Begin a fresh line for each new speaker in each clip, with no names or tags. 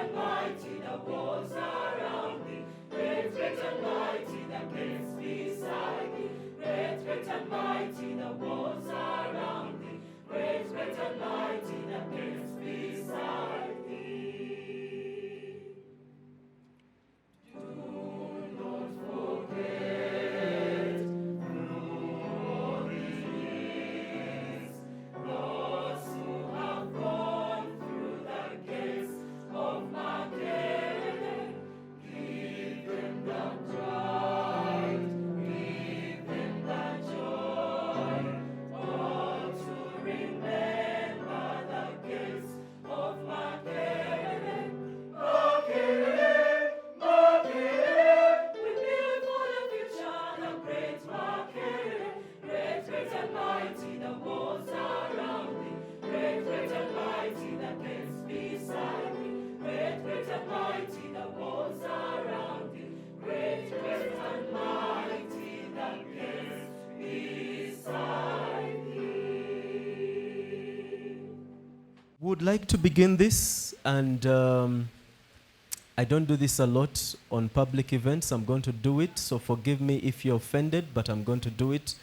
and mighty, the walls around thee. Great and mighty, the gates beside thee. Great and mighty, the walls around thee. Great and mighty, the gates beside thee. Do not forget who he is. Those who have gone through the gates of Makerere, give them the pride, give them the joy, all to remember the gates of Makerere. Makerere, Makerere, we build for the future, the great Makerere. Great and mighty, the walls around thee. Great and mighty, the gates beside thee. Great and mighty, the walls around thee. Great and mighty, the gates beside thee.
Would like to begin this, and I don't do this a lot on public events. I'm going to do it, so forgive me if you're offended, but I'm going to do it.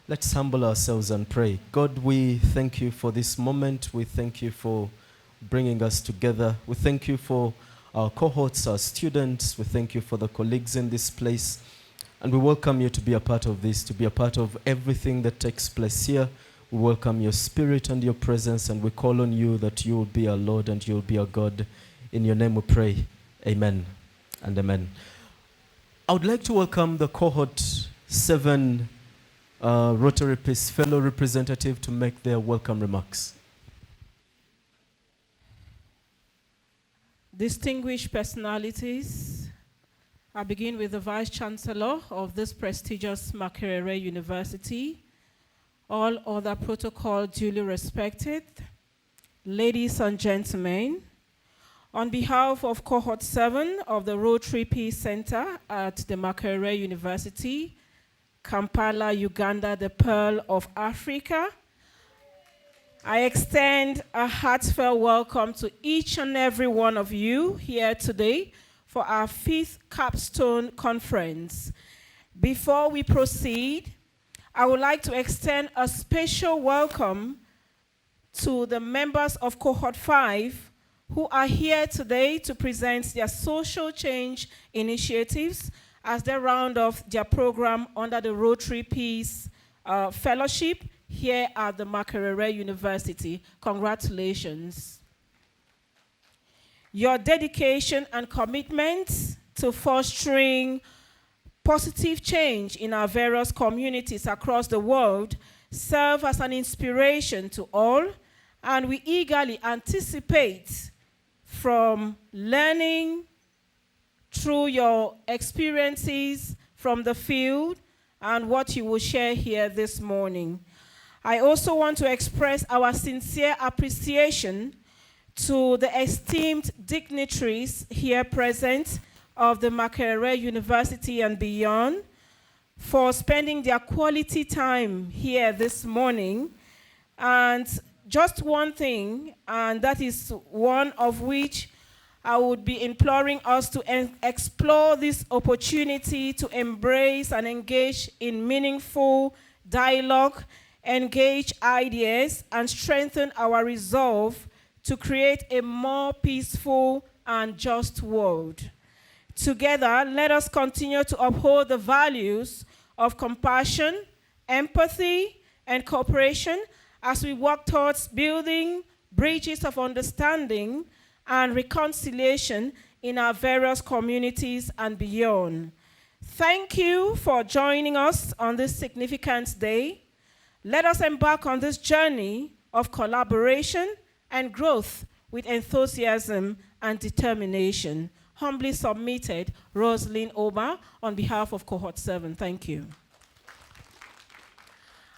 Let's humble ourselves and pray. God, we thank you for this moment. We thank you for bringing us together. We thank you for our cohorts, our students. We thank you for the colleagues in this place. And we welcome you to be a part of this, to be a part of everything that takes place here. We welcome your spirit and your presence, and we call on you that you will be our Lord and you will be our God. In your name we pray. Amen and amen. I would like to welcome the cohort 7 Rotary Peace Fellow representative to make their welcome remarks.
Distinguished personalities, I begin with the Vice Chancellor of this prestigious Makerere University, all other protocol duly respected, ladies and gentlemen. On behalf of Cohort 7 of the Rotary Peace Center at the Makerere University, Kampala, Uganda, the Pearl of Africa, I extend a heartfelt welcome to each and every one of you here today for our 5th CAPSTONE Conference. Before we proceed, I would like to extend a special welcome to the members of Cohort 5 who are here today to present their social change initiatives as they round off their program under the Rotary Peace Fellowship here at the Makerere University. Congratulations. Your dedication and commitment to fostering positive change in our various communities across the world serve as an inspiration to all, and we eagerly anticipate from learning through your experiences from the field and what you will share here this morning. I also want to express our sincere appreciation to the esteemed dignitaries here present of the Makerere University and beyond for spending their quality time here this morning. And just one thing, and that is one of which I would be imploring us to explore this opportunity to embrace and engage in meaningful dialogue, engage ideas, and strengthen our resolve to create a more peaceful and just world. Together, let us continue to uphold the values of compassion, empathy, and cooperation as we work towards building bridges of understanding and reconciliation in our various communities and beyond. Thank you for joining us on this significant day. Let us embark on this journey of collaboration and growth with enthusiasm and determination. Humbly submitted, Rosalind Oba, on behalf of Cohort 7. Thank you.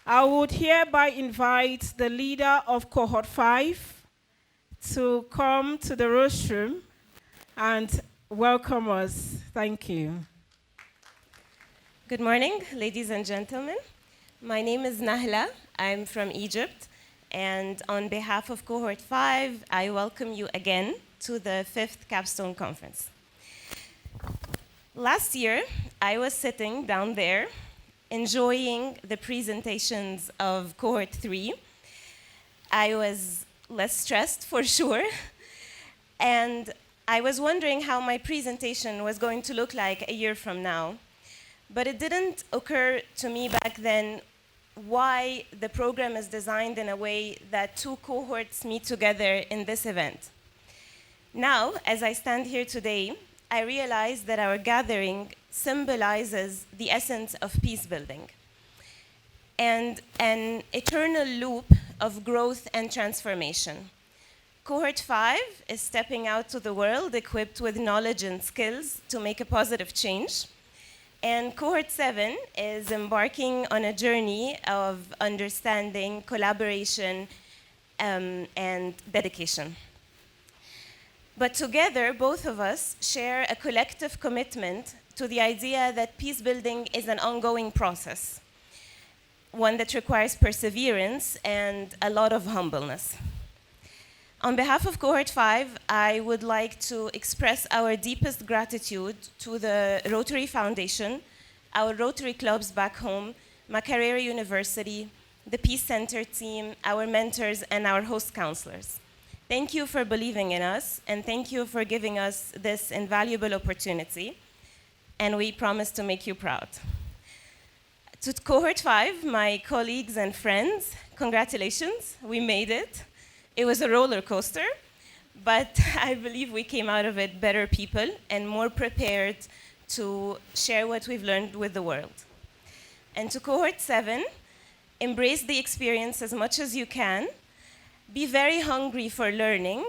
I would hereby invite the leader of Cohort 5 to come to the rostrum and welcome us. Thank you.
Good morning, ladies and gentlemen. My name is Nahla. I'm from Egypt. And on behalf of Cohort 5, I welcome you again to the 5th CAPSTONE Conference. Last year, I was sitting down there enjoying the presentations of Cohort 3. I was less stressed for sure, and I was wondering how my presentation was going to look like a year from now. But it didn't occur to me back then why the program is designed in a way that two cohorts meet together in this event. Now, as I stand here today, I realize that our gathering symbolizes the essence of peace building and an eternal loop of growth and transformation. Cohort 5 is stepping out to the world equipped with knowledge and skills to make a positive change. And Cohort 7 is embarking on a journey of understanding, collaboration, and dedication. But together, both of us share a collective commitment to the idea that peace building is an ongoing process, one that requires perseverance and a lot of humbleness. On behalf of Cohort 5, I would like to express our deepest gratitude to the Rotary Foundation, our Rotary clubs back home, Makerere University, the Peace Center team, our mentors, and our host counselors. Thank you for believing in us, and thank you for giving us this invaluable opportunity, and we promise to make you proud. To Cohort 5, my colleagues and friends, congratulations, we made it. It was a roller coaster, but I believe we came out of it better people and more prepared to share what we've learned with the world. And to Cohort 7, embrace the experience as much as you can, be very hungry for learning,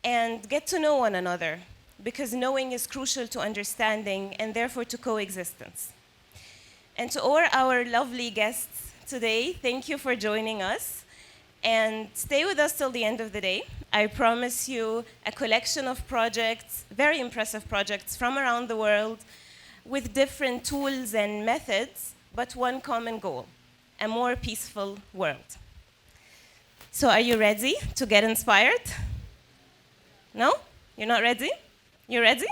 and get to know one another, because knowing is crucial to understanding and therefore to coexistence. And to all our lovely guests today, thank you for joining us. And stay with us till the end of the day. I promise you a collection of projects, very impressive projects from around the world with different tools and methods, but one common goal, a more peaceful world. So are you ready to get inspired? No? You're not ready? You ready?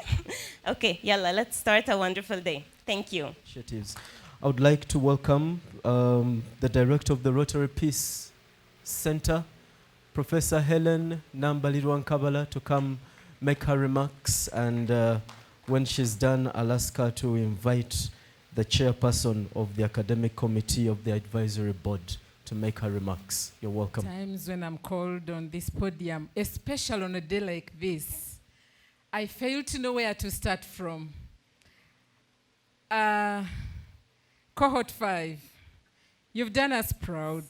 Okay, yalla, let's start a wonderful day. Thank you.
Initiatives. I would like to welcome the director of the Rotary Peace Center, Professor Helen Nambalirwankabala, to come make her remarks, and when she's done, I'll ask her to invite the chairperson of the academic committee of the advisory board to make her remarks. You're welcome.
Times when I'm called on this podium, especially on a day like this, I fail to know where to start from. Cohort 5, you've done us proud.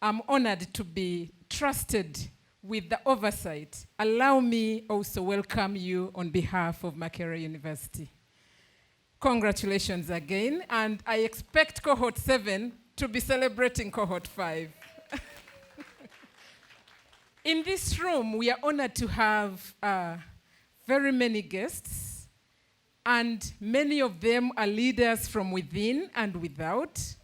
I'm honored to be trusted with the oversight. Allow me also welcome you on behalf of Makerere University. Congratulations again, and I expect Cohort 7 to be celebrating Cohort 5. In this room, we are honored to have very many guests, and many of them are leaders from within and without.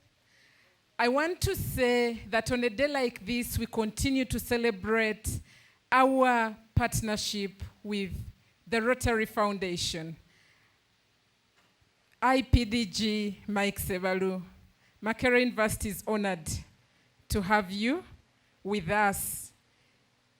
I want to say that on a day like this, we continue to celebrate our partnership with the Rotary Foundation. IPDG Mike Sebalu, Makerere University is honored to have you with us.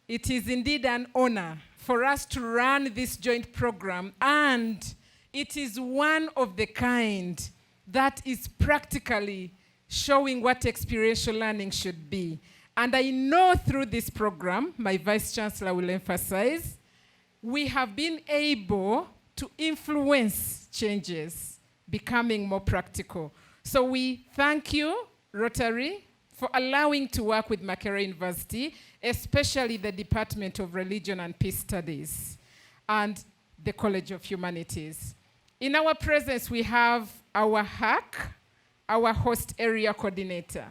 It is indeed an honor for us to run this joint program, and it is one of the kind that is practically showing what experiential learning should be. And I know through this program, my Vice Chancellor will emphasize, we have been able to influence changes, becoming more practical. So we thank you, Rotary, for allowing to work with Makerere University, especially the Department of Religion and Peace Studies and the College of Humanities. In our presence, we have our HAC, our host area coordinator.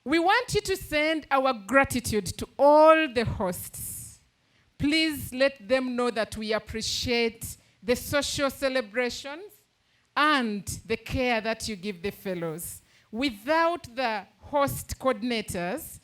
We want you to send our gratitude to all the hosts. Please let them know that we appreciate the social celebrations and the care that you give the fellows. Without the host coordinators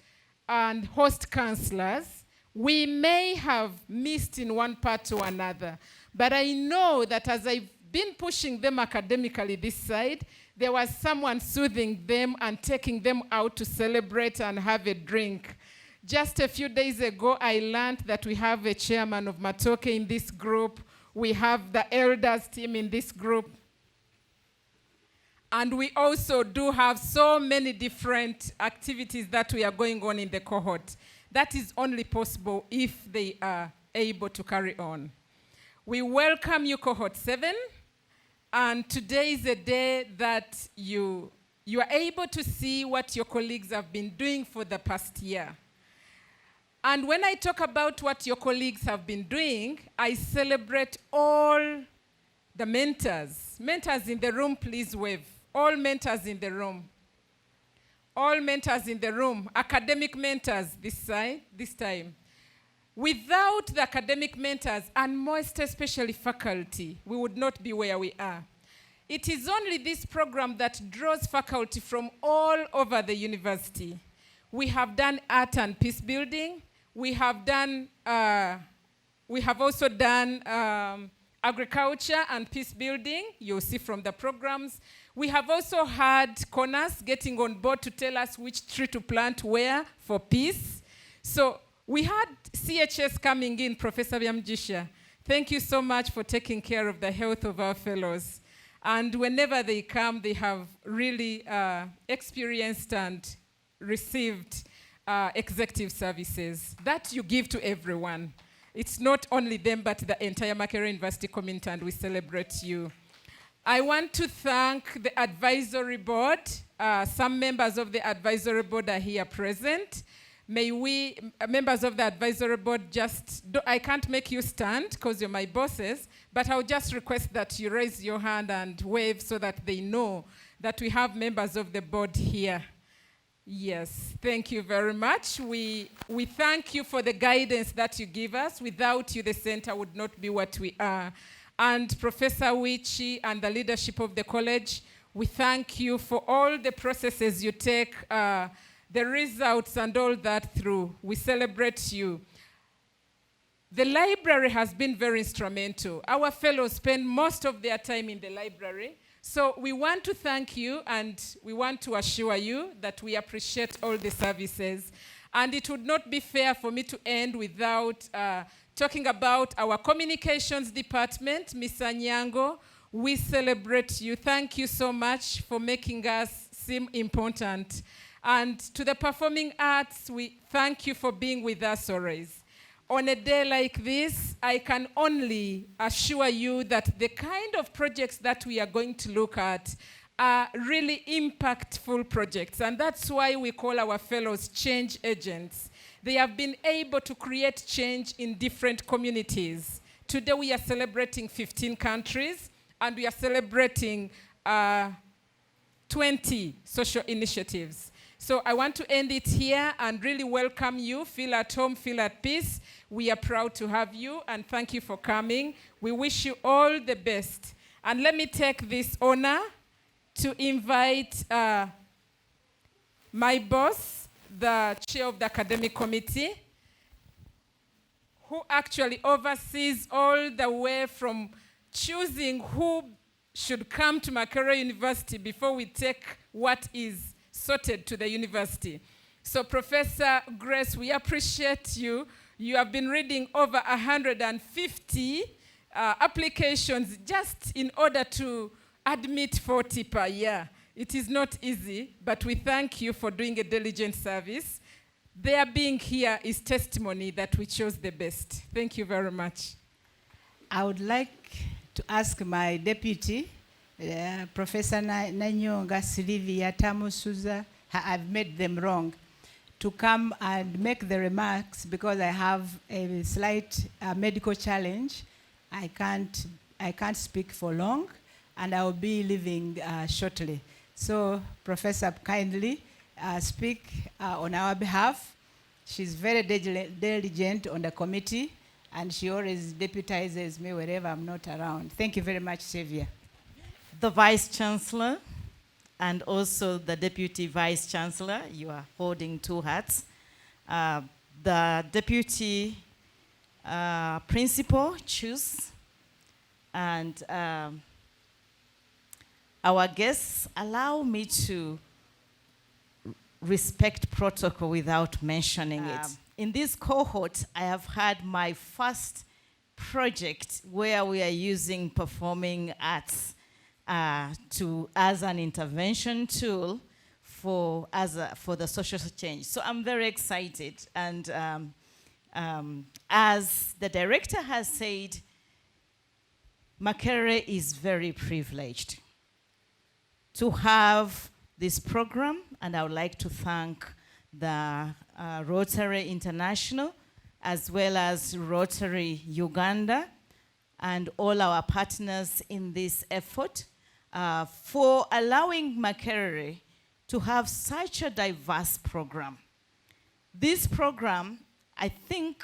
and host counselors, We may have missed in one part or another, but I know that as I've been pushing them academically this side, there was someone soothing them and taking them out to celebrate and have a drink. Just a few days ago, I learned that we have a chairman of Matoke in this group. We have the elders team in this group. And we also do have so many different activities that we are going on in the cohort. That is only possible if they are able to carry on. We welcome you, cohort 7. And today is a day that you are able to see what your colleagues have been doing for the past year. And when I talk about what your colleagues have been doing, I celebrate all the mentors. Mentors in the room, please wave. All mentors in the room. All mentors in the room. Academic mentors this time. Without the academic mentors, and most especially faculty, we would not be where we are. It is only this program that draws faculty from all over the university. We have done art and peace building. We have also done agriculture and peace building. You'll see from the programs. We have also had corners getting on board to tell us which tree to plant where for peace. So we had CHS coming in, Professor Byamjisha. Thank you so much for taking care of the health of our fellows. And whenever they come, they have really experienced and received executive services that you give to everyone. It's not only them, but the entire Makerere University community, and we celebrate you. I want to thank the advisory board. Some members of the advisory board are here present. May we, members of the advisory board, I can't make you stand because you're my bosses, but I'll just request that you raise your hand and wave so that they know that we have members of the board here. Yes, thank you very much. We thank you for the guidance that you give us. Without you, the center would not be what we are. And Professor Wichi and the leadership of the college, we thank you for all the processes you take, the results and all that through. We celebrate you. The library has been very instrumental. Our fellows spend most of their time in the library. So we want to thank you, and we want to assure you that we appreciate all the services. And it would not be fair for me to end without talking about our communications department, Ms. Anyango. We celebrate you. Thank you so much for making us seem important. And to the performing arts, we thank you for being with us always. On a day like this, I can only assure you that the kind of projects that we are going to look at are really impactful projects. And that's why we call our fellows change agents. They have been able to create change in different communities. Today we are celebrating 15 countries, and we are celebrating 20 social initiatives. So I want to end it here and really welcome you. Feel at home, feel at peace. We are proud to have you, and thank you for coming. We wish you all the best. And let me take this honor to invite my boss, the chair of the academic committee, who actually oversees all the way from choosing who should come to Makerere University before we take what is sorted to the university. So Professor Grace, we appreciate you. You have been reading over 150 applications just in order to admit 40 per year. It is not easy, but we thank you for doing a diligent service. Their being here is testimony that we chose the best. Thank you very much.
I would like to ask my deputy, Professor Nanyonga, Sylvia, Tamusuza, I've made them wrong, to come and make the remarks because I have a slight medical challenge. I can't speak for long, and I will be leaving shortly. So, Professor, kindly speak on our behalf. She's very diligent on the committee, and she always deputizes me wherever I'm not around. Thank you very much, Sylvia.
The Vice Chancellor and also the Deputy Vice Chancellor, you are holding two hats. the deputy principal choose, and our guests, allow me to respect protocol without mentioning it. In this cohort, I have had my first project where we are using performing arts as an intervention tool for the social change. So I'm very excited, and as the director has said, Makerere is very privileged to have this program, and I would like to thank the Rotary International as well as Rotary Uganda and all our partners in this effort for allowing Makerere to have such a diverse program. This program, I think,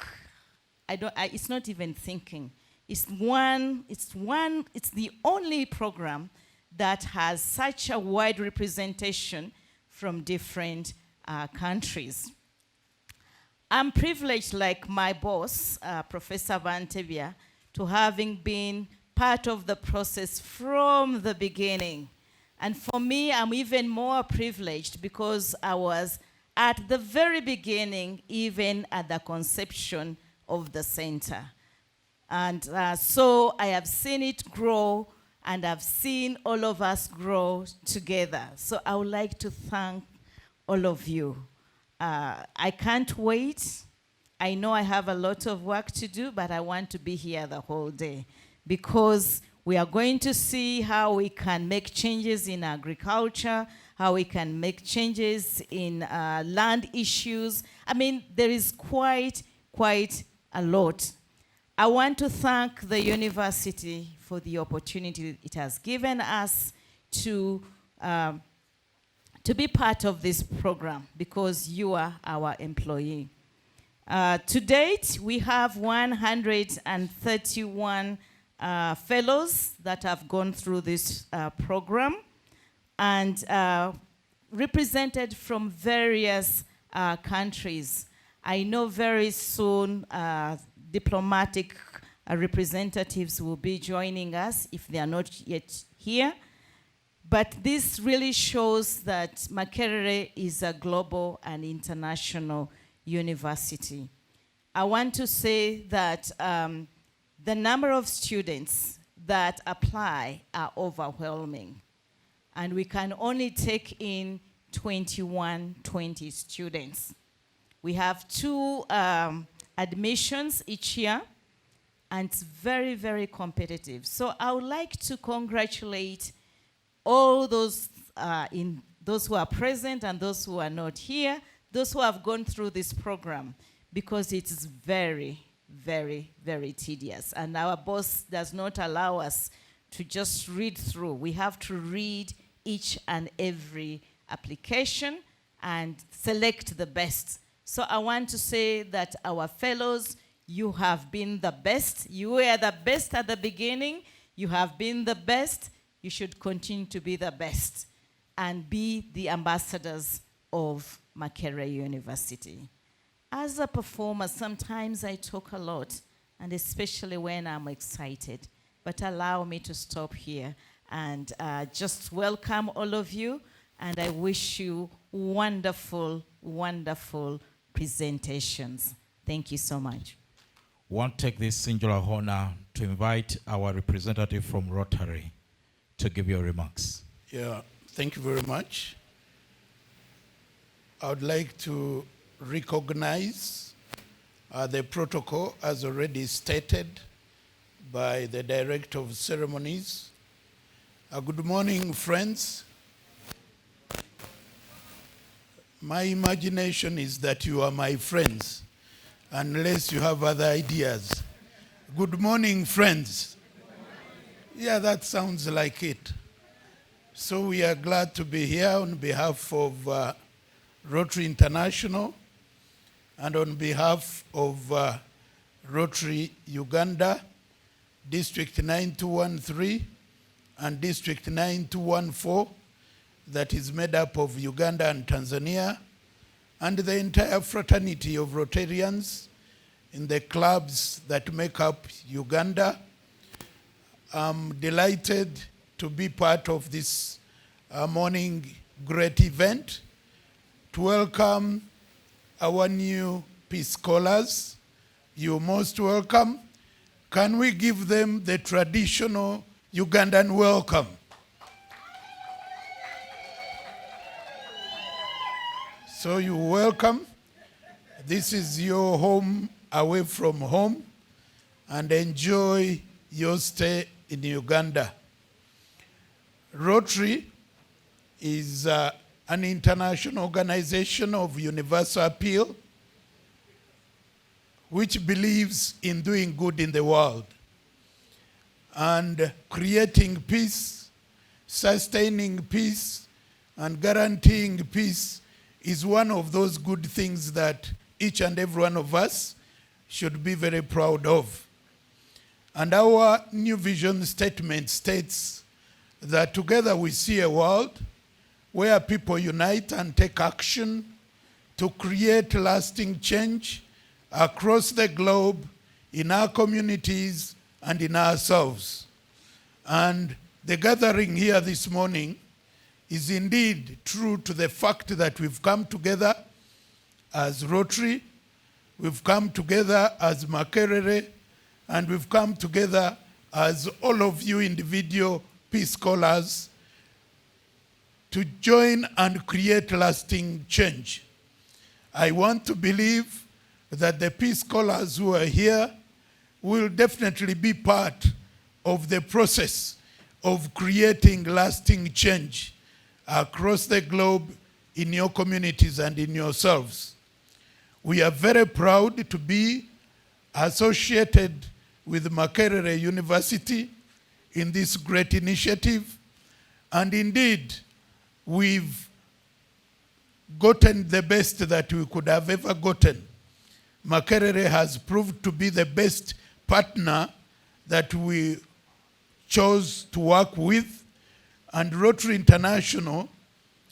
it's not even thinking. It's the only program that has such a wide representation from different countries. I'm privileged, like my boss, Professor Van Tebia, to having been part of the process from the beginning. And for me, I'm even more privileged because I was at the very beginning, even at the conception of the center. And so I have seen it grow, and I've seen all of us grow together. So I would like to thank all of you. I can't wait. I know I have a lot of work to do, but I want to be here the whole day because we are going to see how we can make changes in agriculture, how we can make changes in land issues. I mean, there is quite a lot. I want to thank the university for the opportunity it has given us to be part of this program because you are our employee. To date, we have 131 fellows that have gone through this program and represented from various countries. I know very soon diplomatic representatives will be joining us if they are not yet here. But this really shows that Makerere is a global and international university. I want to say that the number of students that apply are overwhelming. And we can only take in 20 students. We have 2 admissions each year, and it's very, very competitive. So I would like to congratulate all those those who are present and those who are not here, those who have gone through this program, because it is very, very, very tedious. And our boss does not allow us to just read through. We have to read each and every application and select the best. So I want to say that our fellows, you have been the best. You were the best at the beginning. You have been the best. You should continue to be the best and be the ambassadors of Makerere University. As a performer, sometimes I talk a lot, and especially when I'm excited. But allow me to stop here and just welcome all of you, and I wish you wonderful, wonderful presentations. Thank you so much.
I want to take this singular honor to invite our representative from Rotary to give your remarks.
Yeah, thank you very much. I would like to recognize the protocol as already stated by the Director of Ceremonies. Good morning, friends. My imagination is that you are my friends, unless you have other ideas. Good morning, friends. Yeah, that sounds like it. So we are glad to be here on behalf of Rotary International and on behalf of Rotary Uganda, District 9213 and District 9214, that is made up of Uganda and Tanzania, and the entire fraternity of Rotarians in the clubs that make up Uganda. I'm delighted to be part of this morning great event, to welcome our new Peace Scholars. You're most welcome. Can we give them the traditional Ugandan welcome? So you're welcome. This is your home away from home, and enjoy your stay in Uganda. Rotary is an international organization of universal appeal which believes in doing good in the world and creating peace, sustaining peace, and guaranteeing peace is one of those good things that each and every one of us should be very proud of. And our new vision statement states that together we see a world where people unite and take action to create lasting change across the globe, in our communities, and in ourselves. And the gathering here this morning is indeed true to the fact that we've come together as Rotary, we've come together as Makerere, and we've come together as all of you individual Peace Scholars to join and create lasting change. I want to believe that the Peace Scholars who are here will definitely be part of the process of creating lasting change across the globe in your communities and in yourselves. We are very proud to be associated with Makerere University in this great initiative, and indeed we've gotten the best that we could have ever gotten. Makerere has proved to be the best partner that we chose to work with, and Rotary International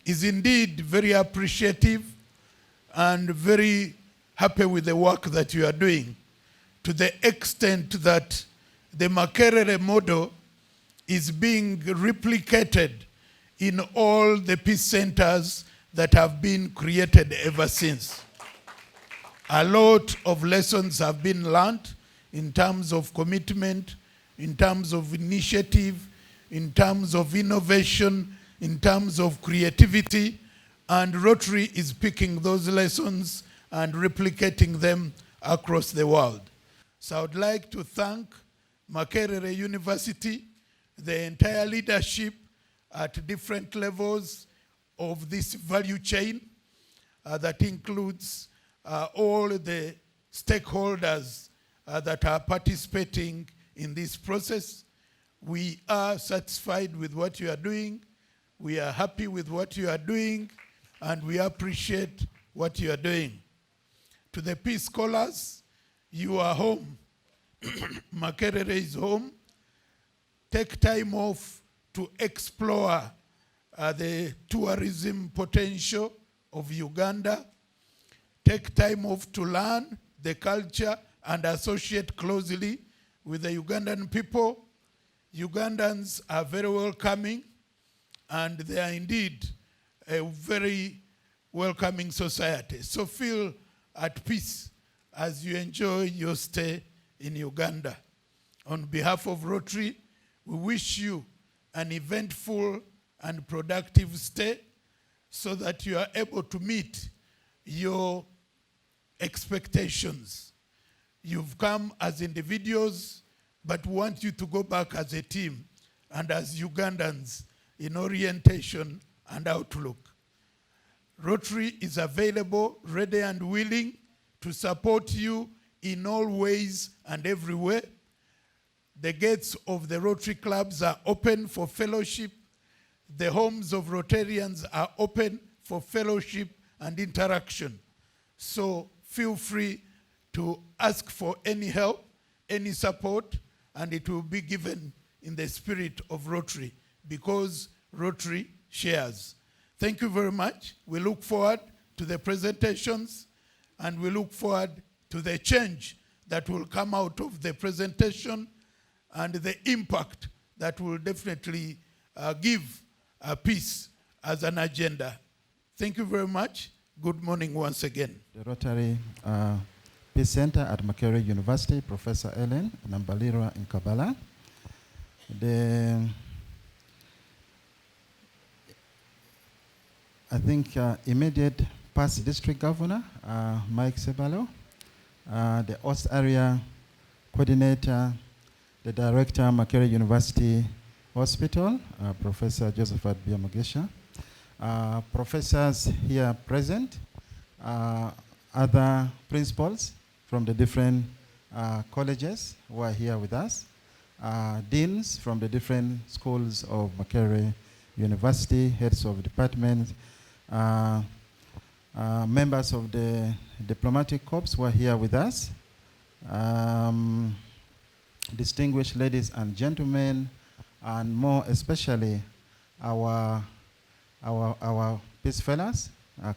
is indeed very appreciative and very happy with the work that you are doing, to the extent that the Makerere model is being replicated in all the peace centers that have been created ever since. A lot of lessons have been learned in terms of commitment, in terms of initiative, in terms of innovation, in terms of creativity, and Rotary is picking those lessons and replicating them across the world. So I would like to thank Makerere University, the entire leadership at different levels of this value chain that includes all the stakeholders that are participating in this process. We are satisfied with what you are doing. We are happy with what you are doing, and we appreciate what you are doing. To the Peace Scholars, you are home. Makerere is home. Take time off to explore the tourism potential of Uganda. Take time off to learn the culture and associate closely with the Ugandan people. Ugandans are very welcoming, and they are indeed a very welcoming society. So feel at peace as you enjoy your stay in Uganda. On behalf of Rotary, we wish you an eventful and productive stay so that you are able to meet your expectations. You've come as individuals, but want you to go back as a team and as Ugandans in orientation and outlook. Rotary is available, ready and willing to support you in all ways and every way. The gates of the Rotary clubs are open for fellowship. The homes of Rotarians are open for fellowship and interaction. So feel free to ask for any help, any support, and it will be given in the spirit of Rotary, because Rotary shares. Thank you very much. We look forward to the presentations, and we look forward to the change that will come out of the presentation and the impact that will definitely give peace as an agenda. Thank you very much. Good morning once again.
The Rotary Peace Center at Makerere University, Professor Ellen Nambalirwa in Kabala. I think immediate past district governor, Mike Sebalo, the Host Area Coordinator, the Director, Makerere University Hospital, Professor Josephat Biamugisha, professors here present, other principals from the different colleges who are here with us, deans from the different schools of Makerere University, heads of departments, members of the diplomatic corps who are here with us, distinguished ladies and gentlemen, and more especially our peace fellows,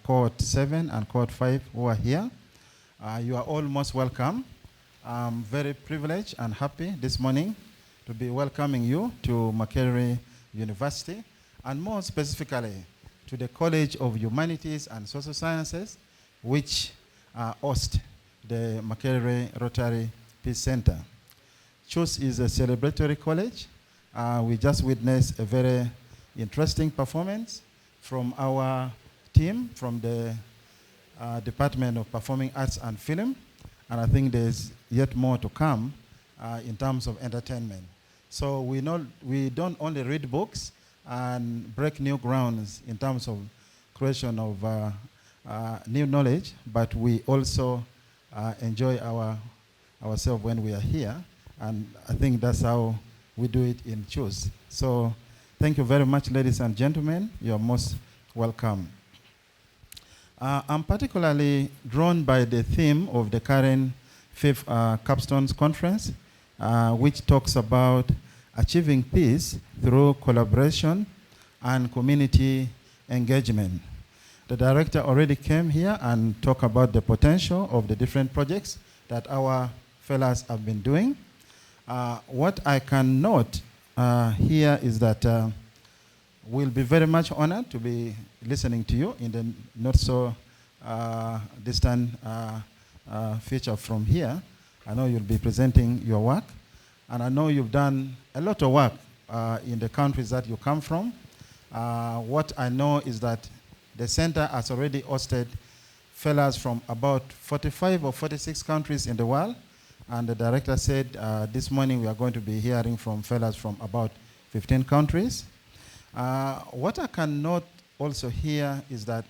cohort 7 and cohort 5 who are here. You are all most welcome. I'm very privileged and happy this morning to be welcoming you to Makerere University, and more specifically to the College of Humanities and Social Sciences, which host the Makerere Rotary Peace Center. CHUS is a celebratory college. We just witnessed a very interesting performance from our team from the Department of Performing Arts and Film, and I think there's yet more to come in terms of entertainment. So we don't only read books and break new grounds in terms of creation of new knowledge, but we also enjoy ourselves when we are here, and I think that's how we do it in CHUS. So thank you very much, ladies and gentlemen. You're most welcome. I'm particularly drawn by the theme of the current 5th CAPSTONE Conference, which talks about achieving peace through collaboration and community engagement. The director already came here and talked about the potential of the different projects that our fellows have been doing. What I can note here is that we'll be very much honored to be listening to you in the not so distant future from here. I know you'll be presenting your work, and I know you've done a lot of work in the countries that you come from. What I know is that the center has already hosted fellows from about 45 or 46 countries in the world, and the director said this morning we are going to be hearing from fellows from about 15 countries. What I can note also here is that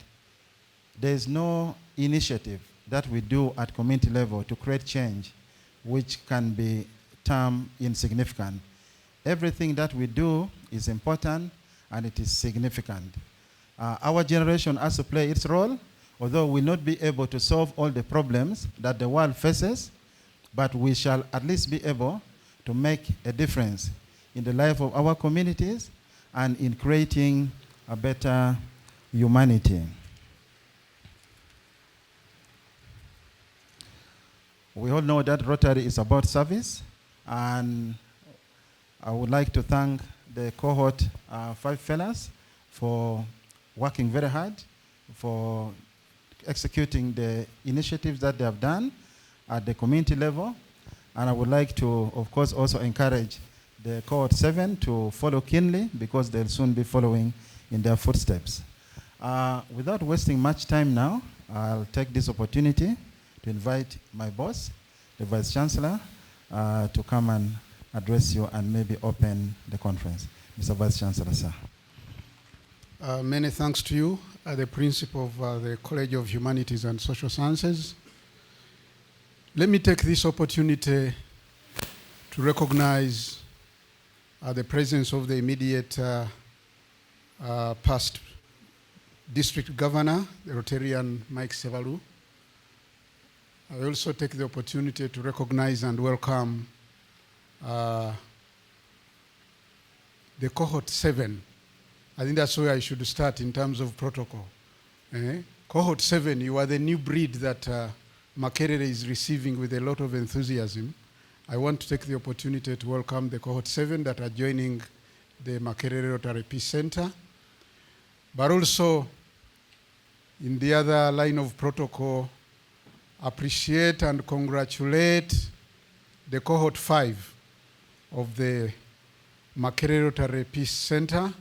there is no initiative that we do at community level to create change which can be termed insignificant. Everything that we do is important and it is significant. Our generation has to play its role, although we will not be able to solve all the problems that the world faces, but we shall at least be able to make a difference in the life of our communities and in creating a better humanity. We all know that Rotary is about service, and I would like to thank the cohort 5 fellows for working very hard, for executing the initiatives that they have done at the community level. And I would like to, of course, also encourage the cohort 7 to follow keenly, because they'll soon be following in their footsteps. Without wasting much time now, I'll take this opportunity to invite my boss, the Vice Chancellor, to come and address you and maybe open the conference. Mr. Vice Chancellor, sir.
Many thanks to you, the Principal of the College of Humanities and Social Sciences. Let me take this opportunity to recognize the presence of the immediate past District Governor, the Rotarian Mike Sevalu. I also take the opportunity to recognize and welcome the cohort 7. I think that's where I should start in terms of protocol. Cohort 7, you are the new breed that Makerere is receiving with a lot of enthusiasm. I want to take the opportunity to welcome the Cohort 7 that are joining the Makerere Rotary Peace Center. But also, in the other line of protocol, appreciate and congratulate the Cohort 5 of the Makerere Rotary Peace Center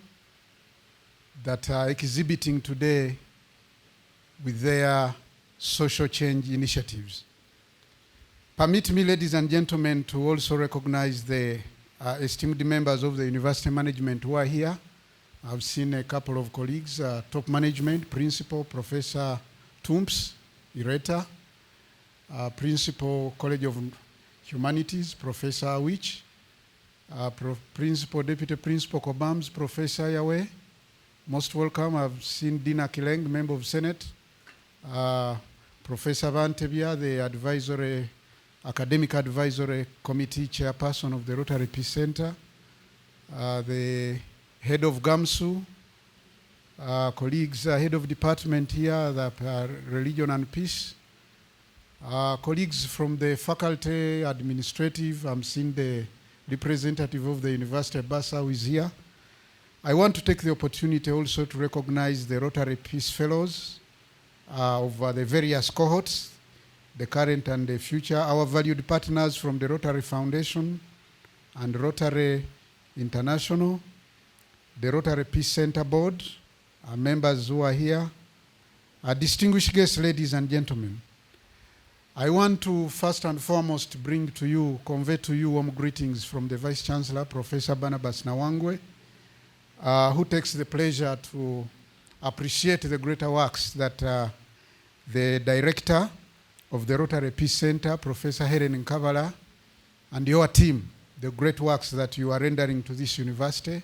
that are exhibiting today with their social change initiatives. Permit me, ladies and gentlemen, to also recognize the esteemed members of the university management who are here. I've seen a couple of colleagues, top management, Principal Professor Tumps Ireta, Principal College of Humanities, Professor Awich, Principal Deputy Principal Kobams, Professor Yahweh. Most welcome. I've seen Dina Kileng, Member of Senate, Professor Van Tebia, the Academic Advisory Committee Chairperson of the Rotary Peace Center, the Head of GAMSU, colleagues, Head of Department here, the Religion and Peace, colleagues from the Faculty, Administrative. I'm seeing the representative of the University of Bassa who is here. I want to take the opportunity also to recognize the Rotary Peace Fellows of the various cohorts, the current and the future, our valued partners from the Rotary Foundation and Rotary International, the Rotary Peace Center Board, our members who are here, our distinguished guests, ladies and gentlemen. I want to first and foremost convey to you warm greetings from the Vice Chancellor, Professor Barnabas Nawangwe, who takes the pleasure to appreciate the greater works that the Director of the Rotary Peace Center, Professor Helen Nkavala, and your team, the great works that you are rendering to this university.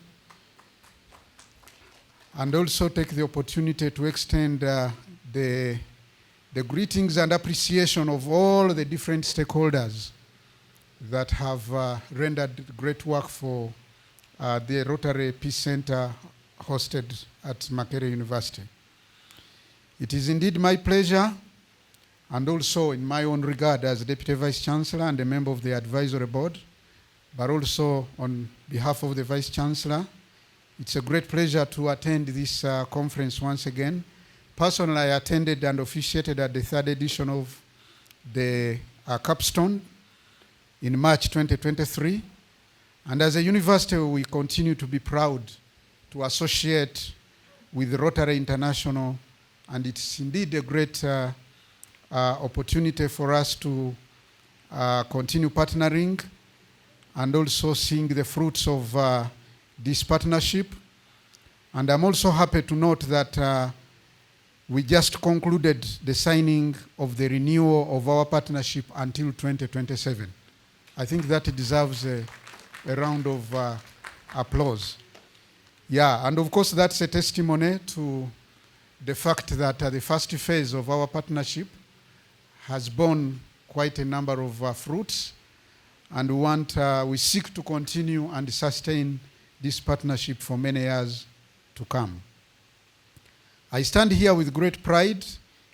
And also take the opportunity to extend the greetings and appreciation of all the different stakeholders that have rendered great work for the Rotary Peace Center hosted at Makerere University. It is indeed my pleasure, and also in my own regard as Deputy Vice Chancellor and a member of the Advisory Board, but also on behalf of the Vice Chancellor, it's a great pleasure to attend this conference once again. Personally, I attended and officiated at the 3rd edition of the CAPSTONE in March 2023. And as a university, we continue to be proud to associate with Rotary International, and it's indeed a great opportunity for us to continue partnering and also seeing the fruits of this partnership. And I'm also happy to note that we just concluded the signing of the renewal of our partnership until 2027. I think that deserves a round of applause. Yeah, and of course that's a testimony to the fact that the first phase of our partnership has borne quite a number of fruits, and we seek to continue and sustain this partnership for many years to come. I stand here with great pride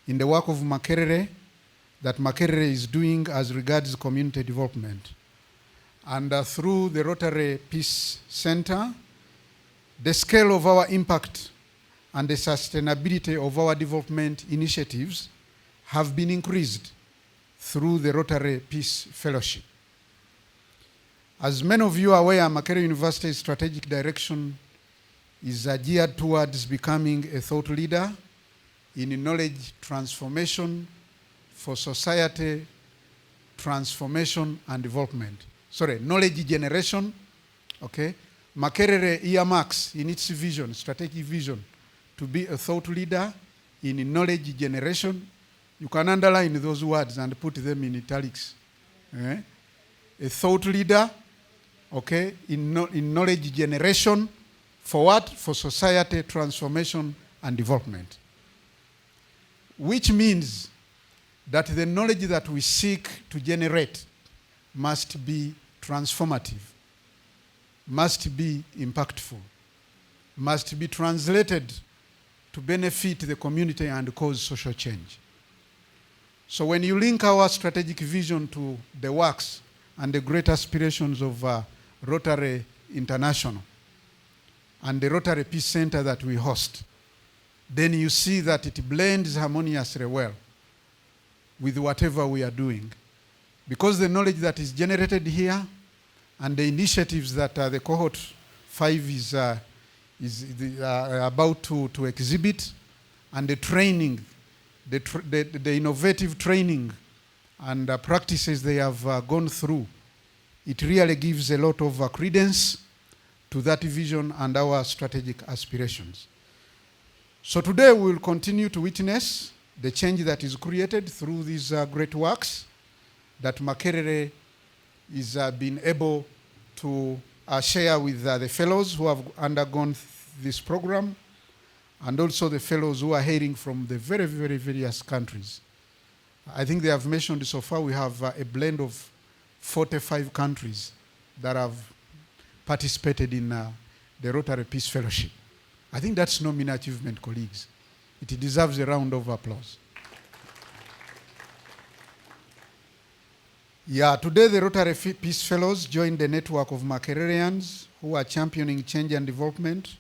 in the work of Makerere that Makerere is doing as regards community development. And through the Rotary Peace Center, the scale of our impact and the sustainability of our development initiatives have been increased through the Rotary Peace Fellowship. As many of you are aware, Makerere University's strategic direction is geared towards becoming a thought leader in knowledge transformation for society transformation and development. Sorry, knowledge generation, okay? Makerere earmarks in its vision, strategic vision, to be a thought leader in knowledge generation. You can underline those words and put them in italics. A thought leader, okay, in knowledge generation for what? For society transformation and development. Which means that the knowledge that we seek to generate must be transformative, must be impactful, must be translated to benefit the community and cause social change. So when you link our strategic vision to the works and the great aspirations of Rotary International and the Rotary Peace Center that we host, then you see that it blends harmoniously well with whatever we are doing. Because the knowledge that is generated here and the initiatives that the cohort 5 is about to exhibit, and the training, the innovative training and practices they have gone through, it really gives a lot of credence to that vision and our strategic aspirations. So today we will continue to witness the change that is created through these great works that Makerere is being able to share with the fellows who have undergone this program, and also the fellows who are hailing from the very, very various countries. I think they have mentioned so far we have a blend of 45 countries that have participated in the Rotary Peace Fellowship. I think that's no mean achievement, colleagues. It deserves a round of applause. Yeah, today the Rotary Peace Fellows joined the network of Makererians who are championing change and development,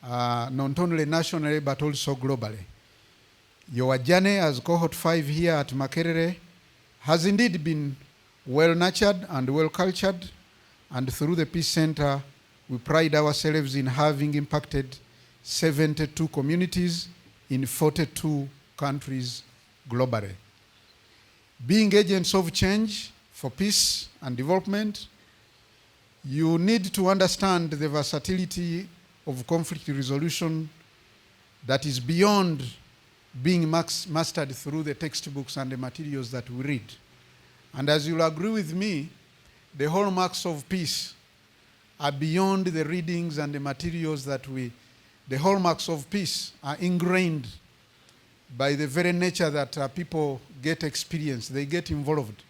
not only nationally but also globally. Your journey as cohort 5 here at Makerere has indeed been well-nurtured and well-cultured, and through the Peace Center, we pride ourselves in having impacted 72 communities in 42 countries globally. Being agents of change for peace and development, you need to understand the versatility of conflict resolution that is beyond being mastered through the textbooks and the materials that we read. And as you'll agree with me, the hallmarks of peace are beyond the readings and the materials that the hallmarks of peace are ingrained by the very nature that people get experience, they get involved.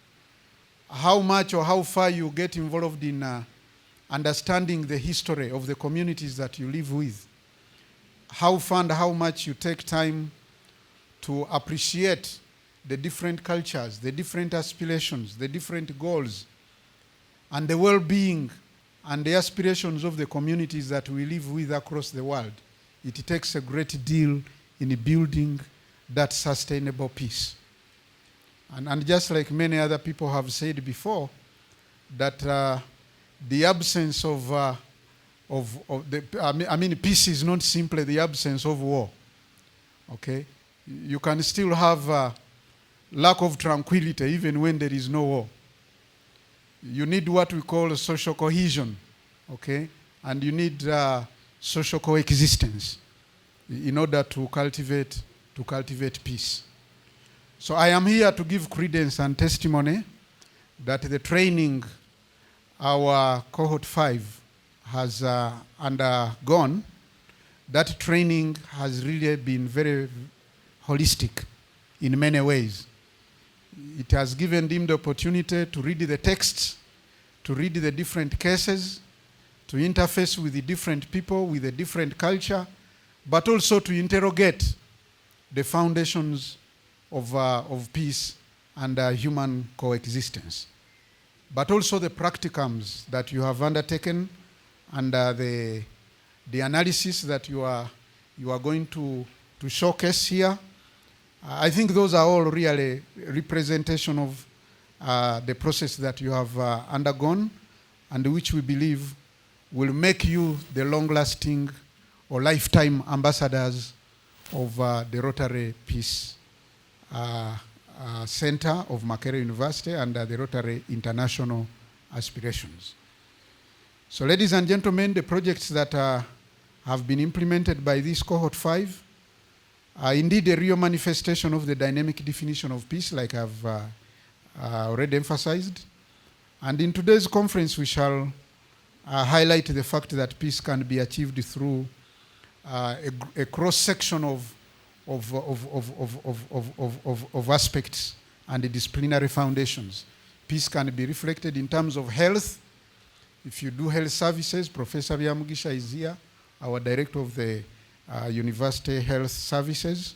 How much or how far you get involved in understanding the history of the communities that you live with, how far and how much you take time to appreciate the different cultures, the different aspirations, the different goals, and the well-being and the aspirations of the communities that we live with across the world. It takes a great deal in building that sustainable peace. And just like many other people have said before, that the absence of peace is not simply the absence of war. Okay? You can still have lack of tranquility even when there is no war. You need what we call social cohesion, okay? And you need social coexistence in order to cultivate peace. So I am here to give credence and testimony that the training our cohort 5 has undergone, that training has really been very holistic in many ways. It has given them the opportunity to read the texts, to read the different cases, to interface with the different people, with a different culture, but also to interrogate the foundations of peace and human coexistence. But also the practicums that you have undertaken and the analysis that you are going to showcase here. I think those are all really representation of the process that you have undergone, and which we believe will make you the long-lasting or lifetime ambassadors of the Rotary Peace Center of Makerere University and the Rotary International aspirations. So ladies and gentlemen, the projects that have been implemented by this cohort 5 are indeed a real manifestation of the dynamic definition of peace, like I've already emphasized. And in today's conference, we shall highlight the fact that peace can be achieved through a cross-section of aspects and the disciplinary foundations. Peace can be reflected in terms of health. If you do health services, Professor Byamugisha is here, our director of the university health services.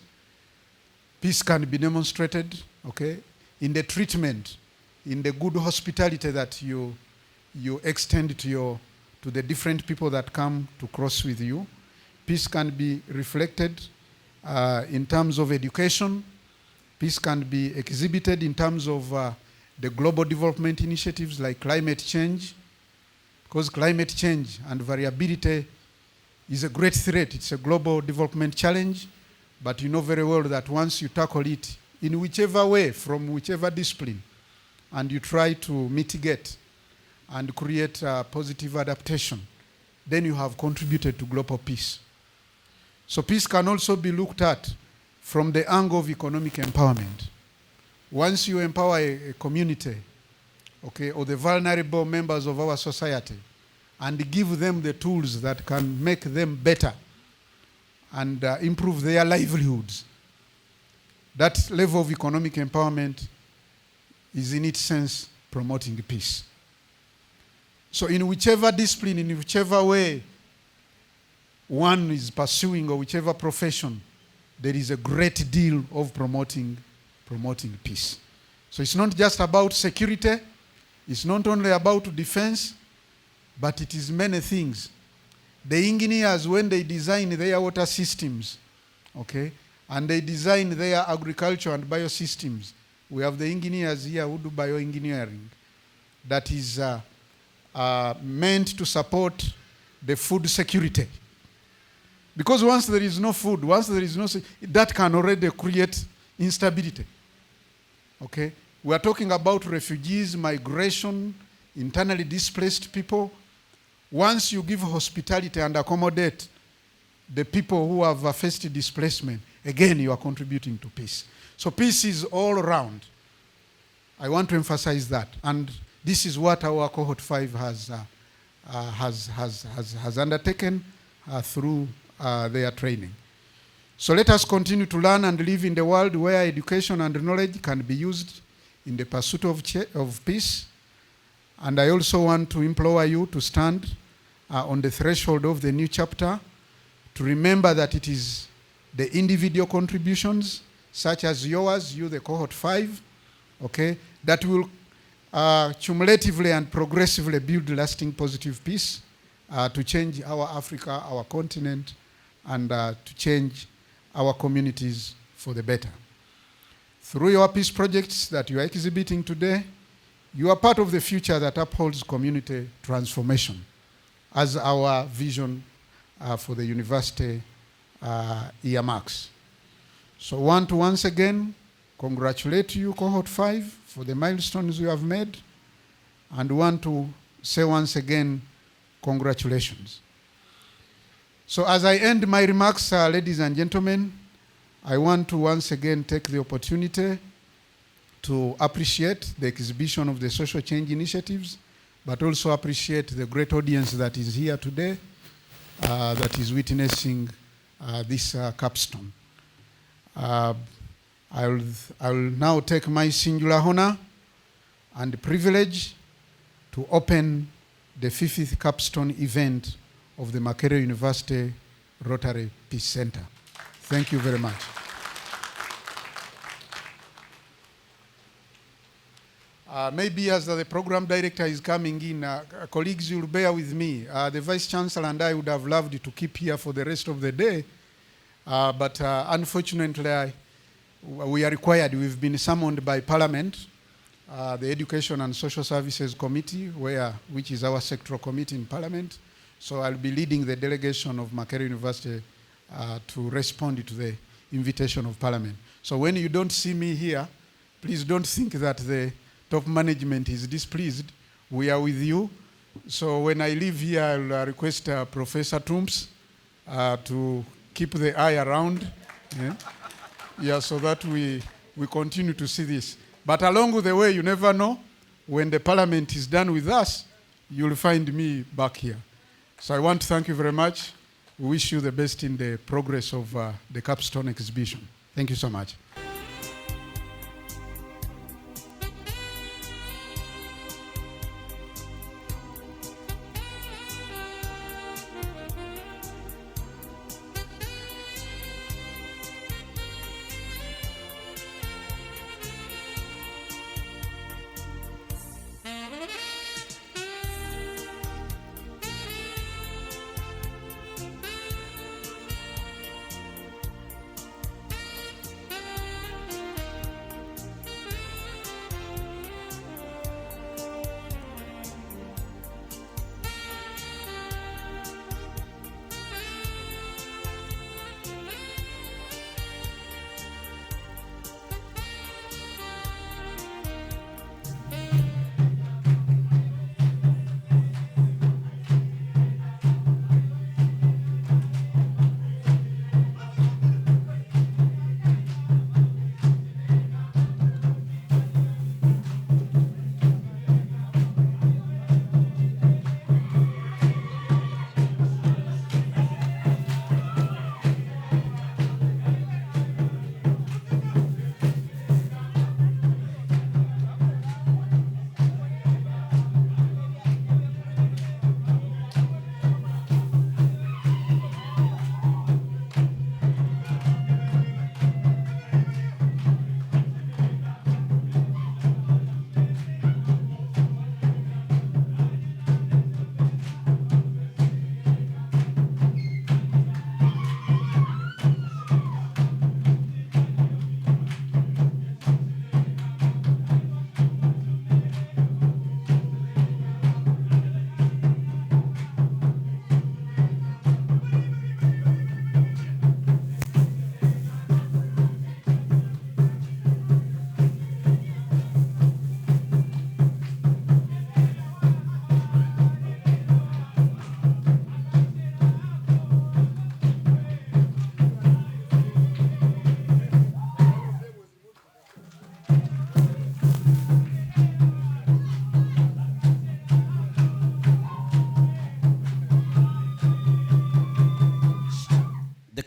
Peace can be demonstrated, okay, in the treatment, in the good hospitality that you extend to the different people that come to cross with you. Peace can be reflected in terms of education. Peace can be exhibited in terms of the global development initiatives like climate change, because climate change and variability is a great threat. It's a global development challenge, but you know very well that once you tackle it in whichever way, from whichever discipline, and you try to mitigate and create a positive adaptation, then you have contributed to global peace. So peace can also be looked at from the angle of economic empowerment. Once you empower a community, okay, or the vulnerable members of our society, and give them the tools that can make them better and improve their livelihoods, that level of economic empowerment is in its sense promoting peace. So in whichever discipline, in whichever way one is pursuing, or whichever profession, there is a great deal of promoting peace. So it's not just about security, it's not only about defense, but it is many things. The engineers, when they design their water systems, okay, and they design their agriculture and biosystems, we have the engineers here who do bioengineering, that is meant to support the food security. Because once there is no food, that can already create instability. Okay? We are talking about refugees, migration, internally displaced people. Once you give hospitality and accommodate the people who have faced displacement, again, you are contributing to peace. So peace is all around. I want to emphasize that. And this is what our cohort 5 has undertaken through their training. So let us continue to learn and live in the world where education and knowledge can be used in the pursuit of peace. And I also want to implore you to stand on the threshold of the new chapter, to remember that it is the individual contributions, such as yours, you the cohort 5, okay, that will cumulatively and progressively build lasting positive peace to change our Africa, our continent, and to change our communities for the better. Through your peace projects that you are exhibiting today, you are part of the future that upholds community transformation, as our vision for the university earmarks. So I want to once again congratulate you, cohort 5, for the milestones you have made, and want to say once again, congratulations. So as I end my remarks, ladies and gentlemen, I want to once again take the opportunity to appreciate the exhibition of the social change initiatives, but also appreciate the great audience that is here today, that is witnessing this capstone. I will now take my singular honor and privilege to open the 50th capstone event of the Makerere University Rotary Peace Center. Thank you very much. Maybe as the program director is coming in, colleagues, you'll bear with me. The Vice Chancellor and I would have loved to keep here for the rest of the day, but unfortunately, we are required. We've been summoned by Parliament, the Education and Social Services Committee, which is our sectoral committee in Parliament. So I'll be leading the delegation of Makerere University to respond to the invitation of Parliament. So when you don't see me here, please don't think that the top management is displeased. We are with you. So when I leave here, I'll request Professor Toombs to keep the eye around. Yeah, so that we continue to see this. But along the way, you never know, when the Parliament is done with us, you'll find me back here. So I want to thank you very much. We wish you the best in the progress of the capstone exhibition. Thank you so much.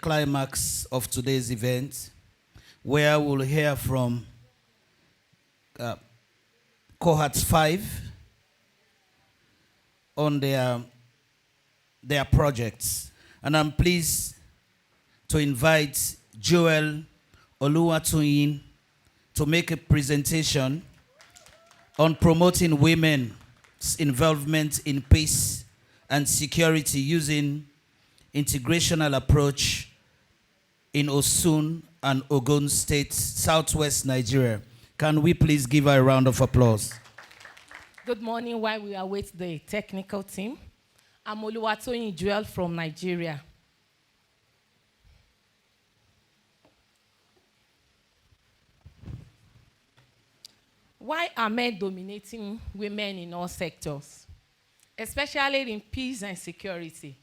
climax of today's event, where we'll hear from cohort 5 on their projects. And I'm pleased to invite Joel Oluwatoyin to make a presentation on promoting women's involvement in peace and security using integrational approach in Osun and Ogun State, Southwest Nigeria. Can we please give her a round of applause?
Good morning while we await the technical team. I'm Oluwatoyin Joel from Nigeria. Why are men dominating women in all sectors, especially in peace and security?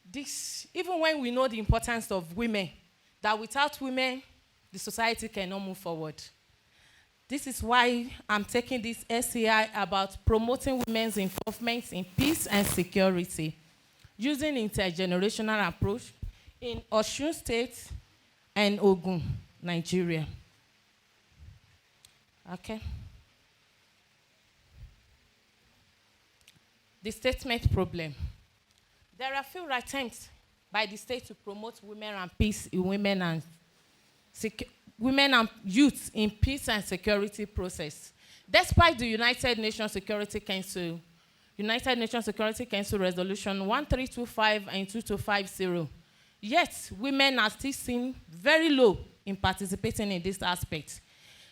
This, even when we know the importance of women, that without women, the society cannot move forward. This is why I'm taking this SCI about promoting women's involvement in peace and security, using intergenerational approach in Osun State and Ogun, Nigeria. Okay. The statement problem. There are few attempts by the state to promote women and peace in women and youth in peace and security process. Despite the United Nations Security Council Resolution 1325 and 2250, yet women are still seen very low in participating in this aspect.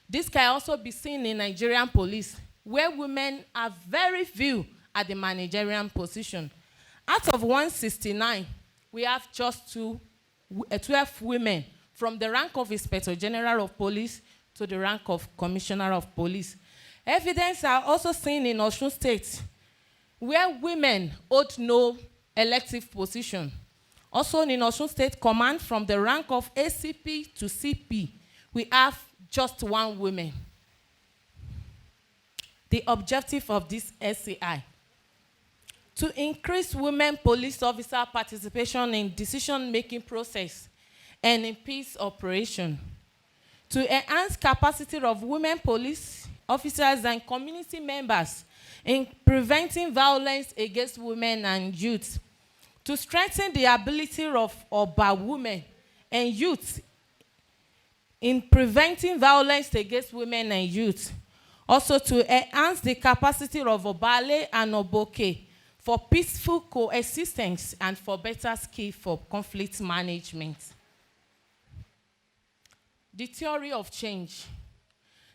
This can also be seen in Nigerian police, where women are very few at the managerial position. Out of 169, we have just 12 women from the rank of Inspector General of Police to the rank of Commissioner of Police. Evidence are also seen in Osun State, where women hold no elective position. Also in Osun State Command, from the rank of ACP to CP, we have just 1 woman. The objective of this SCI, to increase women police officer participation in decision-making process and in peace operation, to enhance capacity of women police officers and community members in preventing violence against women and youth, to strengthen the ability of Oba women and youth in preventing violence against women and youth. Also to enhance the capacity of Obale and Oboke for peaceful coexistence and for better skill for conflict management. The theory of change.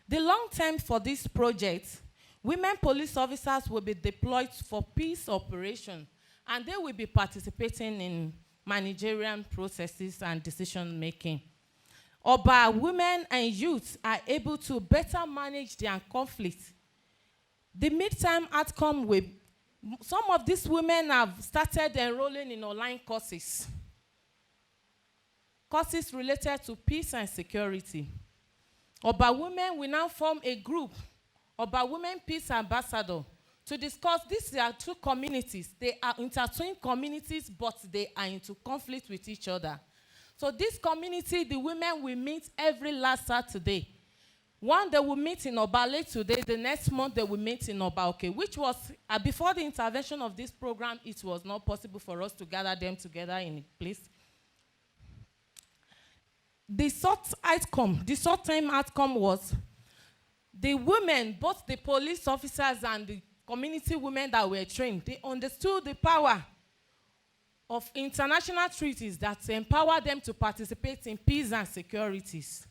The long term for this project, women police officers will be deployed for peace operation, and they will be participating in managerial processes and decision making. Oba women and youth are able to better manage their conflict. The midterm outcome will, some of these women have started enrolling in online courses related to peace and security. Oba women will now form a group, Oba Women Peace Ambassador, to discuss. These are 2 communities. They are intertwined communities, but they are into conflict with each other. So this community, the women will meet every last Saturday. One, they will meet in Obale today. The next month, they will meet in Obaoke, which was, before the intervention of this program, it was not possible for us to gather them together in a place. The short-term outcome was the women, both the police officers and the community women that were trained, they understood the power of international treaties that empower them to participate in peace and securities.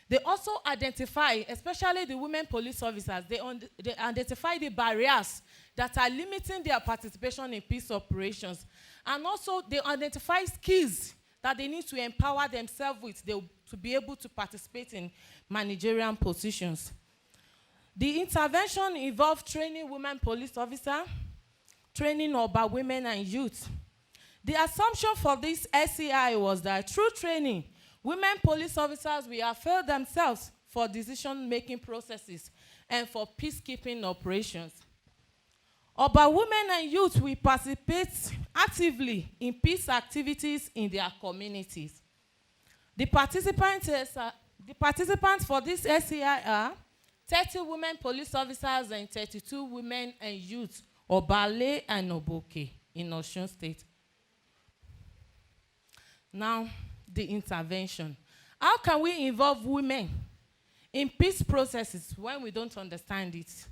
They also identify, especially the women police officers, they identify the barriers that are limiting their participation in peace operations. And also they identify skills that they need to empower themselves with to be able to participate in managerial positions. The intervention involved training women police officers, training Oba women and youth. The assumption for this SCI was that through training, women police officers will avail themselves for decision-making processes and for peacekeeping operations. Oba women and youth will participate actively in peace activities in their communities. The participants for this SCI are 30 women police officers and 32 women and youth, Obale and Oboke in Osun State. Now, the intervention. How can we involve women in peace processes when we don't understand it?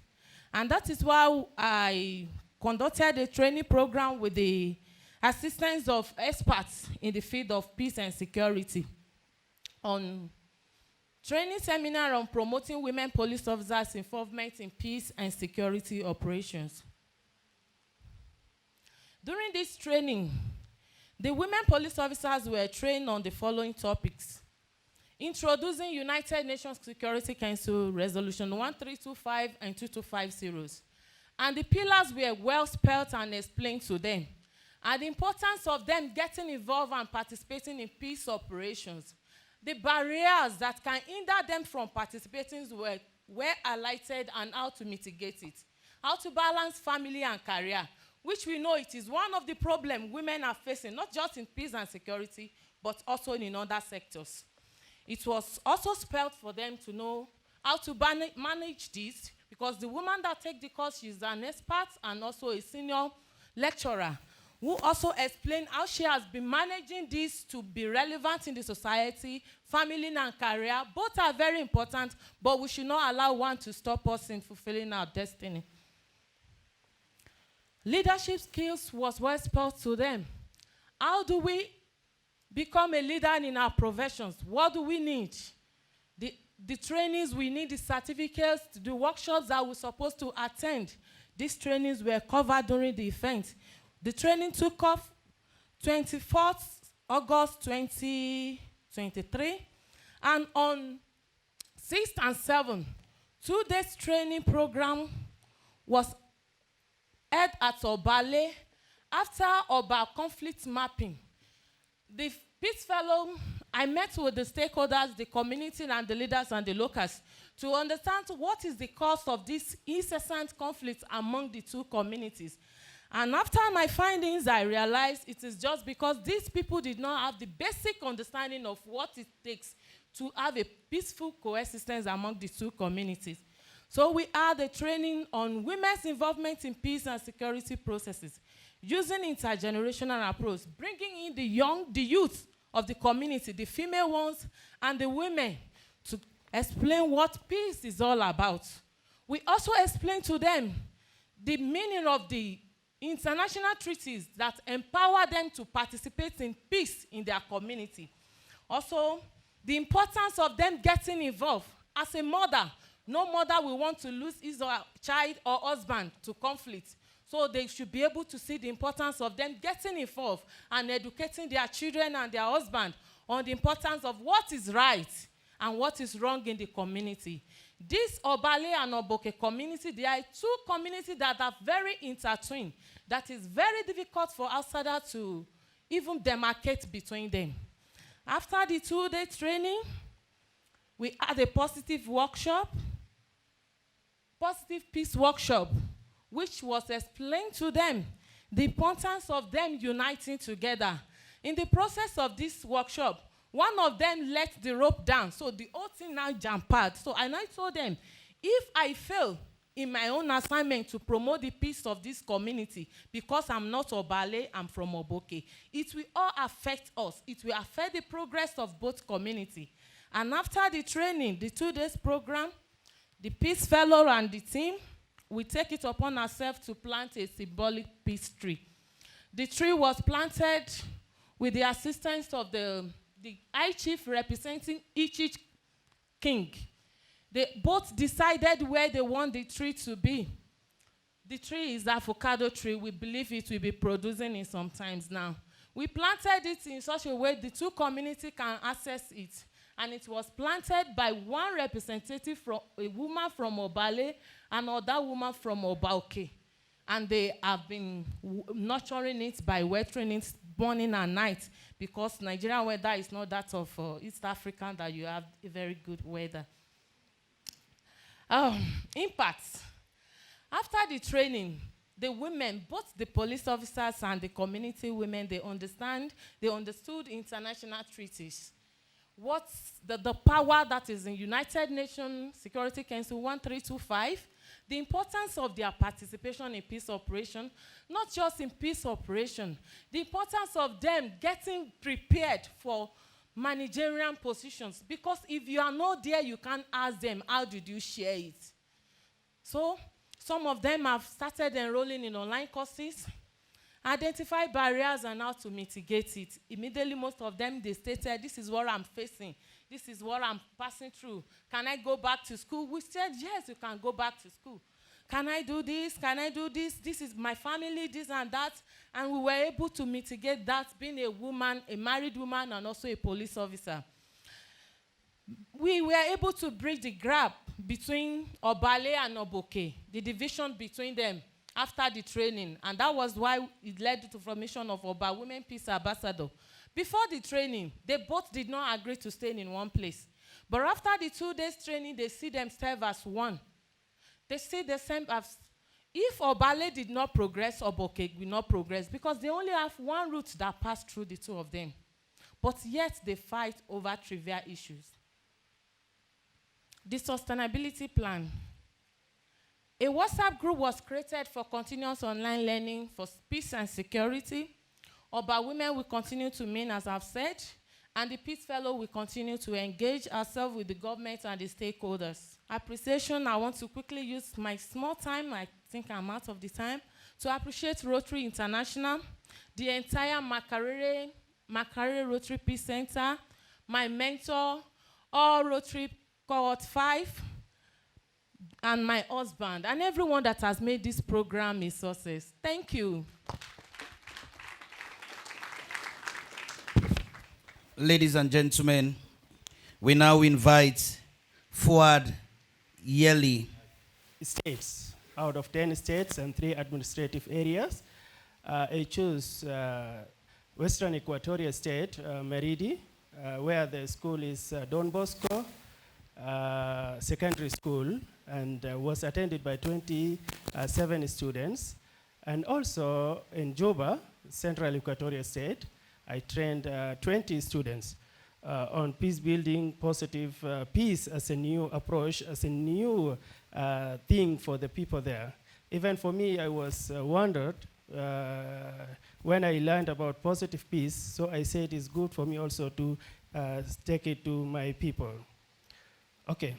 And that is why I conducted a training program with the assistance of experts in the field of peace and security on training seminar on promoting women police officers' involvement in peace and security operations. During this training, the women police officers were trained on the following topics: introducing United Nations Security Council Resolution 1325 and 2250. And the pillars were well spelled and explained to them. And the importance of them getting involved and participating in peace operations. The barriers that can hinder them from participating were highlighted, and how to mitigate it. How to balance family and career, which we know it is one of the problems women are facing, not just in peace and security, but also in other sectors. It was also spelled for them to know how to manage this, because the woman that takes the course, she's an expert and also a senior lecturer, who also explained how she has been managing this to be relevant in the society. Family and career, both are very important, but we should not allow one to stop us in fulfilling our destiny. Leadership skills was well spelled to them. How do we become a leader in our professions? What do we need? The trainings we need, the certificates, the workshops that we're supposed to attend. These trainings were covered during the event. The training took off 24th August 2023. And on 6th and 7th, 2 days training program was held at Obale after Oba conflict mapping. The Peace Fellow, I met with the stakeholders, the community and the leaders and the locals to understand what is the cause of this incessant conflict among the two communities. And after my findings, I realized it is just because these people did not have the basic understanding of what it takes to have a peaceful coexistence among the two communities. So we had a training on women's involvement in peace and security processes, using intergenerational approach, bringing in the youth of the community, the female ones and the women, to explain what peace is all about. We also explained to them the meaning of the international treaties that empower them to participate in peace in their community. Also, the importance of them getting involved. As a mother, no mother will want to lose his or her child or husband to conflict. So they should be able to see the importance of them getting involved and educating their children and their husband on the importance of what is right and what is wrong in the community. This Obale and Oboke community, they are two communities that are very intertwined, that is very difficult for outsiders to even demarcate between them. After the 2-day training, we had a positive peace workshop, which was explained to them the importance of them uniting together. In the process of this workshop, one of them let the rope down, so the whole thing now jam-packed. So I told them, if I fail in my own assignment to promote the peace of this community, because I'm not Obale, I'm from Oboke, it will all affect us. It will affect the progress of both communities. And after the training, the 2 days program, the Peace Fellow and the team, we take it upon ourselves to plant a symbolic peace tree. The tree was planted with the assistance of the High Chief representing each king. They both decided where they want the tree to be. The tree is avocado tree. We believe it will be producing in some times now. We planted it in such a way the two communities can access it. And it was planted by one representative, from a woman from Obale and another woman from Obaoke. And they have been nurturing it by watering it morning and night, because Nigerian weather is not that of East Africa, that you have a very good weather. Impacts. After the training, the women, both the police officers and the community women, they understood international treaties. What's the power that is in United Nations Security Council 1325, the importance of their participation in peace operation, not just in peace operation, the importance of them getting prepared for managerial positions. Because if you are not there, you can't ask them, how did you share it? So some of them have started enrolling in online courses, identify barriers and how to mitigate it. Immediately, most of them, they stated, this is what I'm facing. This is what I'm passing through. Can I go back to school? We said, yes, you can go back to school. Can I do this? Can I do this? This is my family, this and that. And we were able to mitigate that, being a woman, a married woman, and also a police officer. We were able to bridge the gap between Obale and Oboke, the division between them after the training. And that was why it led to the formation of Oba Women Peace Ambassador. Before the training, they both did not agree to stay in one place. But after the 2 days training, they see themselves as one. They see the same as, if Obale did not progress, Oboke will not progress, because they only have one route that passed through the two of them. But yet they fight over trivial issues. The sustainability plan. A WhatsApp group was created for continuous online learning for peace and security. Oba Women will continue to meet, as I've said, and the Peace Fellow will continue to engage ourselves with the government and the stakeholders. Appreciation, I want to quickly use my small time, I think I'm out of the time, to appreciate Rotary International, the entire Makarere Rotary Peace Center, my mentor, all Rotary Cohort 5, and my husband, and everyone that has made this program a success. Thank you.
Ladies and gentlemen, we now invite Fuad Yeli.
States, out of 10 states and 3 administrative areas. I choose Western Equatoria State, Meridi, where the school is Don Bosco Secondary School, and was attended by 27 students. And also in Juba, Central Equatoria State, I trained 20 students on peace building, positive peace as a new approach, as a new thing for the people there. Even for me, I was wondered when I learned about positive peace, so I said it's good for me also to take it to my people. Okay.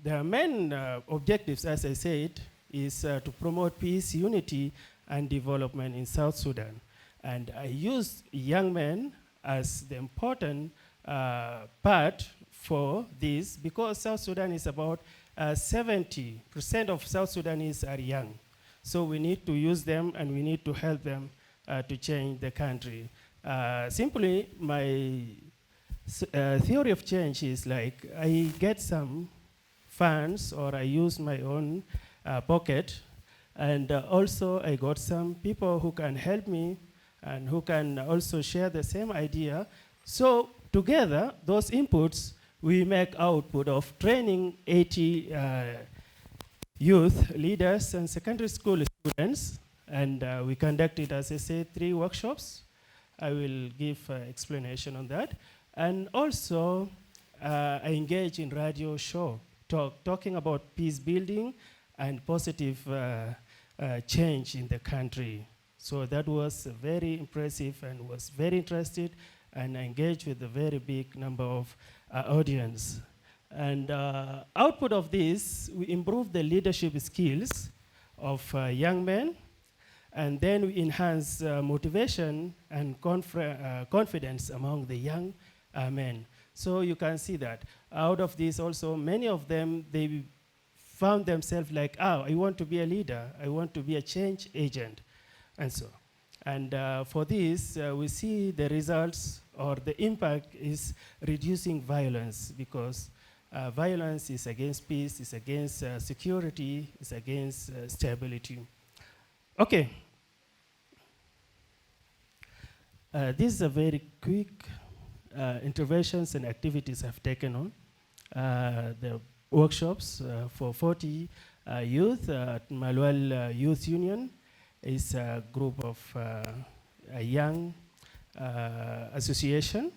The main objectives, as I said, is to promote peace, unity, and development in South Sudan. And I use young men as the important part for this, because South Sudan is about 70% of South Sudanese are young. So we need to use them and we need to help them to change the country. Simply, my theory of change is like I get some funds, or I use my own pocket, and also I got some people who can help me and who can also share the same idea. So together, those inputs, we make output of training 80 youth leaders and secondary school students, and we conducted, as I said, 3 workshops. I will give explanation on that. And also, I engage in radio show, talking about peace building and positive change in the country. So that was very impressive and was very interested, and engaged with a very big number of audience. And output of this, we improve the leadership skills of young men, and then we enhance motivation and confidence among the young men. So you can see that out of this also, many of them, they found themselves like, oh, I want to be a leader, I want to be a change agent, and so. And for this, we see the results, or the impact is reducing violence, because violence is against peace, is against security, is against stability. Okay. This is a very quick interventions and activities I've taken on. The workshops for 40 youth at Maluel Youth Union. It's a group of a young association,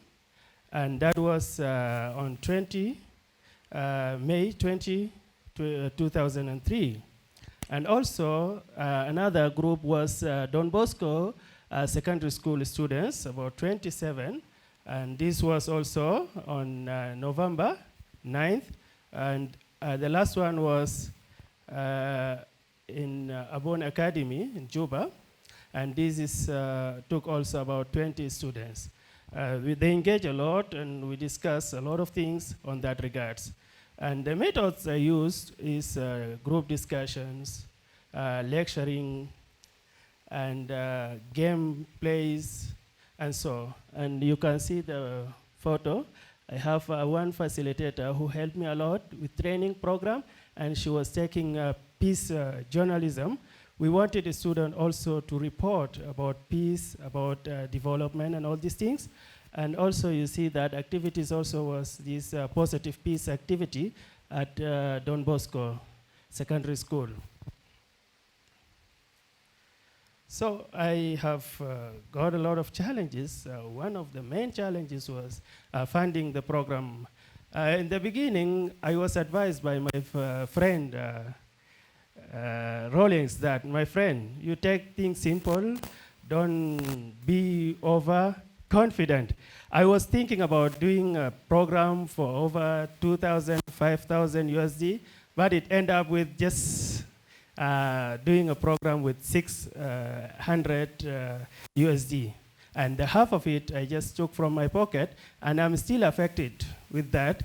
and that was on May 20, 2003. And also another group was Don Bosco secondary school students, about 27, and this was also on November 9th, and the last one was in Abon Academy in Juba, and this is took also about 20 students. They engage a lot, and we discuss a lot of things on that regards. And the methods I used is group discussions, lecturing, and game plays, and so. And you can see the photo. I have one facilitator who helped me a lot with training program, and she was taking peace journalism. We wanted a student also to report about peace, about development, and all these things. And also you see that activities also was this positive peace activity at Don Bosco Secondary School. So I have got a lot of challenges. One of the main challenges was funding the program. In the beginning, I was advised by my friend, Rollins, that, my friend, you take things simple, don't be overconfident. I was thinking about doing a program for over 2,000, 5,000 USD, but it ended up with just doing a program with 600 USD. And the half of it I just took from my pocket, and I'm still affected with that.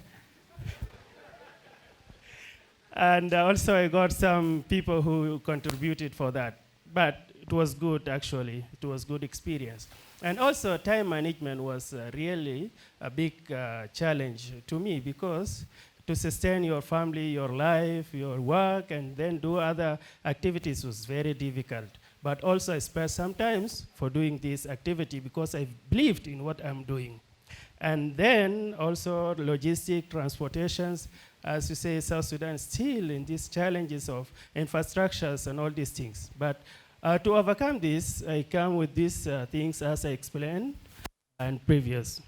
And also I got some people who contributed for that. But it was good, actually. It was good experience. And also time management was really a big challenge to me, because to sustain your family, your life, your work, and then do other activities was very difficult. But also I spent some time for doing this activity because I believed in what I'm doing. And then also logistic, transportations, as you say, South Sudan still in these challenges of infrastructures and all these things. But to overcome this, I come with these things as I explained and previous.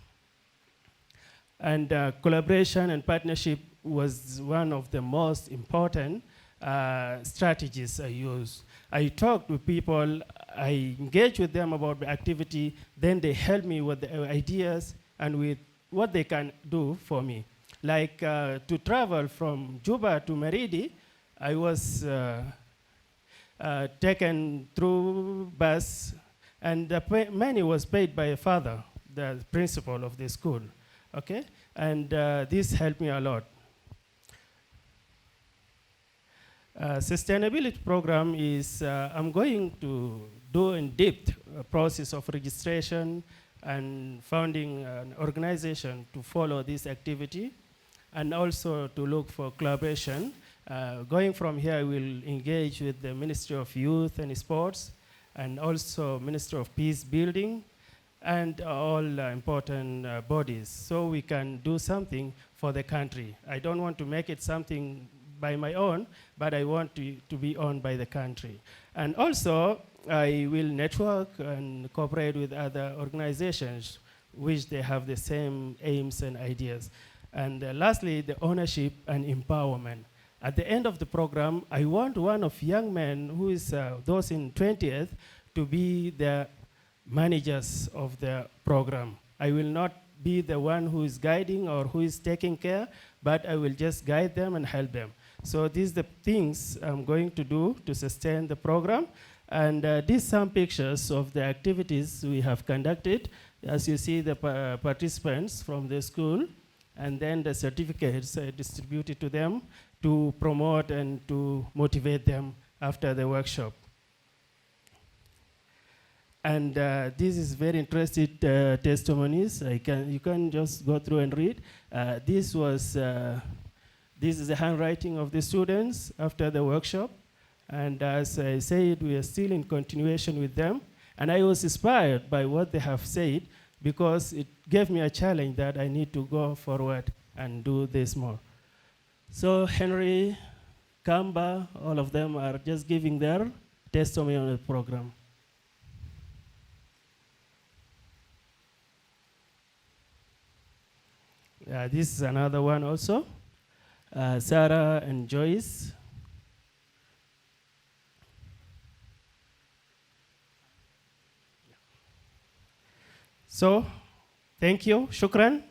And collaboration and partnership was one of the most important strategies I use. I talk with people, I engage with them about the activity, then they help me with the ideas and with what they can do for me. Like to travel from Juba to Maridi, I was taken through bus, and the money was paid by a father, the principal of the school, okay? And this helped me a lot. Sustainability program is, I'm going to do in-depth process of registration and founding an organization to follow this activity, and also to look for collaboration. Going from here, I will engage with the Ministry of Youth and Sports, and also Ministry of Peace Building, and all important bodies, so we can do something for the country. I don't want to make it something by my own, but I want to be owned by the country. And also, I will network and cooperate with other organizations which they have the same aims and ideas. And lastly, the ownership and empowerment. At the end of the program, I want one of young men who is those in 20th to be the managers of the program. I will not be the one who is guiding or who is taking care, but I will just guide them and help them. So these are the things I'm going to do to sustain the program. And these some pictures of the activities we have conducted. As you see, the participants from the school, and then the certificates distributed to them to promote and to motivate them after the workshop. And this is very interesting testimonies. You can just go through and read. This is the handwriting of the students after the workshop. And as I said, we are still in continuation with them. And I was inspired by what they have said, because it gave me a challenge that I need to go forward and do this more. So Henry Kamba, all of them are just giving their testimony on the program. This is another one also. Sarah and Joyce. So, thank you, shukran.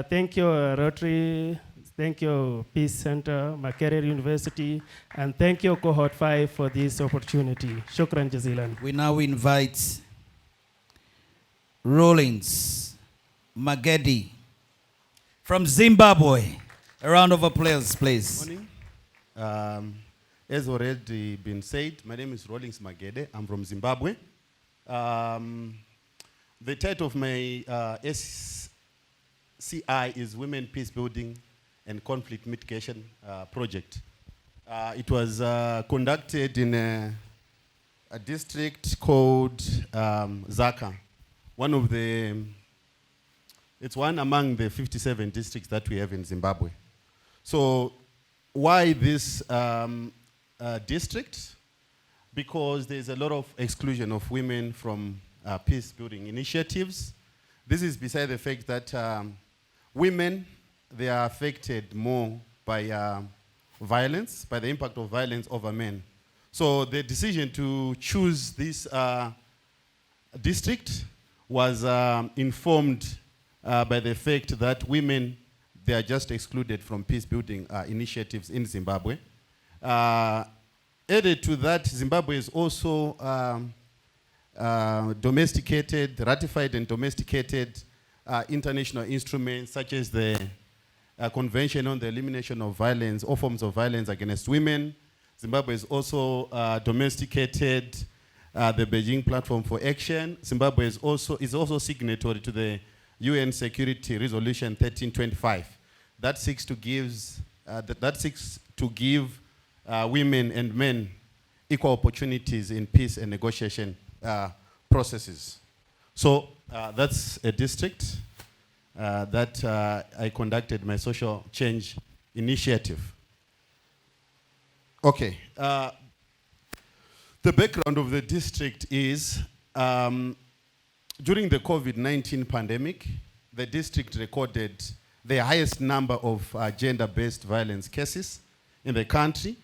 Thank you, Rotary. Thank you, Peace Center, Makerere University, and thank you, Cohort 5, for this opportunity. Shukran jazilan.
We now invite Rollins Magedi from Zimbabwe. A round of applause, please.
Morning. As already been said, my name is Rollins Magede. I'm from Zimbabwe. The title of my SCI is Women Peace Building and Conflict Mitigation Project. It was conducted in a district called Zaka. It's one among the 57 districts that we have in Zimbabwe. So why this district? Because there's a lot of exclusion of women from peace building initiatives. This is beside the fact that women, they are affected more by violence, by the impact of violence over men. So the decision to choose this district was informed by the fact that women, they are just excluded from peace building initiatives in Zimbabwe. Added to that, Zimbabwe is also ratified and domesticated international instruments such as the Convention on the Elimination of Violence, all forms of violence against women. Zimbabwe is also domesticated the Beijing Platform for Action. Zimbabwe is also signatory to the UN Security Resolution 1325 that seeks to give women and men equal opportunities in peace and negotiation processes. So that's a district that I conducted my social change initiative. Okay. The background of the district is during the COVID-19 pandemic, the district recorded the highest number of gender-based violence cases in the country.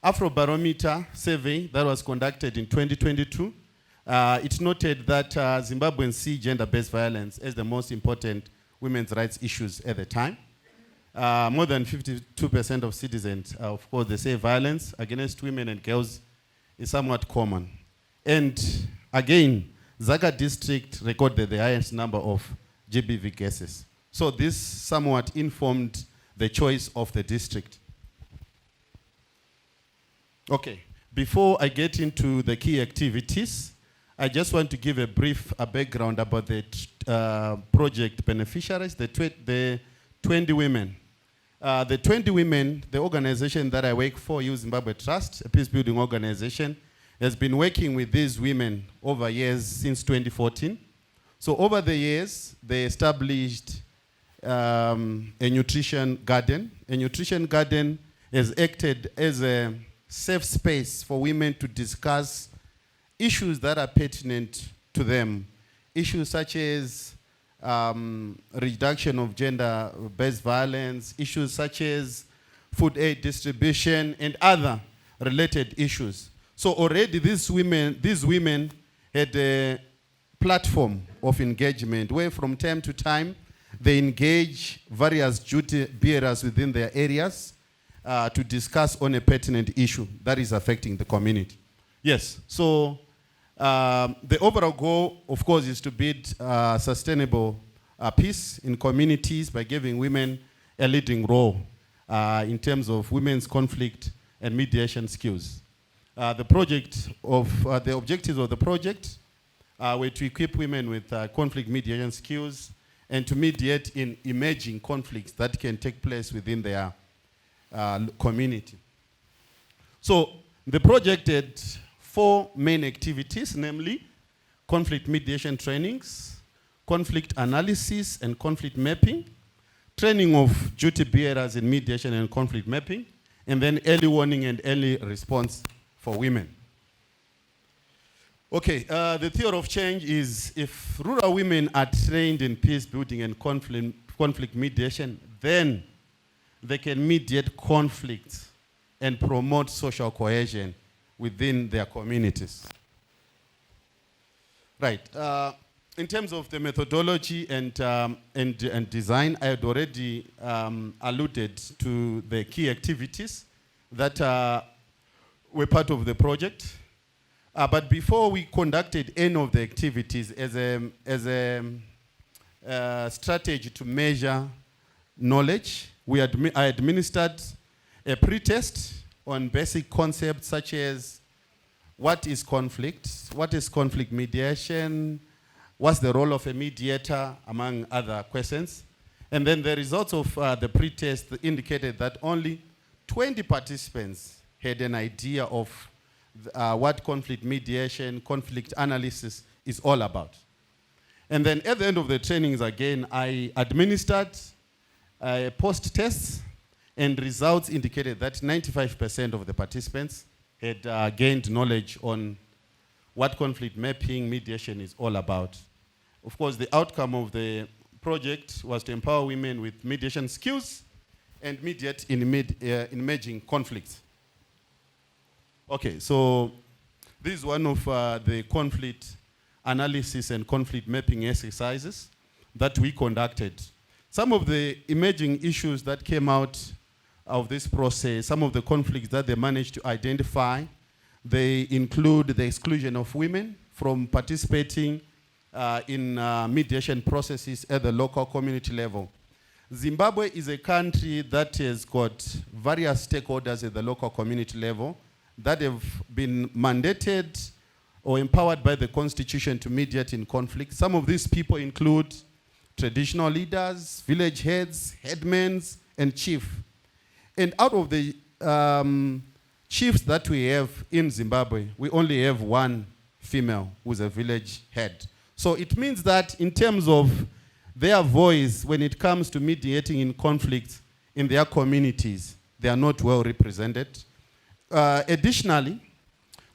Afrobarometer survey that was conducted in 2022, it noted that Zimbabweans see gender-based violence as the most important women's rights issues at the time. More than 52% of citizens, of course, they say violence against women and girls is somewhat common. And again, Zaka district recorded the highest number of GBV cases. So this somewhat informed the choice of the district. Okay, before I get into the key activities, I just want to give a brief background about the project beneficiaries, the 20 women. The 20 women, the organization that I work for, Youth Zimbabwe Trust, a peace building organization, has been working with these women over years since 2014. So over the years, they established a nutrition garden. A nutrition garden has acted as a safe space for women to discuss issues that are pertinent to them. Issues such as reduction of gender-based violence, issues such as food aid distribution, and other related issues. So already these women had a platform of engagement where from time to time they engage various duty bearers within their areas to discuss on a pertinent issue that is affecting the community. Yes, so the overall goal, of course, is to build sustainable peace in communities by giving women a leading role in terms of women's conflict and mediation skills. The objectives of the project were to equip women with conflict mediation skills and to mediate in emerging conflicts that can take place within their community. So the project had 4 main activities, namely conflict mediation trainings, conflict analysis and conflict mapping, training of duty bearers in mediation and conflict mapping, and then early warning and early response for women. Okay, the theory of change is if rural women are trained in peace building and conflict mediation, then they can mediate conflict and promote social cohesion within their communities. Right. In terms of the methodology and design, I had already alluded to the key activities that were part of the project. But before we conducted any of the activities as a strategy to measure knowledge, I administered a pre-test on basic concepts such as what is conflict mediation, what's the role of a mediator, among other questions. And then the results of the pre-test indicated that only 20 participants had an idea of what conflict mediation, conflict analysis is all about. And then at the end of the trainings, again, I administered post-tests, and results indicated that 95% of the participants had gained knowledge on what conflict mapping mediation is all about. Of course, the outcome of the project was to empower women with mediation skills and mediate in emerging conflicts. Okay, so this is one of the conflict analysis and conflict mapping exercises that we conducted. Some of the emerging issues that came out of this process, some of the conflicts that they managed to identify, they include the exclusion of women from participating in mediation processes at the local community level. Zimbabwe is a country that has got various stakeholders at the local community level that have been mandated or empowered by the constitution to mediate in conflict. Some of these people include traditional leaders, village heads, headmen, and chiefs. And out of the chiefs that we have in Zimbabwe, we only have one female who's a village head. So it means that in terms of their voice, when it comes to mediating in conflict in their communities, they are not well represented. Additionally,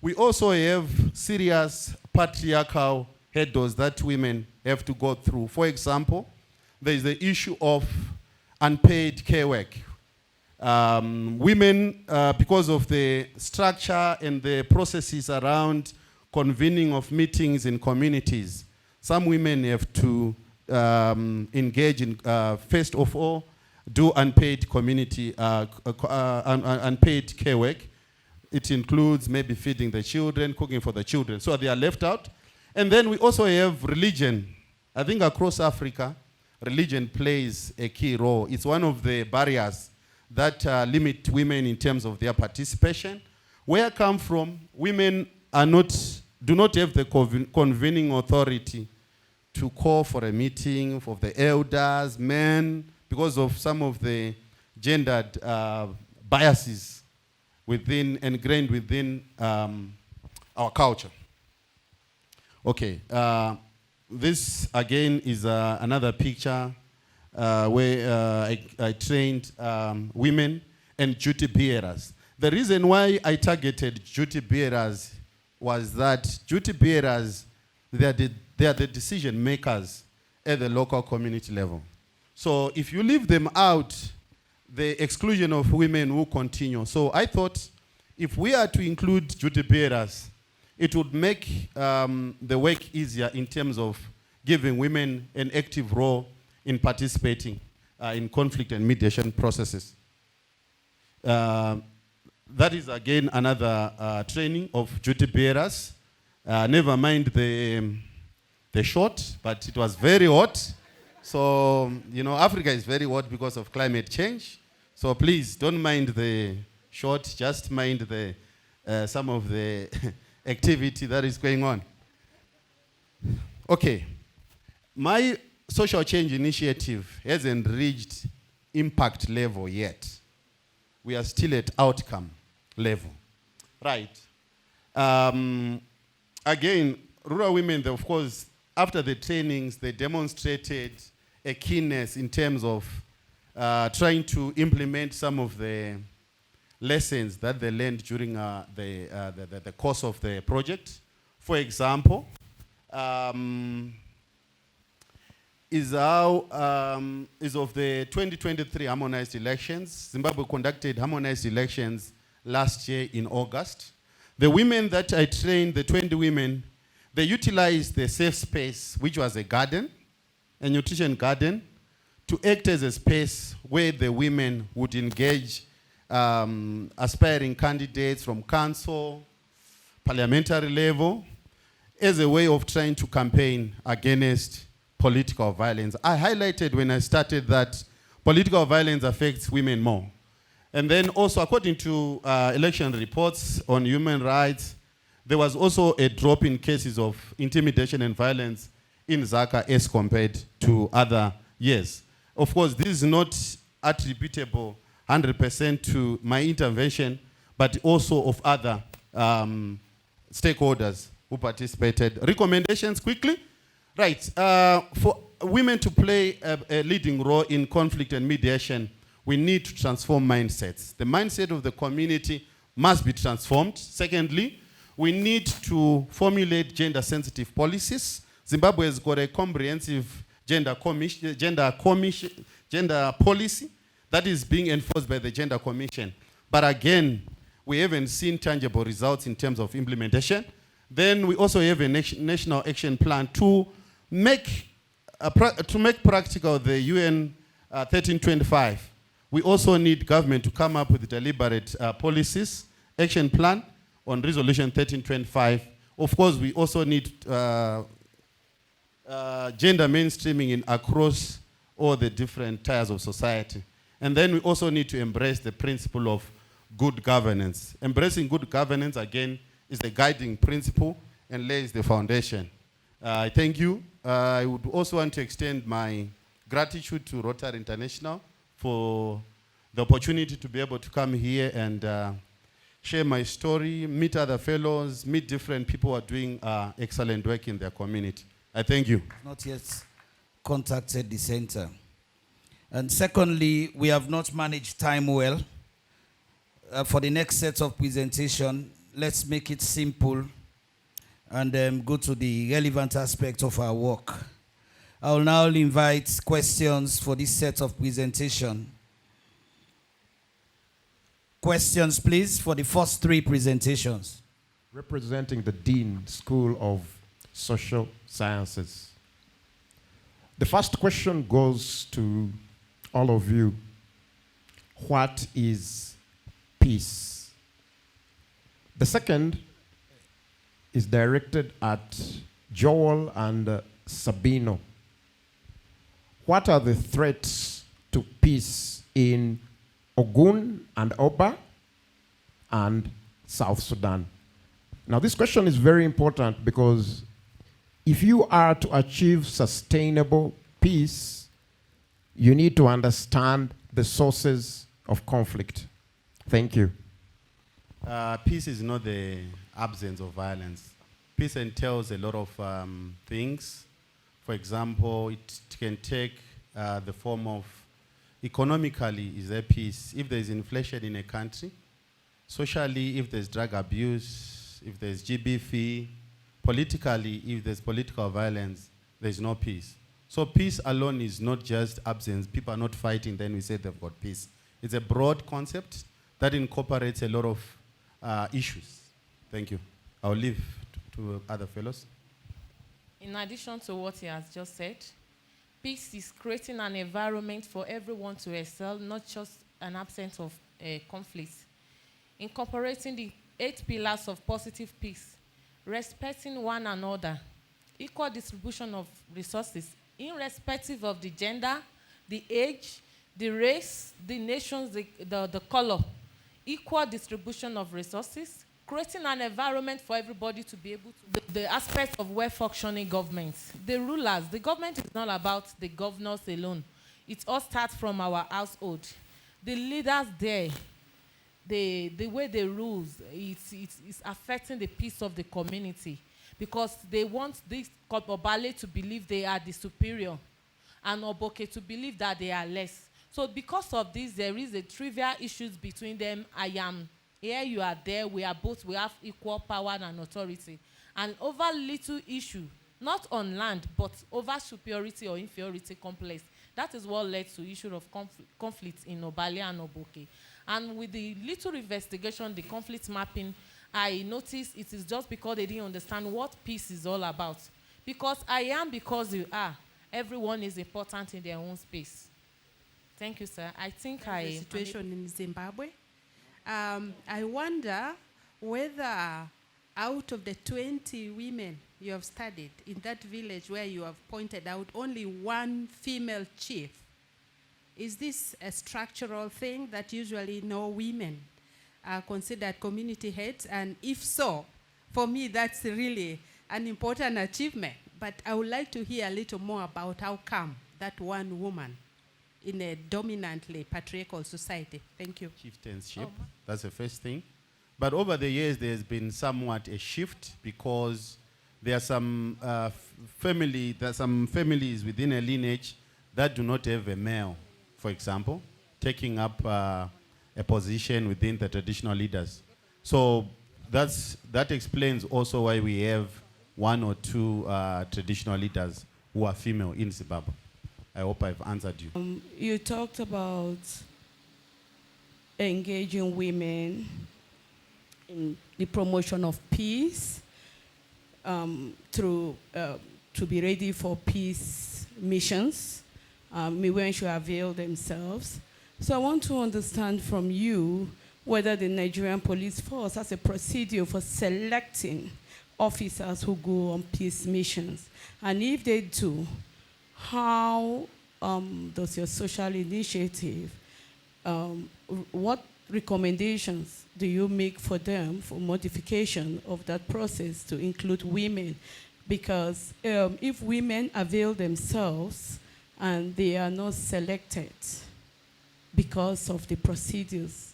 we also have serious patriarchal hurdles that women have to go through. For example, there is the issue of unpaid care work. Women, because of the structure and the processes around convening of meetings in communities, some women have to engage in, first of all, do unpaid unpaid care work. It includes maybe feeding the children, cooking for the children. So they are left out. And then we also have religion. I think across Africa, religion plays a key role. It's one of the barriers that limit women in terms of their participation. Where I come from, women do not have the convening authority to call for a meeting for the elders, men, because of some of the gendered biases ingrained within our culture. Okay, this again is another picture where I trained women and duty bearers. The reason why I targeted duty bearers was that duty bearers, they are the decision makers at the local community level. So if you leave them out, the exclusion of women will continue. So I thought if we are to include duty bearers, it would make the work easier in terms of giving women an active role in participating in conflict and mediation processes. That is again another training of duty bearers. Never mind the short, but it was very hot. So, Africa is very hot because of climate change. So please don't mind the short, just mind the some of the activity that is going on. Okay, my social change initiative hasn't reached impact level yet. We are still at outcome level. Right. Again, rural women, of course, after the trainings, they demonstrated a keenness in terms of trying to implement some of the lessons that they learned during the course of the project. For example, is of the 2023 harmonized elections. Zimbabwe conducted harmonized elections last year in August. The women that I trained, the 20 women, they utilized the safe space, which was a garden, a nutrition garden, to act as a space where the women would engage aspiring candidates from council, parliamentary level, as a way of trying to campaign against political violence. I highlighted when I started that political violence affects women more. And then also, according to election reports on human rights, there was also a drop in cases of intimidation and violence in Zaka as compared to other years. Of course, this is not attributable 100% to my intervention, but also of other stakeholders who participated. Recommendations quickly. Right, for women to play a leading role in conflict and mediation, we need to transform mindsets. The mindset of the community must be transformed. Secondly, we need to formulate gender-sensitive policies. Zimbabwe has got a comprehensive gender policy that is being enforced by the Gender Commission. But again, we haven't seen tangible results in terms of implementation. Then we also have a national action plan to make practical the UN 1325. We also need government to come up with deliberate policies, action plan on resolution 1325. Of course, we also need gender mainstreaming across all the different tiers of society. And then we also need to embrace the principle of good governance. Embracing good governance, again, is the guiding principle and lays the foundation. Thank you. I would also want to extend my gratitude to Rotary International for the opportunity to be able to come here and share my story, meet other fellows, meet different people who are doing excellent work in their community. I thank you.
Not yet contacted the center. And secondly, we have not managed time well. For the next set of presentation, let's make it simple and go to the relevant aspect of our work. I will now invite questions for this set of presentation. Questions, please, for the first three presentations.
Representing the Dean School of Social Sciences. The first question goes to all of you. What is peace? The second is directed at Joel and Sabino. What are the threats to peace in Ogun and Oba and South Sudan? Now, this question is very important because if you are to achieve sustainable peace, you need to understand the sources of conflict. Thank you.
Peace is not the absence of violence. Peace entails a lot of things. For example, it can take the form of economically, is there peace? If there's inflation in a country, socially, if there's drug abuse, if there's GBV, politically, if there's political violence, there's no peace. So peace alone is not just absence. People are not fighting, then we say they've got peace. It's a broad concept that incorporates a lot of issues. Thank you. I'll leave to other fellows.
In addition to what he has just said, peace is creating an environment for everyone to excel, not just an absence of conflict. Incorporating the 8 pillars of positive peace, respecting one another, equal distribution of resources, irrespective of the gender, the age, the race, the nations, the color, equal distribution of resources, creating an environment for everybody to be able to, the aspect of well-functioning governments. The rulers, the government is not about the governors alone. It all starts from our household. The leaders there, the way they rule, it's affecting the peace of the community because they want this Obale to believe they are the superior and Oboke to believe that they are less. So because of this, there is a trivial issues between them. I am here, you are there, we have equal power and authority. And over little issue, not on land, but over superiority or inferiority complex. That is what led to issue of conflict in Obale and Oboke. And with the little investigation, the conflict mapping, I noticed it is just because they didn't understand what peace is all about. Because I am, because you are. Everyone is important in their own space. Thank you, sir. I think
The situation in Zimbabwe. I wonder whether out of the 20 women you have studied in that village where you have pointed out only one female chief, is this a structural thing that usually no women are considered community heads? And if so, for me, that's really an important achievement. But I would like to hear a little more about how come that one woman in a dominantly patriarchal society. Thank you.
Chieftainship, that's the first thing. But over the years, there's been somewhat a shift because there are some families within a lineage that do not have a male, for example, taking up a position within the traditional leaders. So that explains also why we have one or two traditional leaders who are female in Zimbabwe. I hope I've answered you.
You talked about engaging women in the promotion of peace to be ready for peace missions. Women should avail themselves. So I want to understand from you whether the Nigerian police force has a procedure for selecting officers who go on peace missions. And if they do, how does your social initiative, what recommendations do you make for them for modification of that process to include women? Because if women avail themselves and they are not selected because of the procedures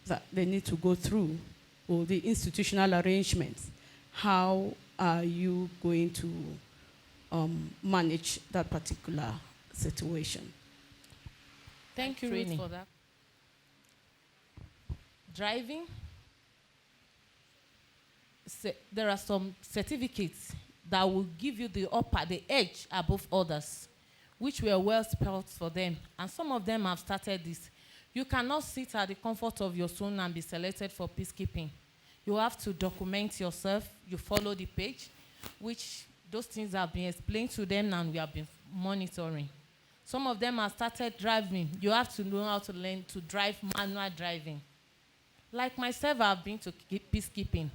that they need to go through or the institutional arrangements, how are you going to manage that particular situation?
Thank you, Ruth, for that. Driving, there are some certificates that will give you the edge above others, which were well spelled for them. And some of them have started this. You cannot sit at the comfort of your zone and be selected for peacekeeping. You have to document yourself. You follow the page, which those things have been explained to them and we have been monitoring. Some of them have started driving. You have to know how to learn to drive manual driving. Like myself, I've been to peacekeeping.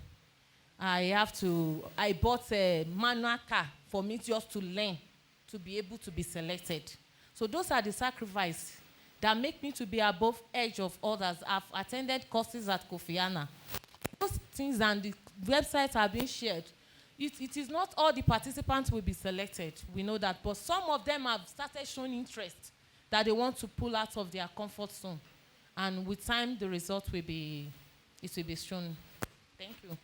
I bought a manual car for me just to learn, to be able to be selected. So those are the sacrifices that make me to be above edge of others. I've attended courses at Kofi Annan. Those things and the websites are being shared. It is not all the participants will be selected. We know that. But some of them have started showing interest that they want to pull out of their comfort zone. And with time, the result will be shown. Thank you.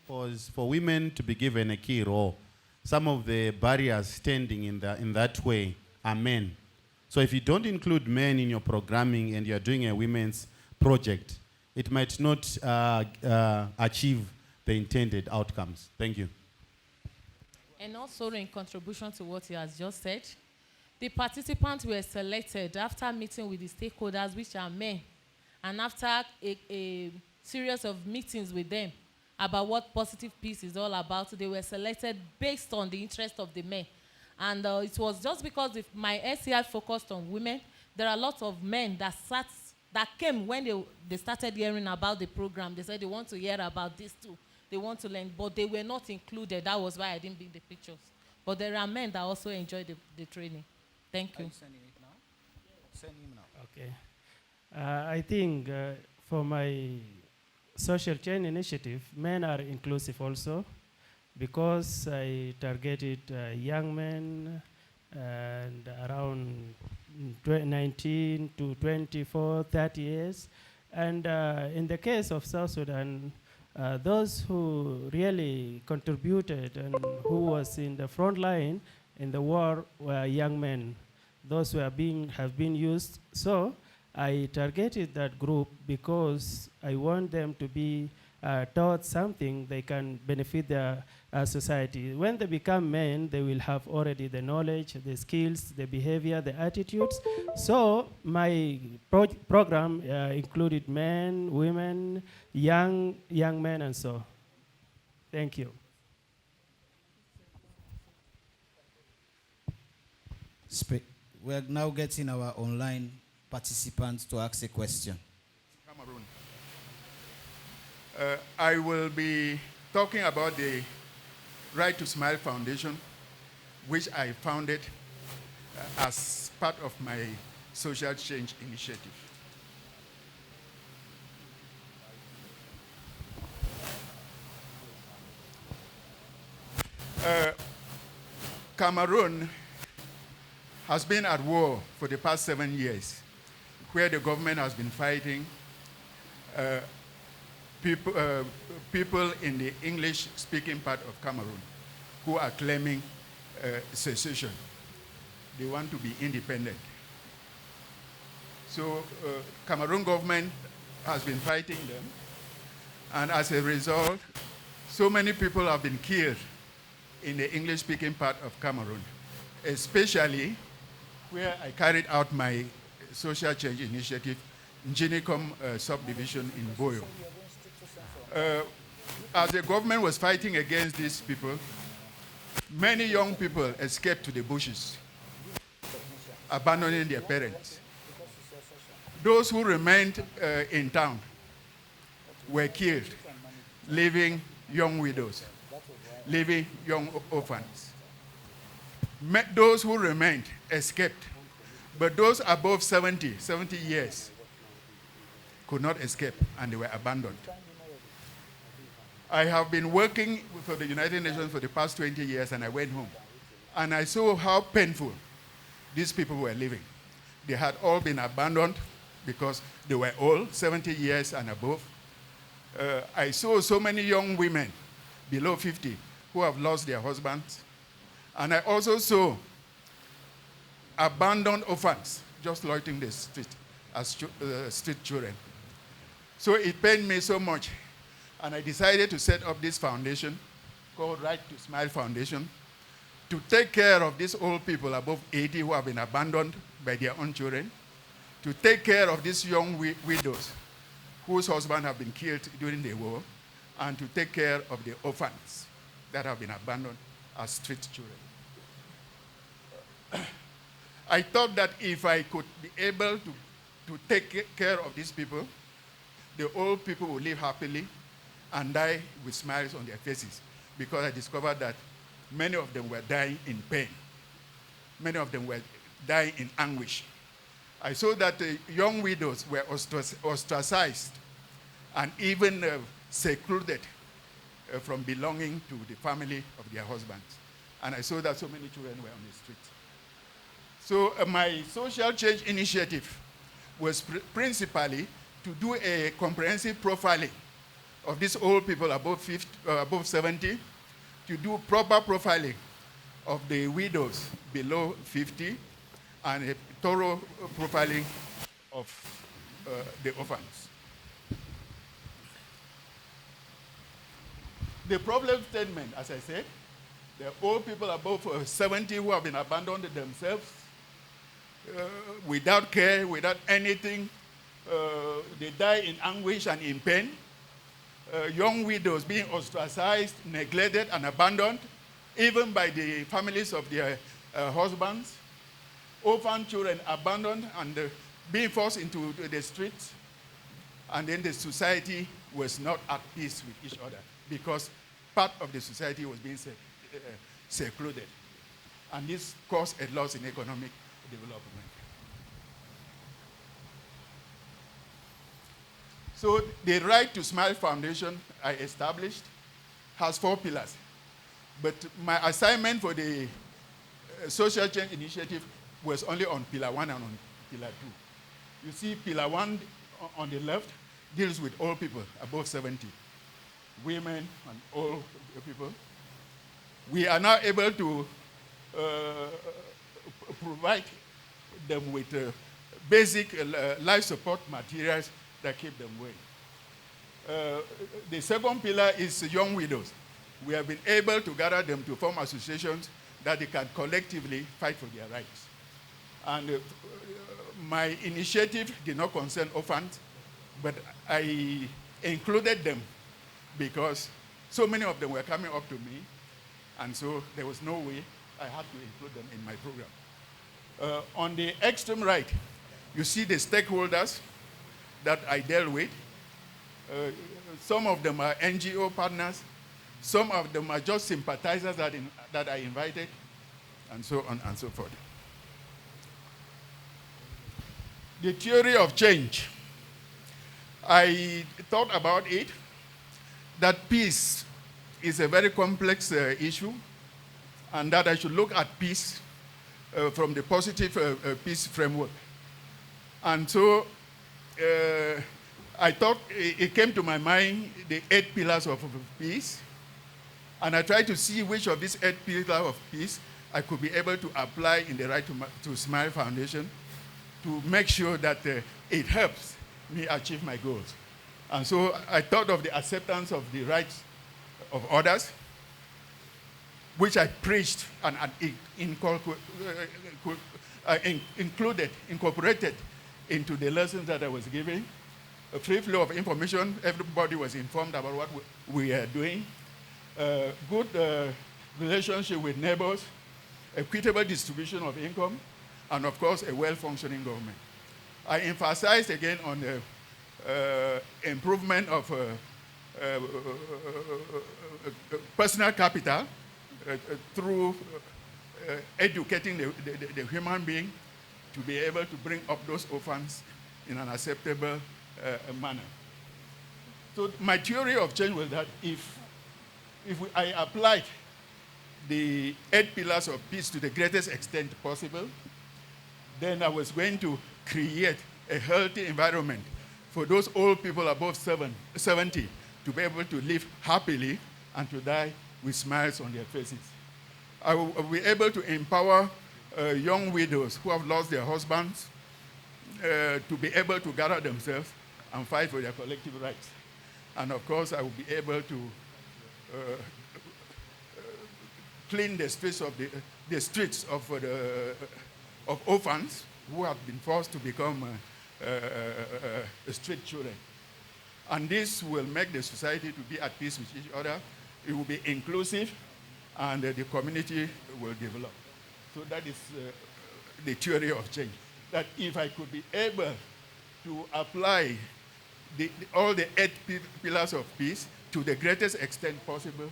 For women to be given a key role, some of the barriers standing in that way are men. So if you don't include men in your programming and you're doing a women's project, it might not achieve the intended outcomes. Thank you.
And also in contribution to what he has just said, the participants were selected after meeting with the stakeholders, which are men, and after a series of meetings with them about what positive peace is all about. They were selected based on the interest of the men. And it was just because my SCI focused on women, there are a lot of men that came when they started hearing about the program. They said they want to hear about this too. They want to learn, but they were not included. That was why I didn't bring the pictures. But there are men that also enjoy the training. Thank you.
Are you sending it now? Send him now.
Okay. I think for my social change initiative, men are inclusive also, because I targeted young men and around 19 to 24, 30 years. And in the case of South Sudan, those who really contributed and who was in the front line in the war were young men. Those who have been used. So I targeted that group because I want them to be taught something they can benefit their society. When they become men, they will have already the knowledge, the skills, the behavior, the attitudes. So my program included men, women, young men, and so. Thank you.
We're now getting our online participants to ask a question.
Cameroon. I will be talking about the Right to Smile Foundation, which I founded as part of my social change initiative. Cameroon has been at war for the past 7 years, where the government has been fighting people in the English-speaking part of Cameroon who are claiming secession. They want to be independent. So Cameroon government has been fighting them, and as a result, so many people have been killed in the English-speaking part of Cameroon, especially where I carried out my social change initiative, Njinicom subdivision in Boyo. As the government was fighting against these people, many young people escaped to the bushes, abandoning their parents. Those who remained in town were killed, leaving young widows, leaving young orphans. Those who remained escaped, but those above 70 years could not escape, and they were abandoned. I have been working for the United Nations for the past 20 years, and I went home. And I saw how painful these people were living. They had all been abandoned because they were old, 70 years and above. I saw so many young women below 50 who have lost their husbands. And I also saw abandoned orphans just loitering the street as street children. So it pained me so much. And I decided to set up this foundation called Right to Smile Foundation to take care of these old people above 80 who have been abandoned by their own children, to take care of these young widows whose husbands have been killed during the war, and to take care of the orphans that have been abandoned as street children. I thought that if I could be able to take care of these people, the old people would live happily and die with smiles on their faces, because I discovered that many of them were dying in pain. Many of them were dying in anguish. I saw that young widows were ostracized and even secluded from belonging to the family of their husbands. And I saw that so many children were on the street. So my social change initiative was principally to do a comprehensive profiling of these old people above 70, to do proper profiling of the widows below 50, and a thorough profiling of the orphans. The problem statement, as I said, the old people above 70 who have been abandoned themselves, without care, without anything. They die in anguish and in pain. Young widows being ostracized, neglected, and abandoned, even by the families of their husbands. Orphan children abandoned and being forced into the streets. And then the society was not at peace with each other, because part of the society was being secluded. And this caused a loss in economic development. So the Right to Smile Foundation I established has 4 pillars. But my assignment for the social change initiative was only on pillar 1 and on pillar 2. You see, pillar 1 on the left deals with old people above 70, women and old people. We are now able to provide them with basic life support materials that keep them going. The second pillar is young widows. We have been able to gather them to form associations that they can collectively fight for their rights. And my initiative did not concern orphans, but I included them because so many of them were coming up to me, and so there was no way I had to include them in my program. On the extreme right, you see the stakeholders that I dealt with. Some of them are NGO partners. Some of them are just sympathizers that I invited, and so on and so forth. The theory of change. I thought about it, that peace is a very complex issue, and that I should look at peace from the positive peace framework. And so I thought it came to my mind the 8 pillars of peace, and I tried to see which of these 8 pillars of peace I could be able to apply in the Right to Smile Foundation to make sure that it helps me achieve my goals. And so I thought of the acceptance of the rights of others, which I preached and incorporated into the lessons that I was giving. A free flow of information, everybody was informed about what we are doing. Good relationship with neighbors, equitable distribution of income, and of course, a well-functioning government. I emphasized again on the improvement of personal capital through educating the human being to be able to bring up those orphans in an acceptable manner. So my theory of change was that if I applied the 8 pillars of peace to the greatest extent possible, then I was going to create a healthy environment for those old people above 70 to be able to live happily and to die with smiles on their faces. I will be able to empower young widows who have lost their husbands to be able to gather themselves and fight for their collective rights. And of course, I will be able to clean the streets of orphans who have been forced to become street children. And this will make the society to be at peace with each other. It will be inclusive, and the community will develop. So that is the theory of change. That if I could be able to apply all the 8 pillars of peace to the greatest extent possible,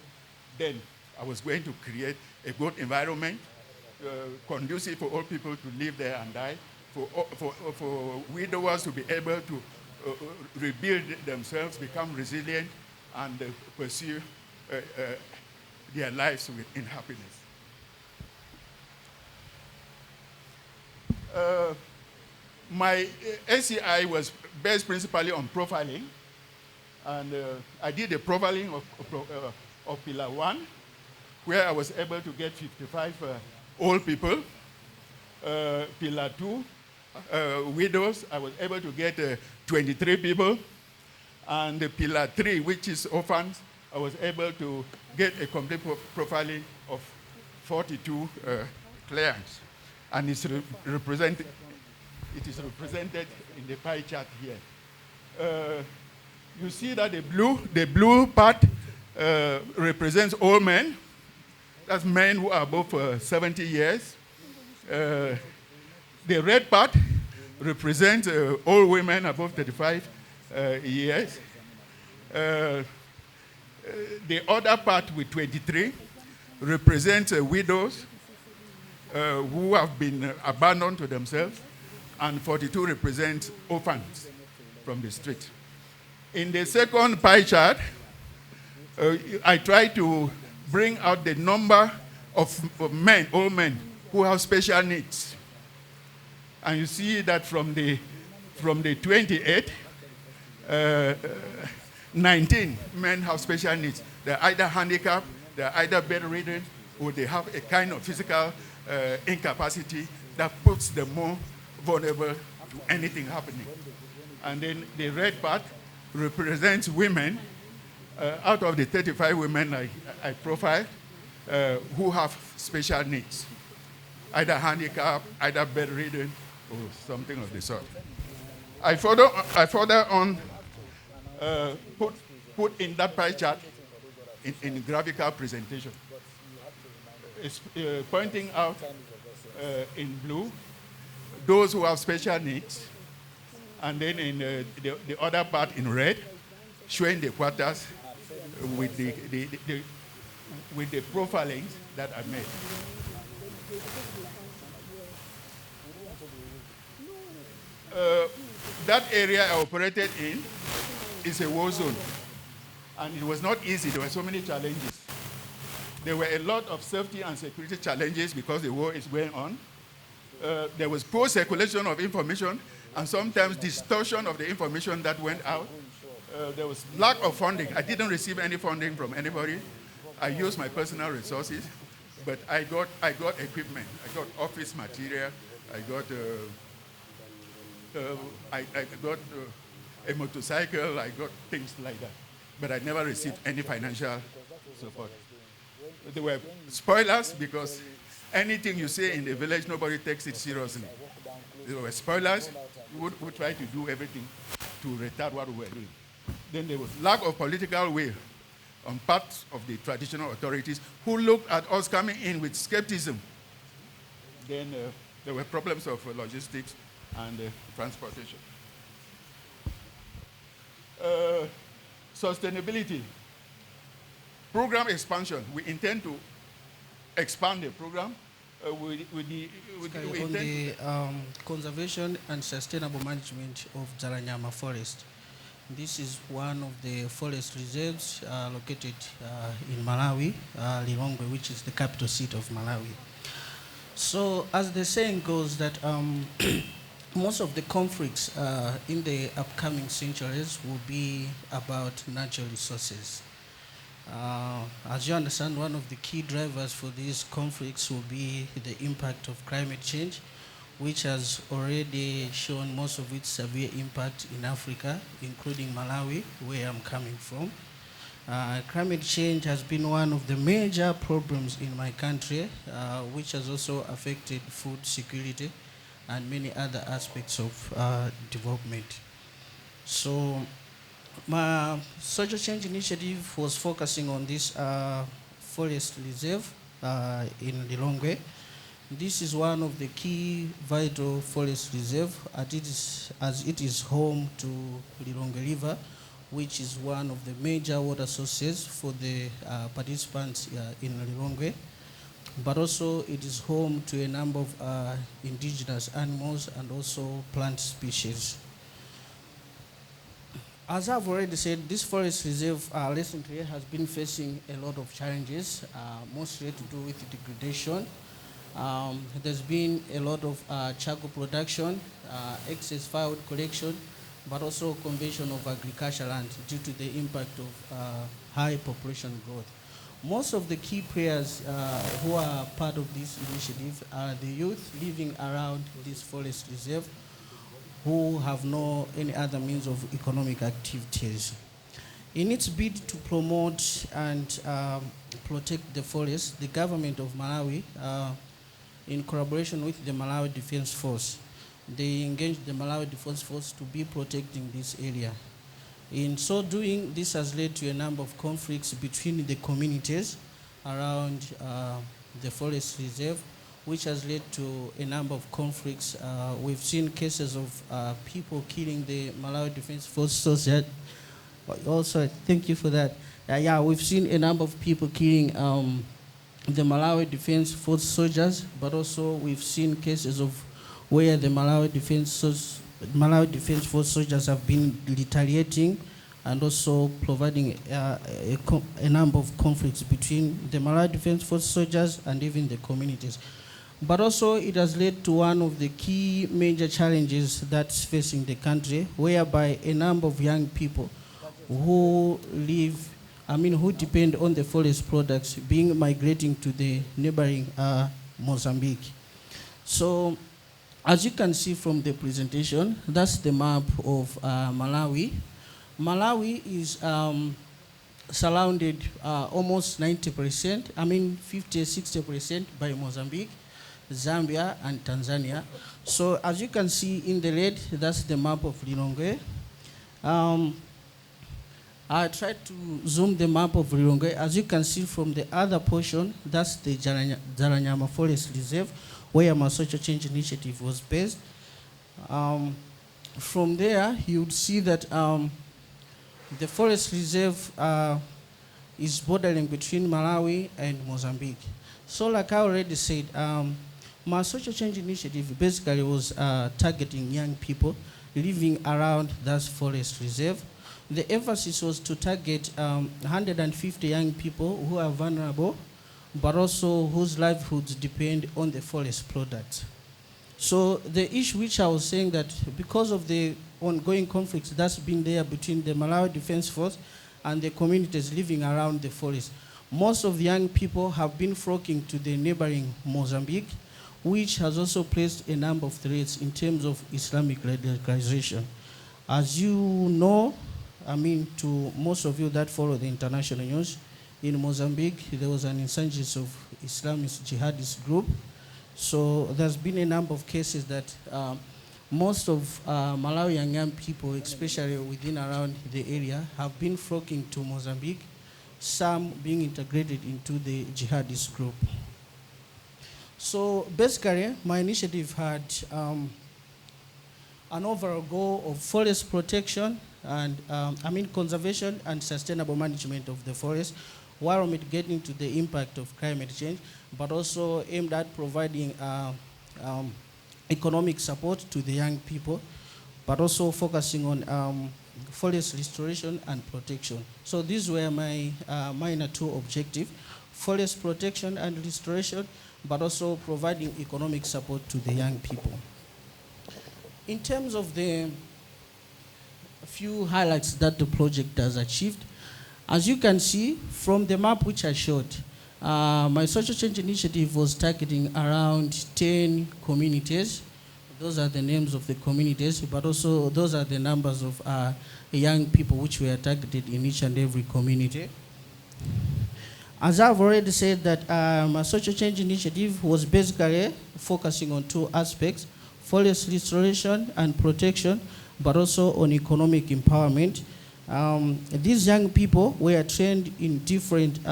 then I was going to create a good environment, conducive for all people to live there and die, for widowers to be able to rebuild themselves, become resilient, and pursue their lives in happiness. My ACI was based principally on profiling, and I did a profiling of Pillar 1, where I was able to get 55 old people. Pillar 2, widows, I was able to get 23 people. And Pillar 3, which is orphans, I was able to get a complete profiling of 42 clients. And it is represented in the pie chart here. You see that the blue part represents all men. That's men who are above 70 years. The red part represents all women above 35 years. The other part with 23 represents widows who have been abandoned to themselves, and 42 represents orphans from the street. In the second pie chart, I try to bring out the number of men, all men, who have special needs. And you see that from the 28, 19 men have special needs. They're either handicapped, they're either bedridden, or they have a kind of physical incapacity that puts them more vulnerable to anything happening. And then the red part represents women. Out of the 35 women I profiled, who have special needs, either handicapped, either bedridden, or something of the sort. I further on put in that pie chart in graphical presentation. It's pointing out in blue those who have special needs, and then in the other part in red, showing the quarters with the profilings that I made. That area I operated in is a war zone, and it was not easy. There were so many challenges. There were a lot of safety and security challenges because the war is going on. There was poor circulation of information and sometimes distortion of the information that went out. There was lack of funding. I didn't receive any funding from anybody. I used my personal resources, but I got equipment. I got office material. I got a motorcycle. I got things like that. But I never received any financial support. There were spoilers because anything you say in the village, nobody takes it seriously. There were spoilers who tried to do everything to retard what we were doing. Then there was lack of political will on part of the traditional authorities who looked at us coming in with skepticism. Then there were problems of logistics and transportation. Sustainability. Program expansion. We intend to expand the program.
On the conservation and sustainable management of Jaranyama Forest. This is one of the forest reserves located in Malawi, Lilongwe, which is the capital seat of Malawi. So as the saying goes that most of the conflicts in the upcoming centuries will be about natural resources. As you understand, one of the key drivers for these conflicts will be the impact of climate change, which has already shown most of its severe impact in Africa, including Malawi, where I'm coming from. Climate change has been one of the major problems in my country, which has also affected food security and many other aspects of development. So my social change initiative was focusing on this forest reserve in Lilongwe. This is one of the key vital forest reserve as it is home to Lilongwe River, which is one of the major water sources for the participants in Lilongwe. But also it is home to a number of indigenous animals and also plant species. As I've already said, this forest reserve recently has been facing a lot of challenges, mostly to do with degradation. There's been a lot of charcoal production, excess firewood collection, but also conversion of agricultural land due to the impact of high population growth. Most of the key players who are part of this initiative are the youth living around this forest reserve who have no any other means of economic activities. In its bid to promote and protect the forest, the government of Malawi, in collaboration with the Malawi Defense Force, they engaged the Malawi Defense Force to be protecting this area. In so doing, this has led to a number of conflicts between the communities around the forest reserve, which has led to a number of conflicts. We've seen cases of people killing the Malawi Defense Force soldiers. Also, thank you for that. Yeah, we've seen a number of people killing the Malawi Defense Force soldiers, but also we've seen cases of where the Malawi Defense Force soldiers have been retaliating and also providing a number of conflicts between the Malawi Defense Force soldiers and even the communities. But also it has led to one of the key major challenges that's facing the country, whereby a number of young people who who depend on the forest products migrating to the neighboring Mozambique. So As you can see from the presentation, that's the map of Malawi. Malawi is surrounded almost 90%, 50-60% by Mozambique, Zambia, and Tanzania. So as you can see in the red, that's the map of Lilongwe. I tried to zoom the map of Lilongwe. As you can see from the other portion, that's the Jaranyama Forest Reserve, where my social change initiative was based. From there, you would see that the forest reserve is bordering between Malawi and Mozambique. So like I already said, my social change initiative basically was targeting young people living around that forest reserve. The emphasis was to target 150 young people who are vulnerable, but also whose livelihoods depend on the forest products. So the issue which I was saying that because of the ongoing conflicts that's been there between the Malawi Defense Force and the communities living around the forest, most of the young people have been flocking to the neighboring Mozambique, which has also placed a number of threats in terms of Islamic radicalization. As you know, to most of you that follow the international news, in Mozambique, there was an insurgence of Islamist jihadist group. So there's been a number of cases that most of Malawian young people, especially within around the area, have been flocking to Mozambique, some being integrated into the jihadist group. So basically, my initiative had an overall goal of forest protection and conservation and sustainable management of the forest, while mitigating to the impact of climate change, but also aimed at providing economic support to the young people, but also focusing on forest restoration and protection. So these were my minor two objectives: forest protection and restoration, but also providing economic support to the young people. In terms of the few highlights that the project has achieved, as you can see from the map which I showed, my social change initiative was targeting around 10 communities. Those are the names of the communities, but also those are the numbers of young people which were targeted in each and every community. As I've already said, that my social change initiative was basically focusing on two aspects: forest restoration and protection, but also on economic empowerment. These young people were trained in different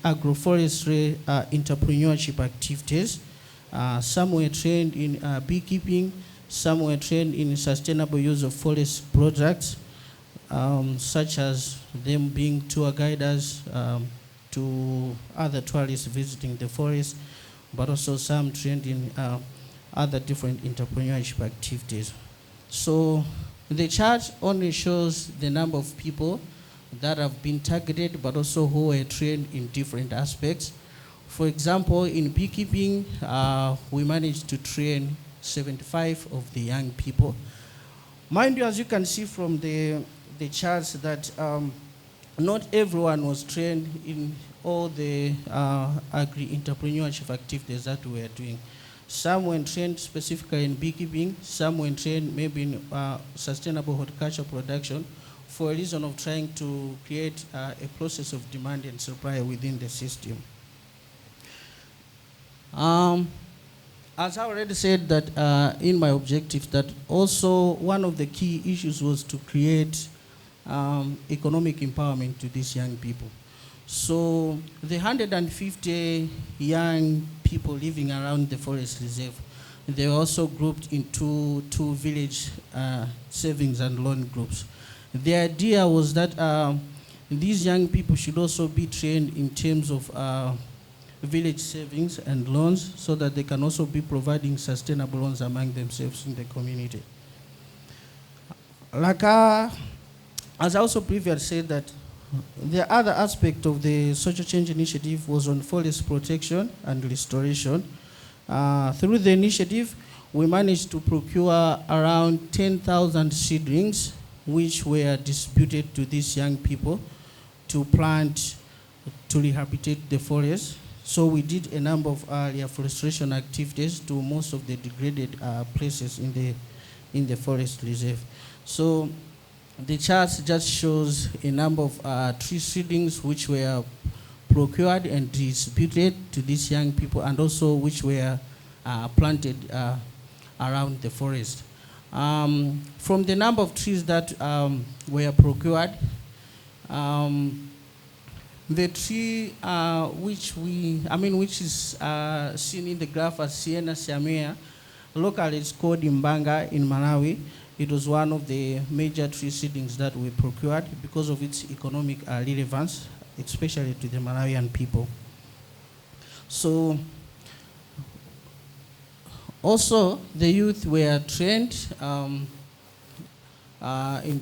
agroforestry entrepreneurship activities. Some were trained in beekeeping, some were trained in sustainable use of forest products, such as them being tour guiders to other tourists visiting the forest, but also some trained in other different entrepreneurship activities. So the chart only shows the number of people that have been targeted, but also who were trained in different aspects. For example, in beekeeping, we managed to train 75 of the young people. Mind you, as you can see from the charts, that not everyone was trained in all the agri-entrepreneurship activities that we are doing. Some were trained specifically in beekeeping, some were trained maybe in sustainable horticulture production, for a reason of trying to create a process of demand and supply within the system. As I already said, that in my objectives, that also one of the key issues was to create economic empowerment to these young people. So the 150 young people living around the forest reserve, they were also grouped into two village savings and loan groups. The idea was that these young people should also be trained in terms of village savings and loans, so that they can also be providing sustainable loans among themselves in the community. Like as I also previously said, that the other aspect of the social change initiative was on forest protection and restoration. Through the initiative, we managed to procure around 10,000 seedlings, which were distributed to these young people to plant, to rehabilitate the forest. So we did a number of reforestation activities to most of the degraded places in the forest reserve. So the chart just shows a number of tree seedlings which were procured and distributed to these young people, and also which were planted around the forest. From the number of trees that were procured, the tree which is seen in the graph as Sienna siamea, locally it's called Imbanga in Malawi. It was one of the major tree seedlings that we procured because of its economic relevance, especially to the Malawian people. So, also the youth were trained in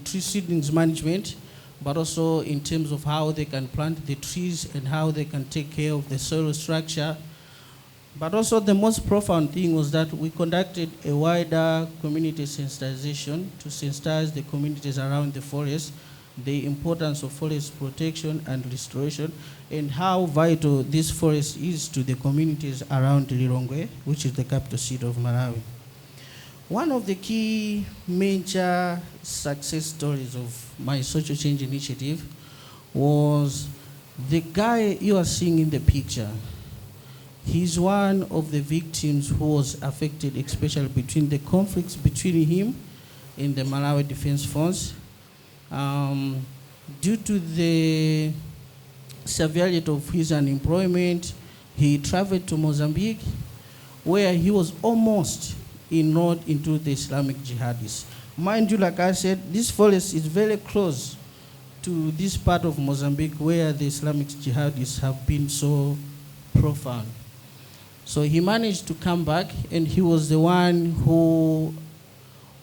tree seedlings management, but also in terms of how they can plant the trees and how they can take care of the soil structure. But also the most profound thing was that we conducted a wider community sensitization to sensitize the communities around the forest, the importance of forest protection and restoration, and how vital this forest is to the communities around Lilongwe, which is the capital city of Malawi. One of the key major success stories of my social change initiative was the guy you are seeing in the picture. He's one of the victims who was affected, especially between the conflicts between him and the Malawi Defense Force. Due to the severity of his unemployment, he traveled to Mozambique, where he was almost enrolled into the Islamic jihadists. Mind you, like I said, this forest is very close to this part of Mozambique where the Islamic jihadists have been so profound. So he managed to come back, and he was the one who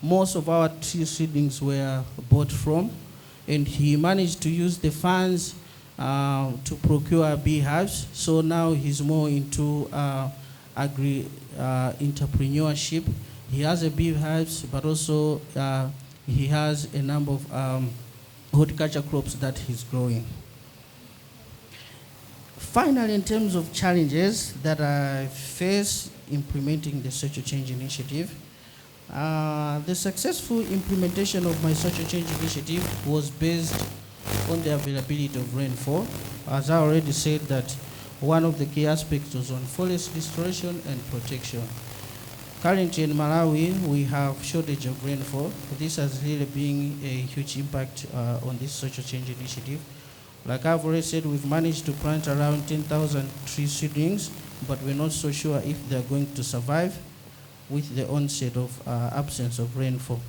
most of our tree seedlings were bought from, and he managed to use the funds to procure beehives. So now he's more into entrepreneurship. He has a beehives, but also he has a number of horticulture crops that he's growing. Finally, in terms of challenges that I face implementing the social change initiative, the successful implementation of my social change initiative was based on the availability of rainfall. As I already said, that one of the key aspects was on forest restoration and protection. Currently in Malawi, we have shortage of rainfall. This has really been a huge impact on this social change initiative. Like I've already said, we've managed to plant around 10,000 tree seedlings, but we're not so sure if they're going to survive with the onset of absence of rainfall.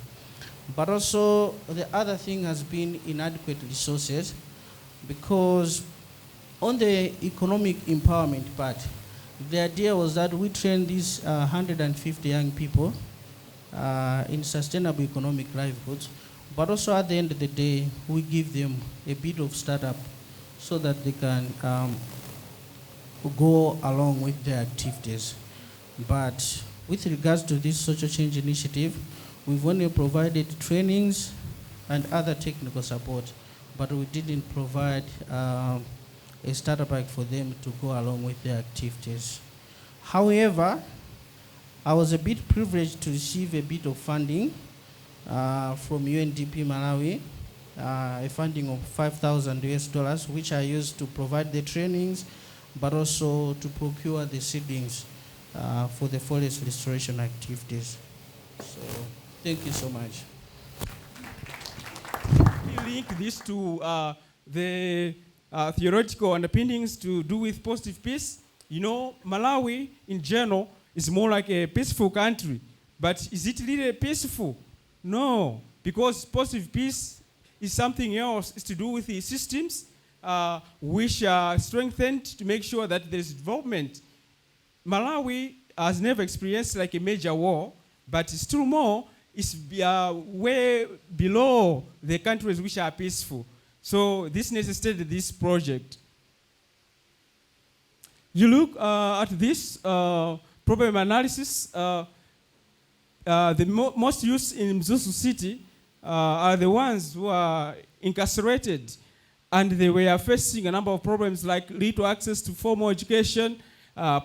But also, the other thing has been inadequate resources, because on the economic empowerment part, the idea was that we train these 150 young people in sustainable economic livelihoods, but also at the end of the day, we give them a bit of startup so that they can go along with their activities. But with regards to this social change initiative, we've only provided trainings and other technical support, but we didn't provide a starter pack for them to go along with their activities. However, I was a bit privileged to receive a bit of funding from UNDP Malawi, a funding of $5,000, which I used to provide the trainings, but also to procure the seedlings for the forest restoration activities. So, thank you so much.
We link this to the theoretical underpinnings to do with positive peace. You know, Malawi in general is more like a peaceful country, but is it really peaceful? No, because positive peace is something else. It's to do with the systems which are strengthened to make sure that there's development. Malawi has never experienced like a major war, but still more, it's way below the countries which are peaceful. So this necessitated this project. You look at this problem analysis, the most youths in Mzuzu City are the ones who are incarcerated. And they were facing a number of problems like little access to formal education,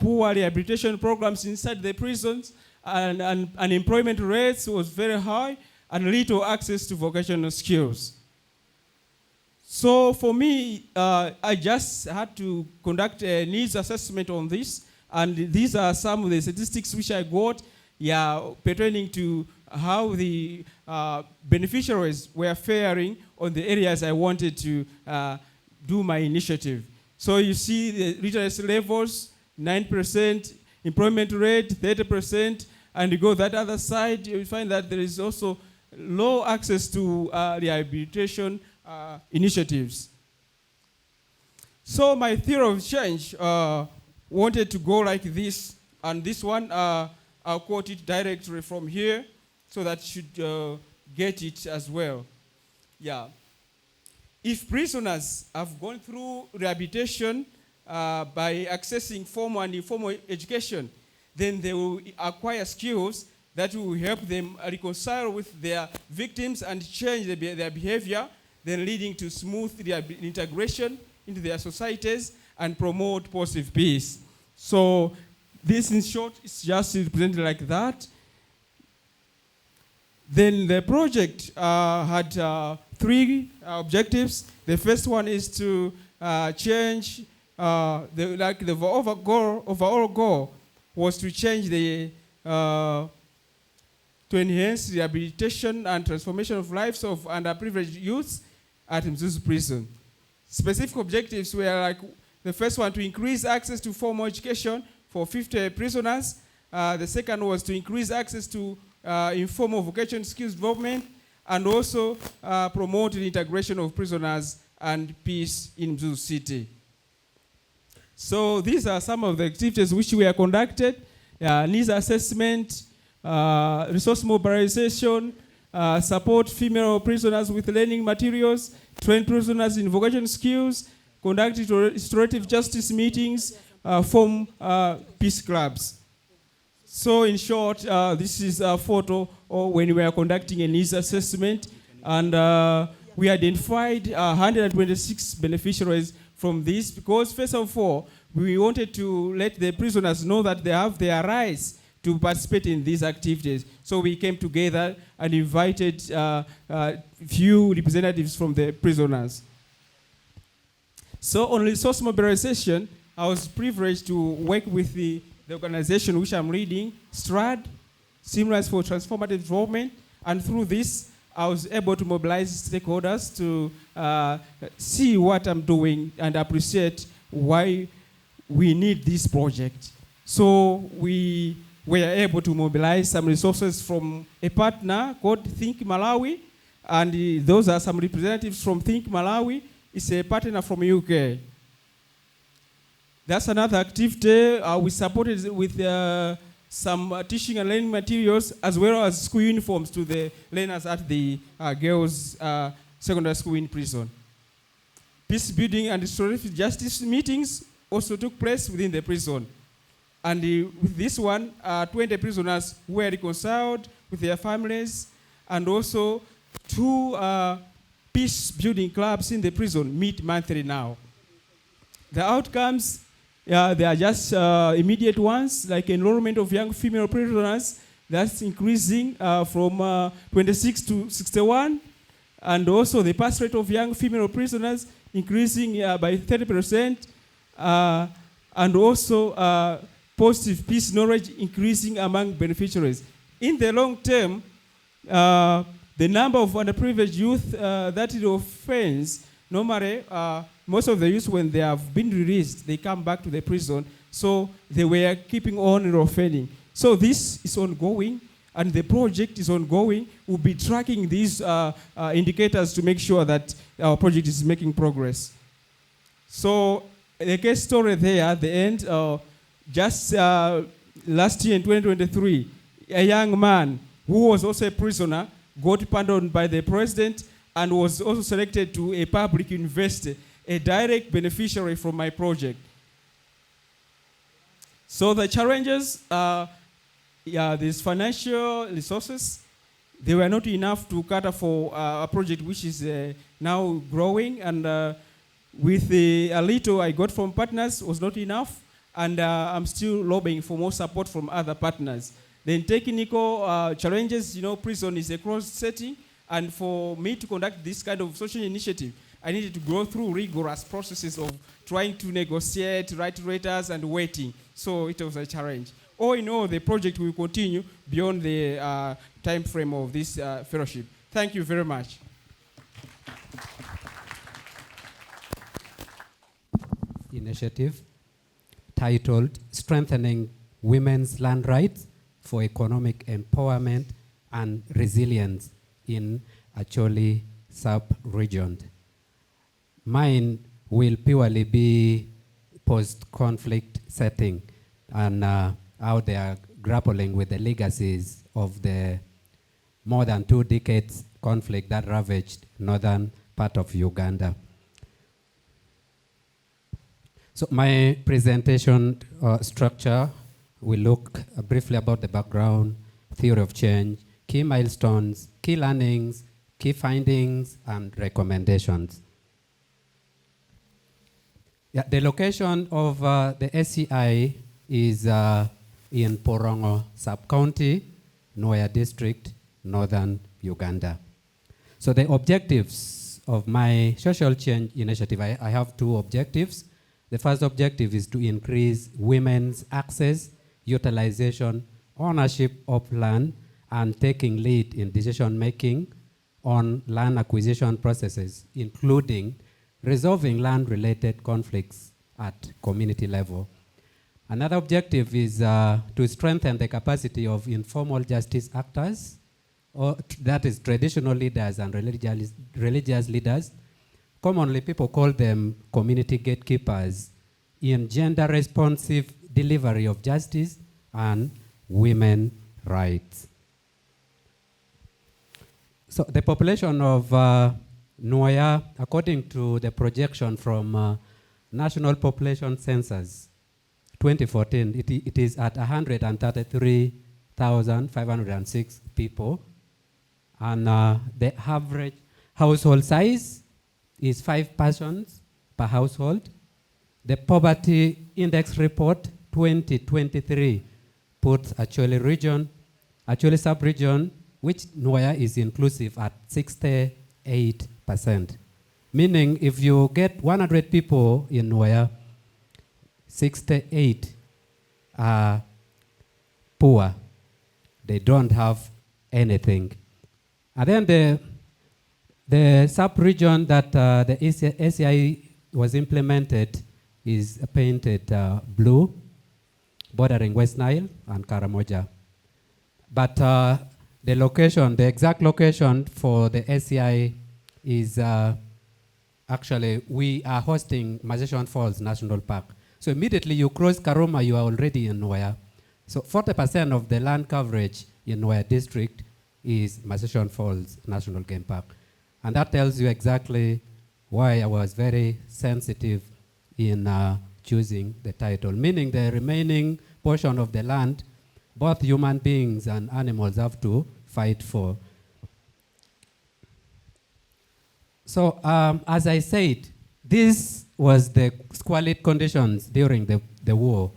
poor rehabilitation programs inside the prisons, and unemployment rates was very high, and little access to vocational skills. So for me, I just had to conduct a needs assessment on this, and these are some of the statistics which I got, pertaining to how the beneficiaries were faring on the areas I wanted to do my initiative. So you see the literacy levels, 9%, employment rate, 30%, and you go that other side, you find that there is also low access to rehabilitation initiatives. So my theory of change wanted to go like this, and this one, I'll quote it directly from here, so that you should get it as well. Yeah. If prisoners have gone through rehabilitation by accessing formal and informal education, then they will acquire skills that will help them reconcile with their victims and change their behavior, then leading to smooth integration into their societies and promote positive peace. So this, in short, is just represented like that. Then the project had 3 objectives. The first one is to change, the overall goal was to change to enhance rehabilitation and transformation of lives of underprivileged youths at Mzuzu Prison. Specific objectives were like the first one, to increase access to formal education for 50 prisoners. The second was to increase access to informal vocational skills development, and also promote the integration of prisoners and peace in Mzuzu City. So these are some of the activities which were conducted: needs assessment, resource mobilization, support female prisoners with learning materials, train prisoners in vocational skills, conduct restorative justice meetings, form peace clubs. So in short, this is a photo when we were conducting a needs assessment, and we identified 126 beneficiaries from this, because first of all, we wanted to let the prisoners know that they have their rights to participate in these activities. So we came together and invited few representatives from the prisoners. So on resource mobilization, I was privileged to work with the organization which I'm leading, STRAD, Stimulus for Transformative Development, and through this, I was able to mobilize stakeholders to see what I'm doing and appreciate why we need this project. So we were able to mobilize some resources from a partner called Think Malawi, and those are some representatives from Think Malawi. It's a partner from UK. That's another activity. We supported with some teaching and learning materials, as well as school uniforms to the learners at the girls' secondary school in prison. Peace building and restorative justice meetings also took place within the prison. And with this one, 20 prisoners were reconciled with their families, and also 2 peace building clubs in the prison meet monthly now. The outcomes, they are just immediate ones, like enrollment of young female prisoners, that's increasing from 26 to 61, and also the pass rate of young female prisoners increasing by 30%, and also positive peace knowledge increasing among beneficiaries. In the long term, the number of underprivileged youth that it offends, normally, most of the youth, when they have been released, they come back to the prison, so they were keeping on offending. So this is ongoing, and the project is ongoing. We'll be tracking these indicators to make sure that our project is making progress. So the case story there at the end, just last year in 2023, a young man who was also a prisoner got pardoned by the president and was also selected to a public university, a direct beneficiary from my project. So the challenges, there's financial resources. They were not enough to cater for a project which is now growing, and with a little I got from partners was not enough, and I'm still lobbying for more support from other partners. Then technical challenges, prison is a closed setting, and for me to conduct this kind of social initiative, I needed to go through rigorous processes of trying to negotiate, write letters, and waiting. So it was a challenge. All in all, the project will continue beyond the time frame of this fellowship. Thank you very much.
Initiative titled Strengthening Women's Land Rights for Economic Empowerment and Resilience in Acholi Sub-Region. Mine will purely be post-conflict setting and how they are grappling with the legacies of the more than 2 decades conflict that ravaged northern part of Uganda. So my presentation structure will look briefly about the background, theory of change, key milestones, key learnings, key findings, and recommendations. Yeah, the location of the SCI is in Porongo Sub-County, Noya District, Northern Uganda. So the objectives of my social change initiative, I have 2 objectives. The first objective is to increase women's access, utilization, ownership of land, and taking lead in decision-making on land acquisition processes, including resolving land-related conflicts at community level. Another objective is to strengthen the capacity of informal justice actors, or that is traditional leaders and religious leaders. Commonly, people call them community gatekeepers in gender-responsive delivery of justice and women's rights. So the population of Noya, according to the projection from National Population Census 2014, it is at 133,506 people. And the average household size is 5 persons per household. The Poverty Index Report 2023 puts Acholi sub-region, which Noya is inclusive, at 68%. Meaning if you get 100 people in Noya, 68 are poor. They don't have anything. And then the sub-region that the ACI was implemented is painted blue, bordering West Nile and Karamoja. But the location, the exact location for the SCI is actually, we are hosting Mazeshwan Falls National Park. So immediately you cross Karuma, you are already in Noya. So 40% of the land coverage in Noya district is Mazeshwan Falls National Game Park. And that tells you exactly why I was very sensitive in choosing the title, meaning the remaining portion of the land, both human beings and animals have to fight for. So as I said, this was the squalid conditions during the war.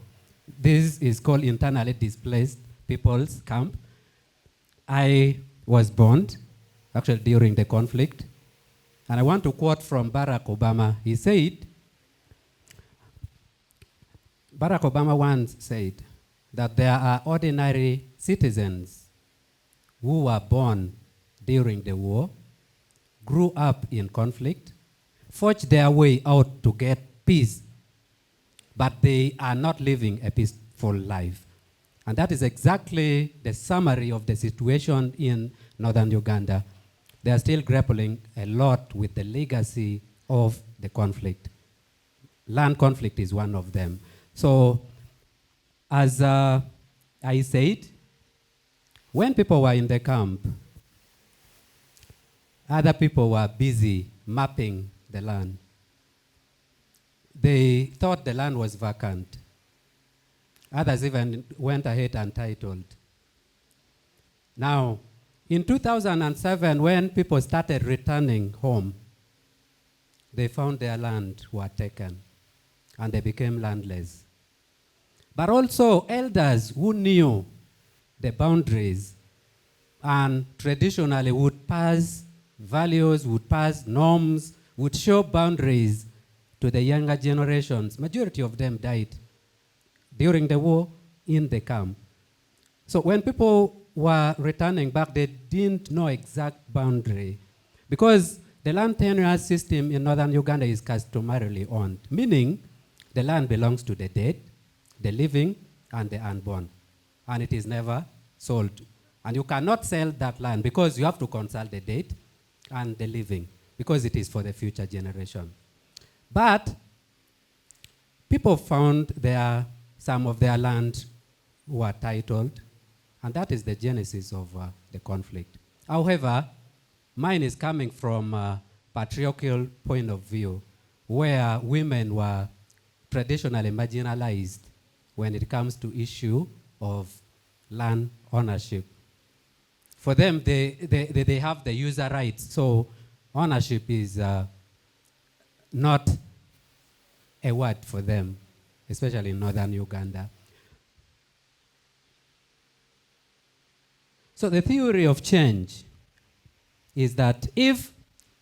This is called internally displaced people's camp. I was born actually during the conflict. And I want to quote from Barack Obama. He said, Barack Obama once said that there are ordinary citizens who were born during the war, grew up in conflict, forged their way out to get peace, but they are not living a peaceful life. And that is exactly the summary of the situation in northern Uganda. They are still grappling a lot with the legacy of the conflict. Land conflict is one of them. So, as I said, when people were in the camp, other people were busy mapping the land. They thought the land was vacant. Others even went ahead and titled. Now, in 2007, when people started returning home, they found their land were taken, and they became landless. But also elders who knew the boundaries and traditionally would pass values, would pass norms, would show boundaries to the younger generations. Majority of them died during the war in the camp. So when people were returning back, they didn't know exact boundary, because the land tenure system in northern Uganda is customarily owned, meaning the land belongs to the dead, the living, and the unborn, and it is never sold. And you cannot sell that land because you have to consult the dead and the living, because it is for the future generation. But people found some of their land were titled, and that is the genesis of the conflict. However, mine is coming from a patriarchal point of view, where women were traditionally marginalized when it comes to issue of land ownership. For them, they have the user rights, so ownership is not a word for them, especially in northern Uganda. So the theory of change is that if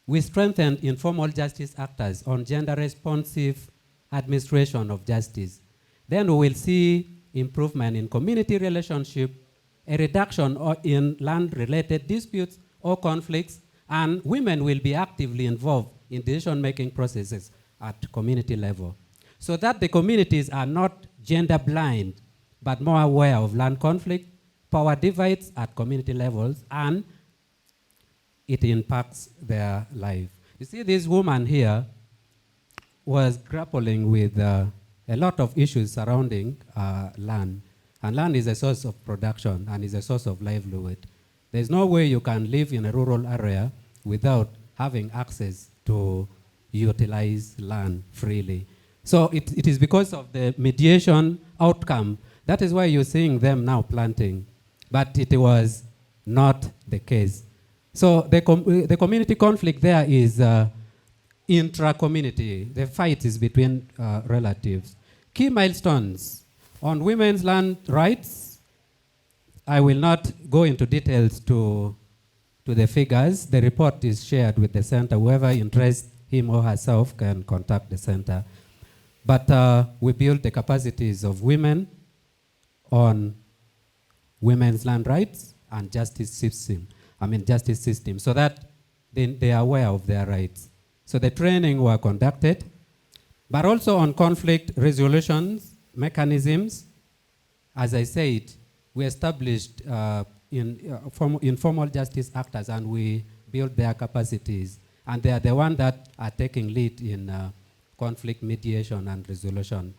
we strengthen informal justice actors on gender-responsive administration of justice, then we will see improvement in community relationship, a reduction in land-related disputes or conflicts, and women will be actively involved in decision-making processes at community level, so that the communities are not gender-blind, but more aware of land conflict, power divides at community levels, and it impacts their life. You see, this woman here was grappling with a lot of issues surrounding land. And land is a source of production and is a source of livelihood. There's no way you can live in a rural area without having access to utilize land freely. So it is because of the mediation outcome. That is why you're seeing them now planting. But it was not the case. So the community conflict there is intra-community. The fight is between relatives. Key milestones on women's land rights. I will not go into details to the figures. The report is shared with the center. Whoever interests him or herself can contact the center. But we build the capacities of women on women's land rights and justice system, so that they are aware of their rights. So the training were conducted, but also on conflict resolutions mechanisms. As I said, we established informal justice actors, and we built their capacities, and they are the ones that are taking lead in conflict mediation and resolution.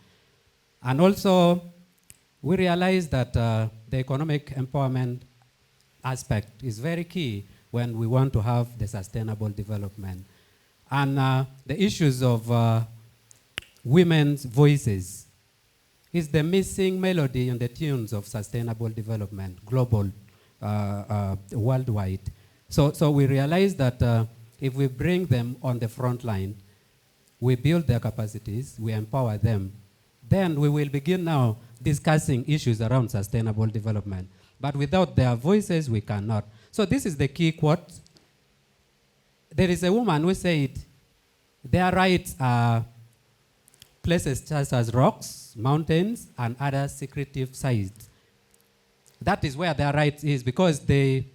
And also, we realized that the economic empowerment aspect is very key when we want to have the sustainable development. And the issues of women's voices is the missing melody in the tunes of sustainable development, global, worldwide. So we realized that if we bring them on the front line, we build their capacities, we empower them, then we will begin now discussing issues around sustainable development. But without their voices, we cannot. So this is the key quote. There is a woman who said, their rights are places such as rocks, mountains, and other secretive sites. That is where their rights is, because they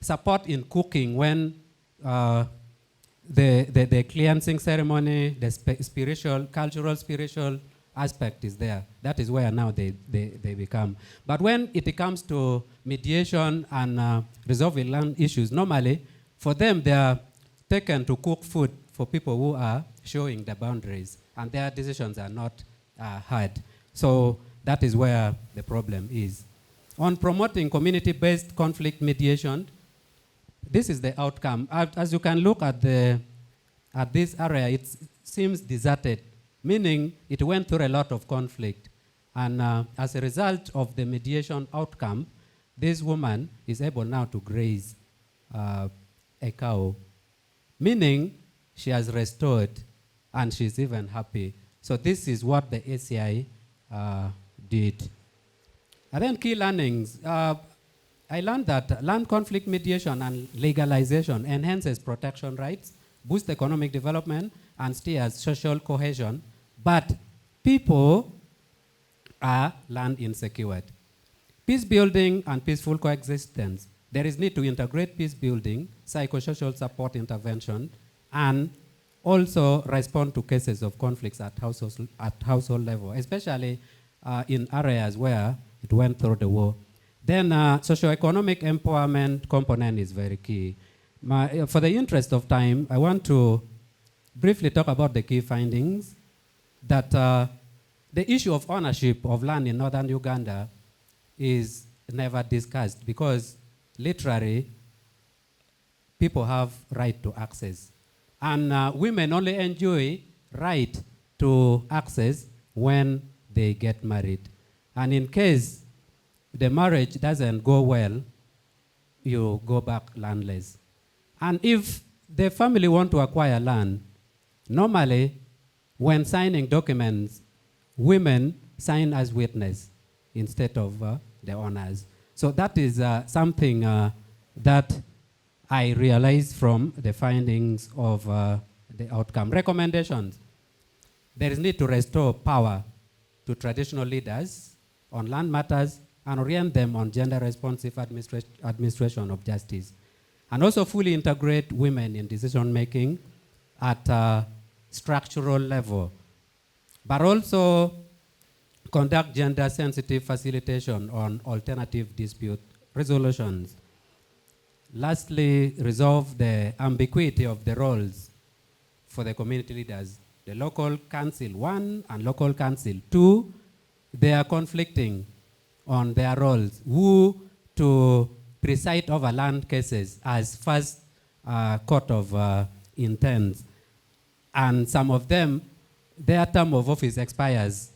support in cooking when the cleansing ceremony, the cultural, spiritual aspect is there. That is where now they become. But when it comes to mediation and resolving land issues, normally, for them, they are taken to cook food for people who are showing the boundaries, and their decisions are not heard. So that is where the problem is. On promoting community-based conflict mediation, this is the outcome. As you can look at this area, it seems deserted, meaning it went through a lot of conflict. And as a result of the mediation outcome, this woman is able now to graze a cow, meaning she has restored and she's even happy. So this is what the ACI did. And then key learnings. I learned that land conflict mediation and legalization enhances protection rights, boosts economic development, and steers social cohesion, but people are land insecure. Peace building and peaceful coexistence. There is need to integrate peace building, psychosocial support intervention, and also respond to cases of conflicts at household level, especially in areas where it went through the war. Then socioeconomic empowerment component is very key. For the interest of time, I want to briefly talk about the key findings. That the issue of ownership of land in northern Uganda is never discussed because literally people have right to access. And women only enjoy right to access when they get married. And in case the marriage doesn't go well, you go back landless. And if the family want to acquire land, normally when signing documents, women sign as witness instead of the owners. So that is something that I realized from the findings of the outcome. Recommendations. There is need to restore power to traditional leaders on land matters and orient them on gender-responsive administration of justice. And also fully integrate women in decision-making at a structural level. But also conduct gender-sensitive facilitation on alternative dispute resolutions. Lastly, resolve the ambiguity of the roles for the community leaders. The local council 1 and local council 2, they are conflicting on their roles. Who to preside over land cases as first court of intent. And some of them, their term of office expires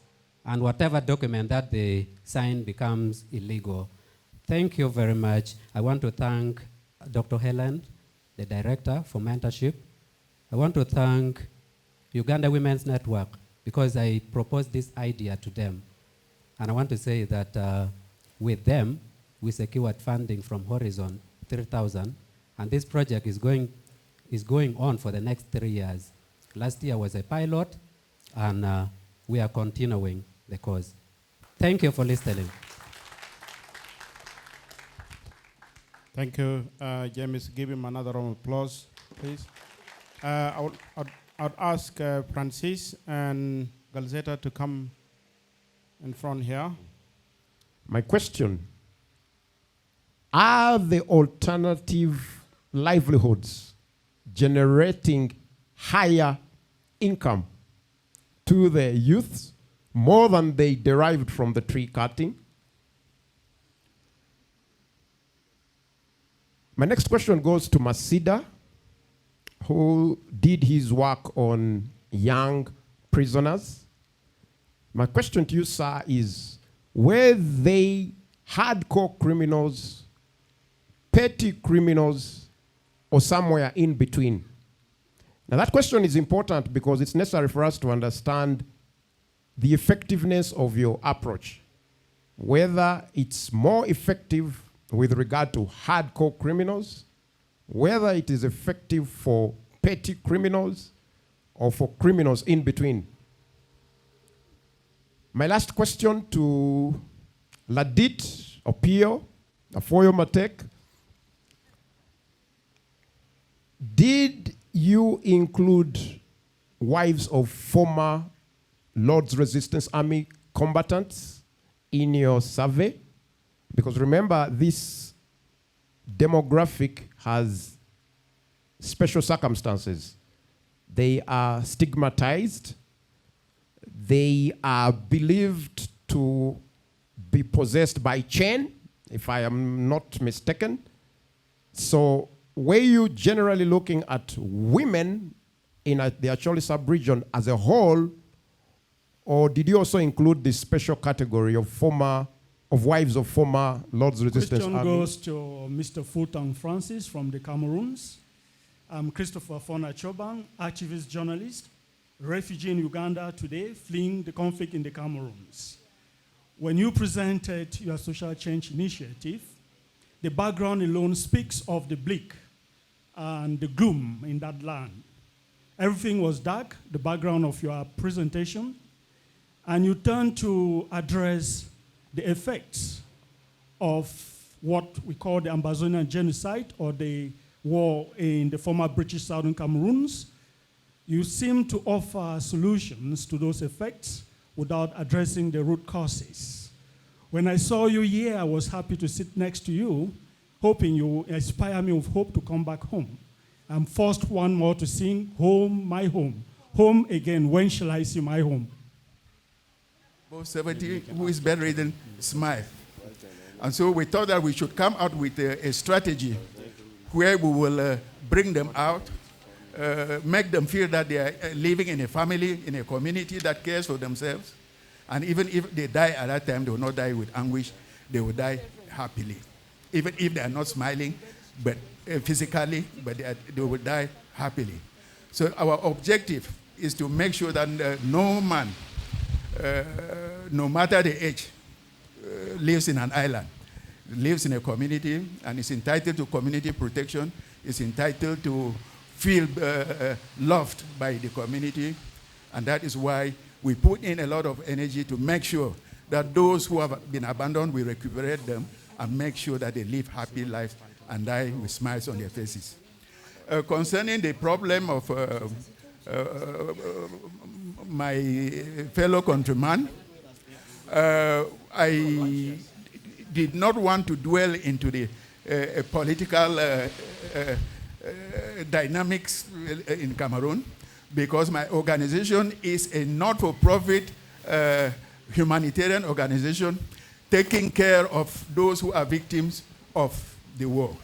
and whatever document that they sign becomes illegal. Thank you very much. I want to thank Dr. Helen, the director, for mentorship. I want to thank Uganda Women's Network because I proposed this idea to them. And I want to say that with them, we secured funding from Horizon 3000, and this project is going on for the next 3 years. Last year was a pilot, and we are continuing the course. Thank you for listening.
Thank you, James. Give him another round of applause, please. I would ask Francis and Galzeta to come in front here.
My question, are the alternative livelihoods generating higher income to the youth more than they derived from the tree cutting? My next question goes to Masida, who did his work on young prisoners. My question to you, sir, is were they hardcore criminals, petty criminals, or somewhere in between? Now that question is important because it's necessary for us to understand the effectiveness of your approach, whether it's more effective with regard to hardcore criminals, whether it is effective for petty criminals or for criminals in between. My last question to Ladit Opio, Afoyo Matek. Did you include wives of former Lord's Resistance Army combatants in your survey? Because remember, this demographic has special circumstances. They are stigmatized. They are believed to be possessed by Chen, if I am not mistaken. So were you generally looking at women in the Acholi sub-region as a whole, or did you also include this special category of wives of former Lord's Resistance Army?
Question goes to Mr. Fulton Francis from the Cameroons. I'm Christopher Fona Chobang, activist journalist, refugee in Uganda today fleeing the conflict in the Cameroons. When you presented your social change initiative, the background alone speaks of the bleak and the gloom in that land. Everything was dark, the background of your presentation, and you turned to address the effects of what we call the Ambazonian genocide or the war in the former British Southern Cameroons. You seem to offer solutions to those effects without addressing the root causes. When I saw you here, I was happy to sit next to you, hoping you inspire me with hope to come back home. I'm forced one more to sing, Home, My Home. Home again, when shall I see my home?
Both 70, who is bedridden, smile. And so we thought that we should come out with a strategy where we will bring them out, make them feel that they are living in a family, in a community that cares for themselves. And even if they die at that time, they will not die with anguish. They will die happily. Even if they are not smiling, but physically, but they will die happily. So our objective is to make sure that no man, no matter the age, lives in an island, lives in a community, and is entitled to community protection, is entitled to feel loved by the community. And that is why we put in a lot of energy to make sure that those who have been abandoned, we recuperate them and make sure that they live happy lives and die with smiles on their faces. Concerning the problem of my fellow countryman, I did not want to dwell into the political dynamics in Cameroon, because my organization is a not-for-profit humanitarian organization taking care of those who are victims of the war.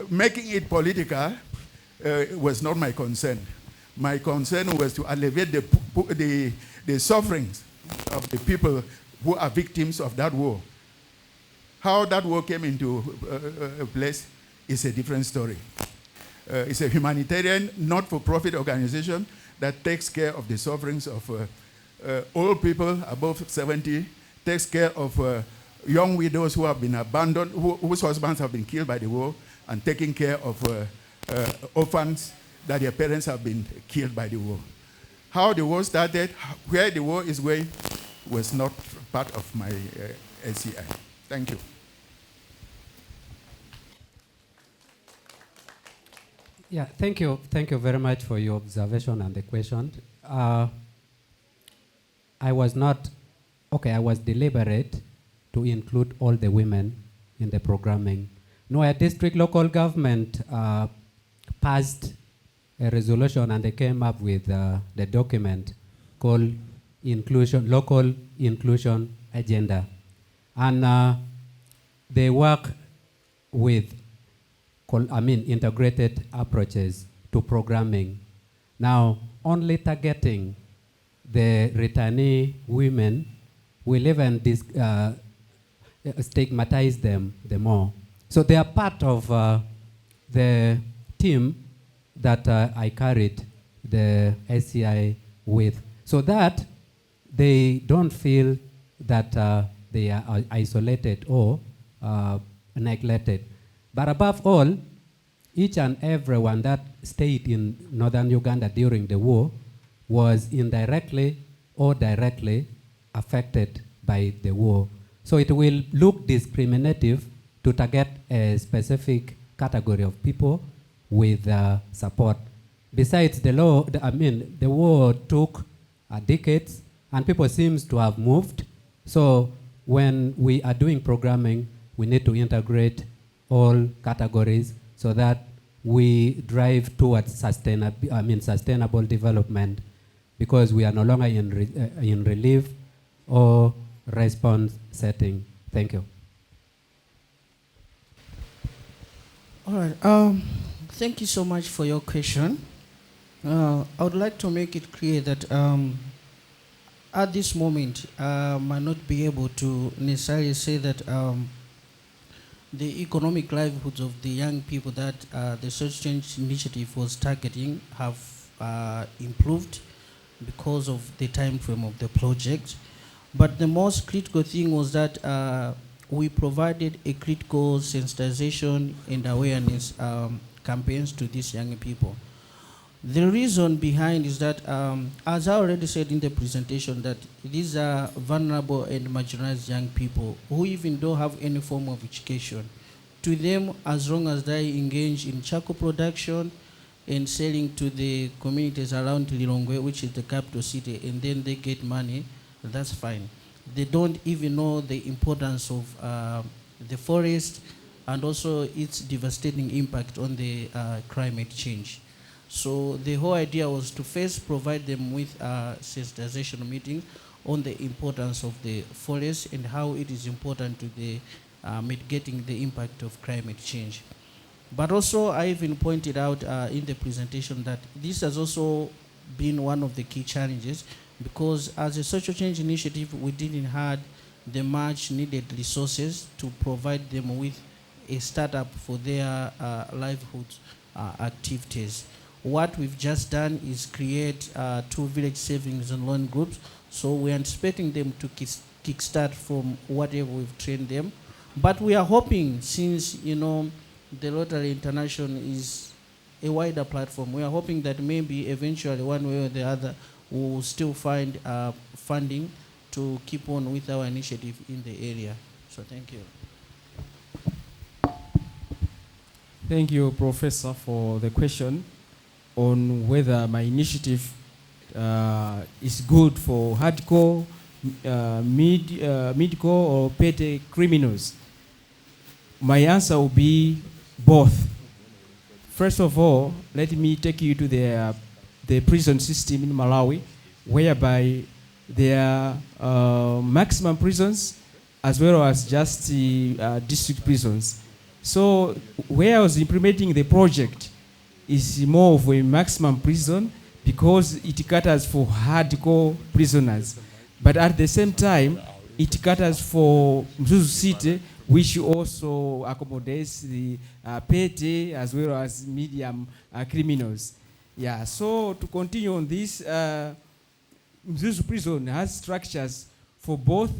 Making it political was not my concern. My concern was to alleviate the sufferings of the people who are victims of that war. How that war came into place is a different story. It's a humanitarian, not-for-profit organization that takes care of the sufferings of old people above 70, takes care of young widows who have been abandoned, whose husbands have been killed by the war, and taking care of orphans that their parents have been killed by the war. How the war started, where the war is going, was not part of my SCI. Thank you.
Yeah, thank you. Thank you very much for your observation and the question. I was deliberate to include all the women in the programming. Noya District Local Government passed a resolution and they came up with the document called Local Inclusion Agenda. And they work with integrated approaches to programming. Now, only targeting the returnee women will even stigmatize them the more. So they are part of the team that I carried the SCI with, so that they don't feel that they are isolated or neglected. But above all, each and everyone that stayed in northern Uganda during the war was indirectly or directly affected by the war. So it will look discriminative to target a specific category of people with support. Besides, the war took decades and people seems to have moved. So when we are doing programming, we need to integrate all categories so that we drive towards sustainable development, because we are no longer in relief or response setting. Thank you.
All right. Thank you so much for your question. I would like to make it clear that at this moment, I might not be able to necessarily say that the economic livelihoods of the young people that the Social Change Initiative was targeting have improved because of the time frame of the project. But the most critical thing was that we provided a critical sensitization and awareness campaigns to these young people. The reason behind is that, as I already said in the presentation, that these are vulnerable and marginalized young people who even don't have any form of education. To them, as long as they engage in charcoal production and selling to the communities around Lilongwe, which is the capital city, and then they get money, that's fine. They don't even know the importance of the forest and also its devastating impact on the climate change. So the whole idea was to first provide them with a sensitization meeting on the importance of the forest and how it is important to the mitigating the impact of climate change. But also I even pointed out in the presentation that this has also been one of the key challenges, because as a social change initiative, we didn't have the much needed resources to provide them with a startup for their livelihoods activities. What we've just done is create 2 village savings and loan groups. So we're anticipating them to kickstart from whatever we've trained them. But we are hoping, since the Rotary International is a wider platform, we are hoping that maybe eventually one way or the other we'll still find funding to keep on with our initiative in the area. So thank you.
Thank you, Professor, for the question on whether my initiative is good for hardcore, midcore, or petty criminals. My answer will be both. First of all, let me take you to the prison system in Malawi, whereby there are maximum prisons as well as just district prisons. So where I was implementing the project is more of a maximum prison because it caters for hardcore prisoners. But at the same time, it caters for Mzuzu City, which also accommodates the petty as well as medium criminals. Yeah, so to continue on this, Mzuzu prison has structures for both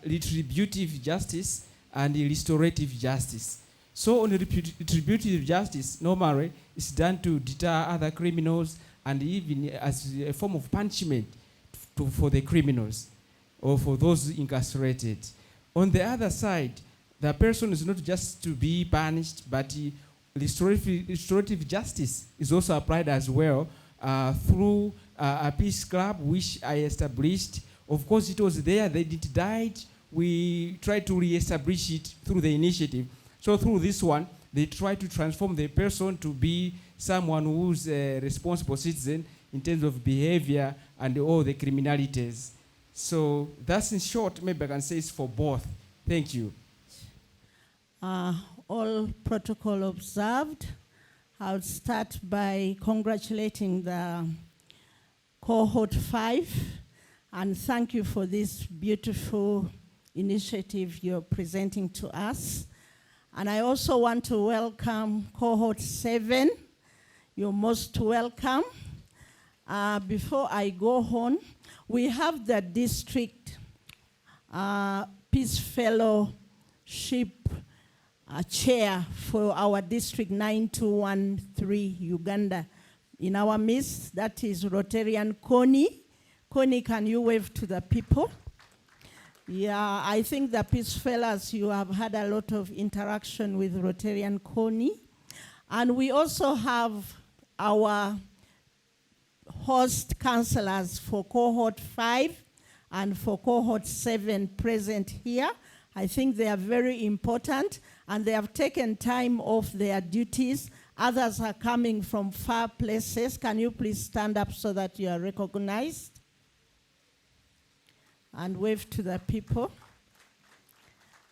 retributive justice and restorative justice. So on retributive justice, normally it's done to deter other criminals and even as a form of punishment for the criminals or for those incarcerated. On the other side, the person is not just to be punished, but restorative justice is also applied as well through a peace club which I established. Of course, it was there, they did died. We tried to re-establish it through the initiative. So through this one, they try to transform the person to be someone who's a responsible citizen in terms of behavior and all the criminalities. So that's in short, maybe I can say it's for both. Thank you.
All protocol observed. I'll start by congratulating the cohort 5 and thank you for this beautiful initiative you're presenting to us. And I also want to welcome cohort 7. You're most welcome. Before I go on, we have the district Peace Fellowship chair for our district 9213 Uganda. In our midst, that is Rotarian Connie. Connie, can you wave to the people? Yeah, I think the Peace Fellows, you have had a lot of interaction with Rotarian Connie. And we also have our host counselors for cohort 5 and for cohort 7 present here. I think they are very important and they have taken time off their duties. Others are coming from far places. Can you please stand up so that you are recognized? And wave to the people.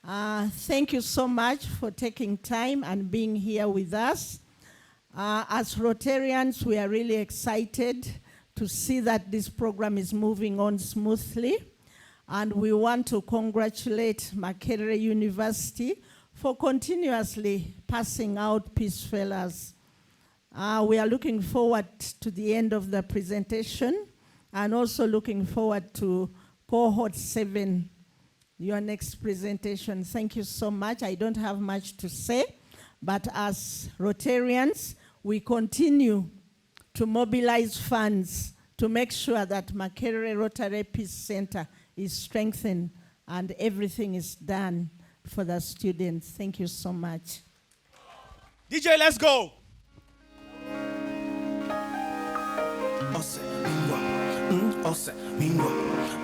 Thank you so much for taking time and being here with us. As Rotarians, we are really excited to see that this program is moving on smoothly. And we want to congratulate Makerere University for continuously passing out Peace Fellows. We are looking forward to the end of the presentation and also looking forward to Cohort 7, your next presentation. Thank you so much. I don't have much to say, but as Rotarians, we continue to mobilize funds to make sure that Makerere Rotary Peace Center is strengthened and everything is done for the students. Thank you so much.
DJ, let's go.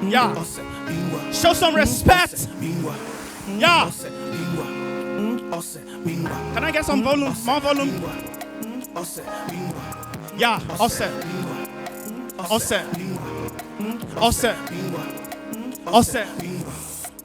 Yeah. Show some respect. Yeah. Can I get some volume? More volume? Yeah. Offset. Offset. Offset. Offset.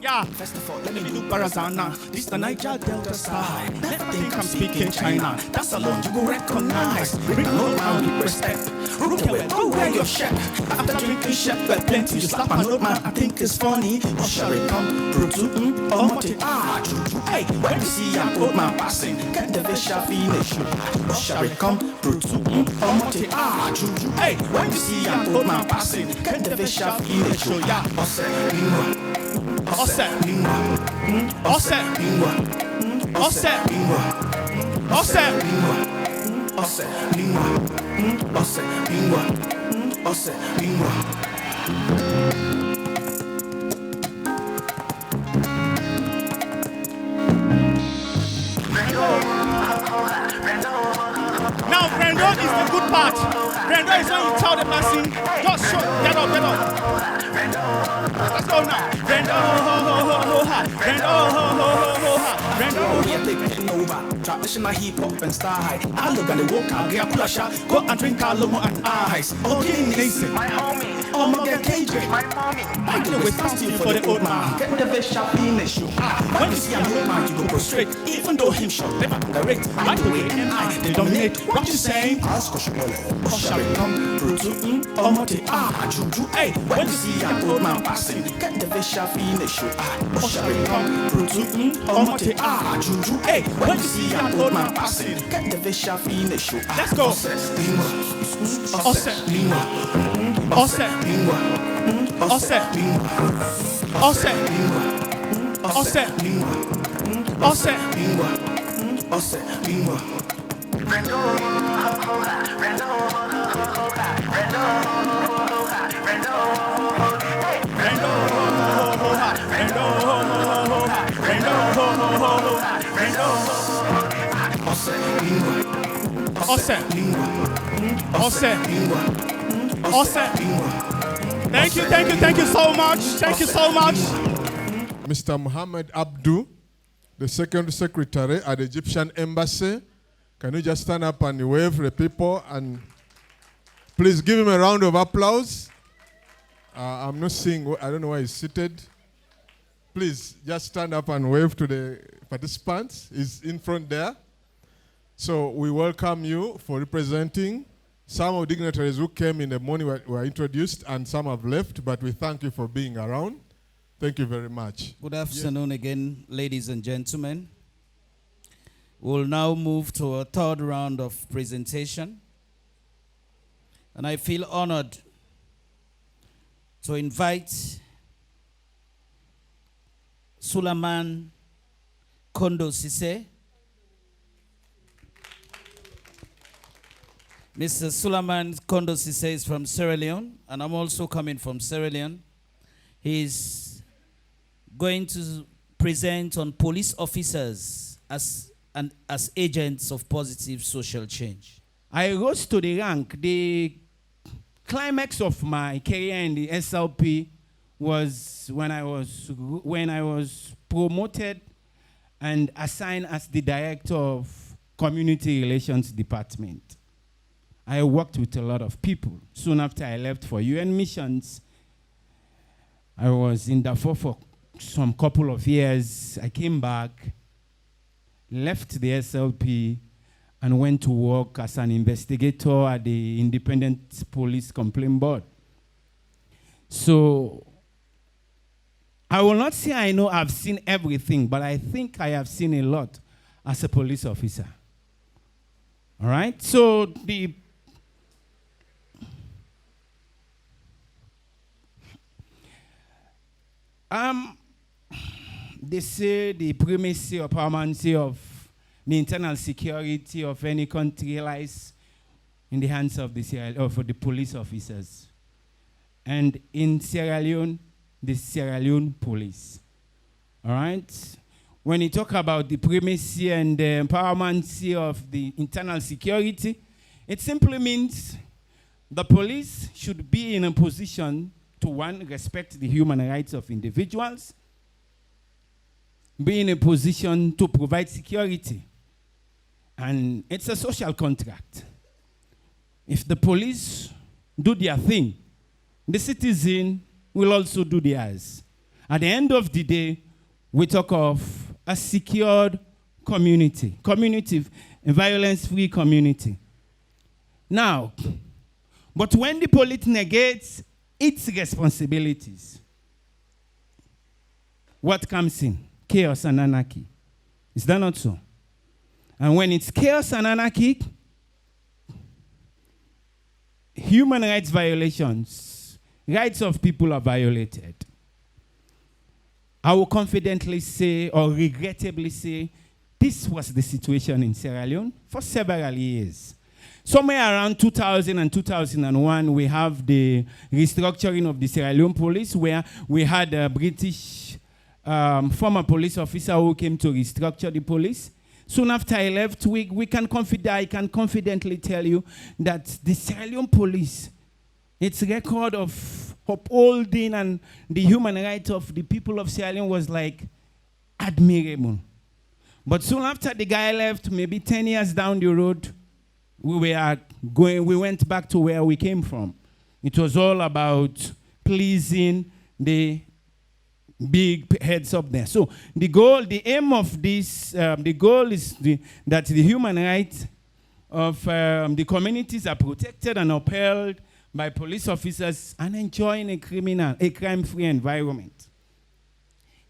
Yeah. First of all, let me look Barazana. This the Niger Delta side. Never think I'm speaking China. That's alone you go recognize. Bring an old man with respect. Look away, go wear your shirt. After drinking shirt, but plenty. You slap an old man, I think it's funny. Or shall it come through to or multi? Hey, when you see an old man passing, get the visual finish. Or shall it come through to or multi? Hey, when you see an old man passing, get the visual finish. Yeah, Offset. Offset. Offset. Offset. Now, Brando is the good part. Brando is when you tell the person, just show, get up. Let's go now. Brando, Brando,
you're taking over. Traditional hip hop and style. I look at the walk, I'll get a plusher. Go and drink Alomo and ice. Okay, Nathan, my homie. Oh, my get KJ, my mommy. I can always pass you for the old man. Get the best shot finish you. When you see an old man, you go prostrate. Even though him shot never underrate. Like the way NI, they dominate. What you saying? Ask us, shall it come through to or multi? Juju. Hey, when you see an old man passing, get the best shot finish you. Shall it come through to or multi? Juju. Hey, when you see an old man passing, get the best shot finish you.
Let's go. Offset. Offset. Offset. Offset. Offset. Offset. Offset. Offset. Offset. Offset. Thank you so much. Thank you so much.
Mr. Muhammad Abdu, the Second Secretary at the Egyptian Embassy. Can you just stand up and wave for the people? And please give him a round of applause. I'm not seeing, I don't know why he's seated. Please just stand up and wave to the participants. He's in front there. So we welcome you for representing. Some of the dignitaries who came in the morning were introduced and some have left, but we thank you for being around. Thank you very much.
Good afternoon again, ladies and gentlemen. We'll now move to a third round of presentation. And I feel honored to invite Suleiman Kondo Sise. Mr. Suleiman Kondo Sise is from Sierra Leone, and I'm also coming from Sierra Leone. He's going to present on police officers as agents of positive social change.
I rose to the rank. The climax of my career in the SLP was when I was promoted and assigned as the director of Community Relations Department. I worked with a lot of people. Soon after I left for UN missions, I was in Darfur for some couple of years. I came back, left the SLP, and went to work as an investigator at the Independent Police Complaint Board. So I will not say I know I've seen everything, but I think I have seen a lot as a police officer. All right? So they say the primacy or paramountcy of the internal security of any country lies in the hands of the police officers. And in Sierra Leone, the Sierra Leone police. All right? When you talk about the primacy and the paramountcy of the internal security, it simply means the police should be in a position to, one, respect the human rights of individuals, be in a position to provide security. And it's a social contract. If the police do their thing, the citizen will also do theirs. At the end of the day, we talk of a secured community, a violence-free community. Now, but when the police negates its responsibilities, what comes in? Chaos and anarchy. Is that not so? And when it's chaos and anarchy, human rights violations, rights of people are violated. I will confidently say, or regrettably say, this was the situation in Sierra Leone for several years. Somewhere around 2000 and 2001, we have the restructuring of the Sierra Leone police, where we had a British former police officer who came to restructure the police. Soon after I left, I can confidently tell you that the Sierra Leone police, its record of upholding and the human rights of the people of Sierra Leone was like admirable. But soon after the guy left, maybe 10 years down the road, we went back to where we came from. It was all about pleasing the big heads up there. So the aim of this, the goal is that the human rights of the communities are protected and upheld by police officers and enjoying a crime-free environment.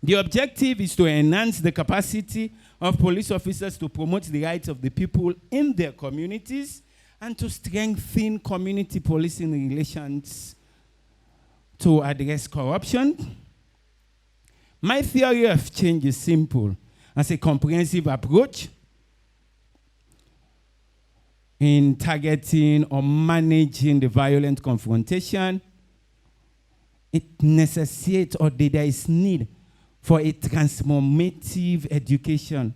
The objective is to enhance the capacity of police officers to promote the rights of the people in their communities and to strengthen community policing relations to address corruption. My theory of change is simple. As a comprehensive approach in targeting or managing the violent confrontation, it necessitates or there is need for a transformative education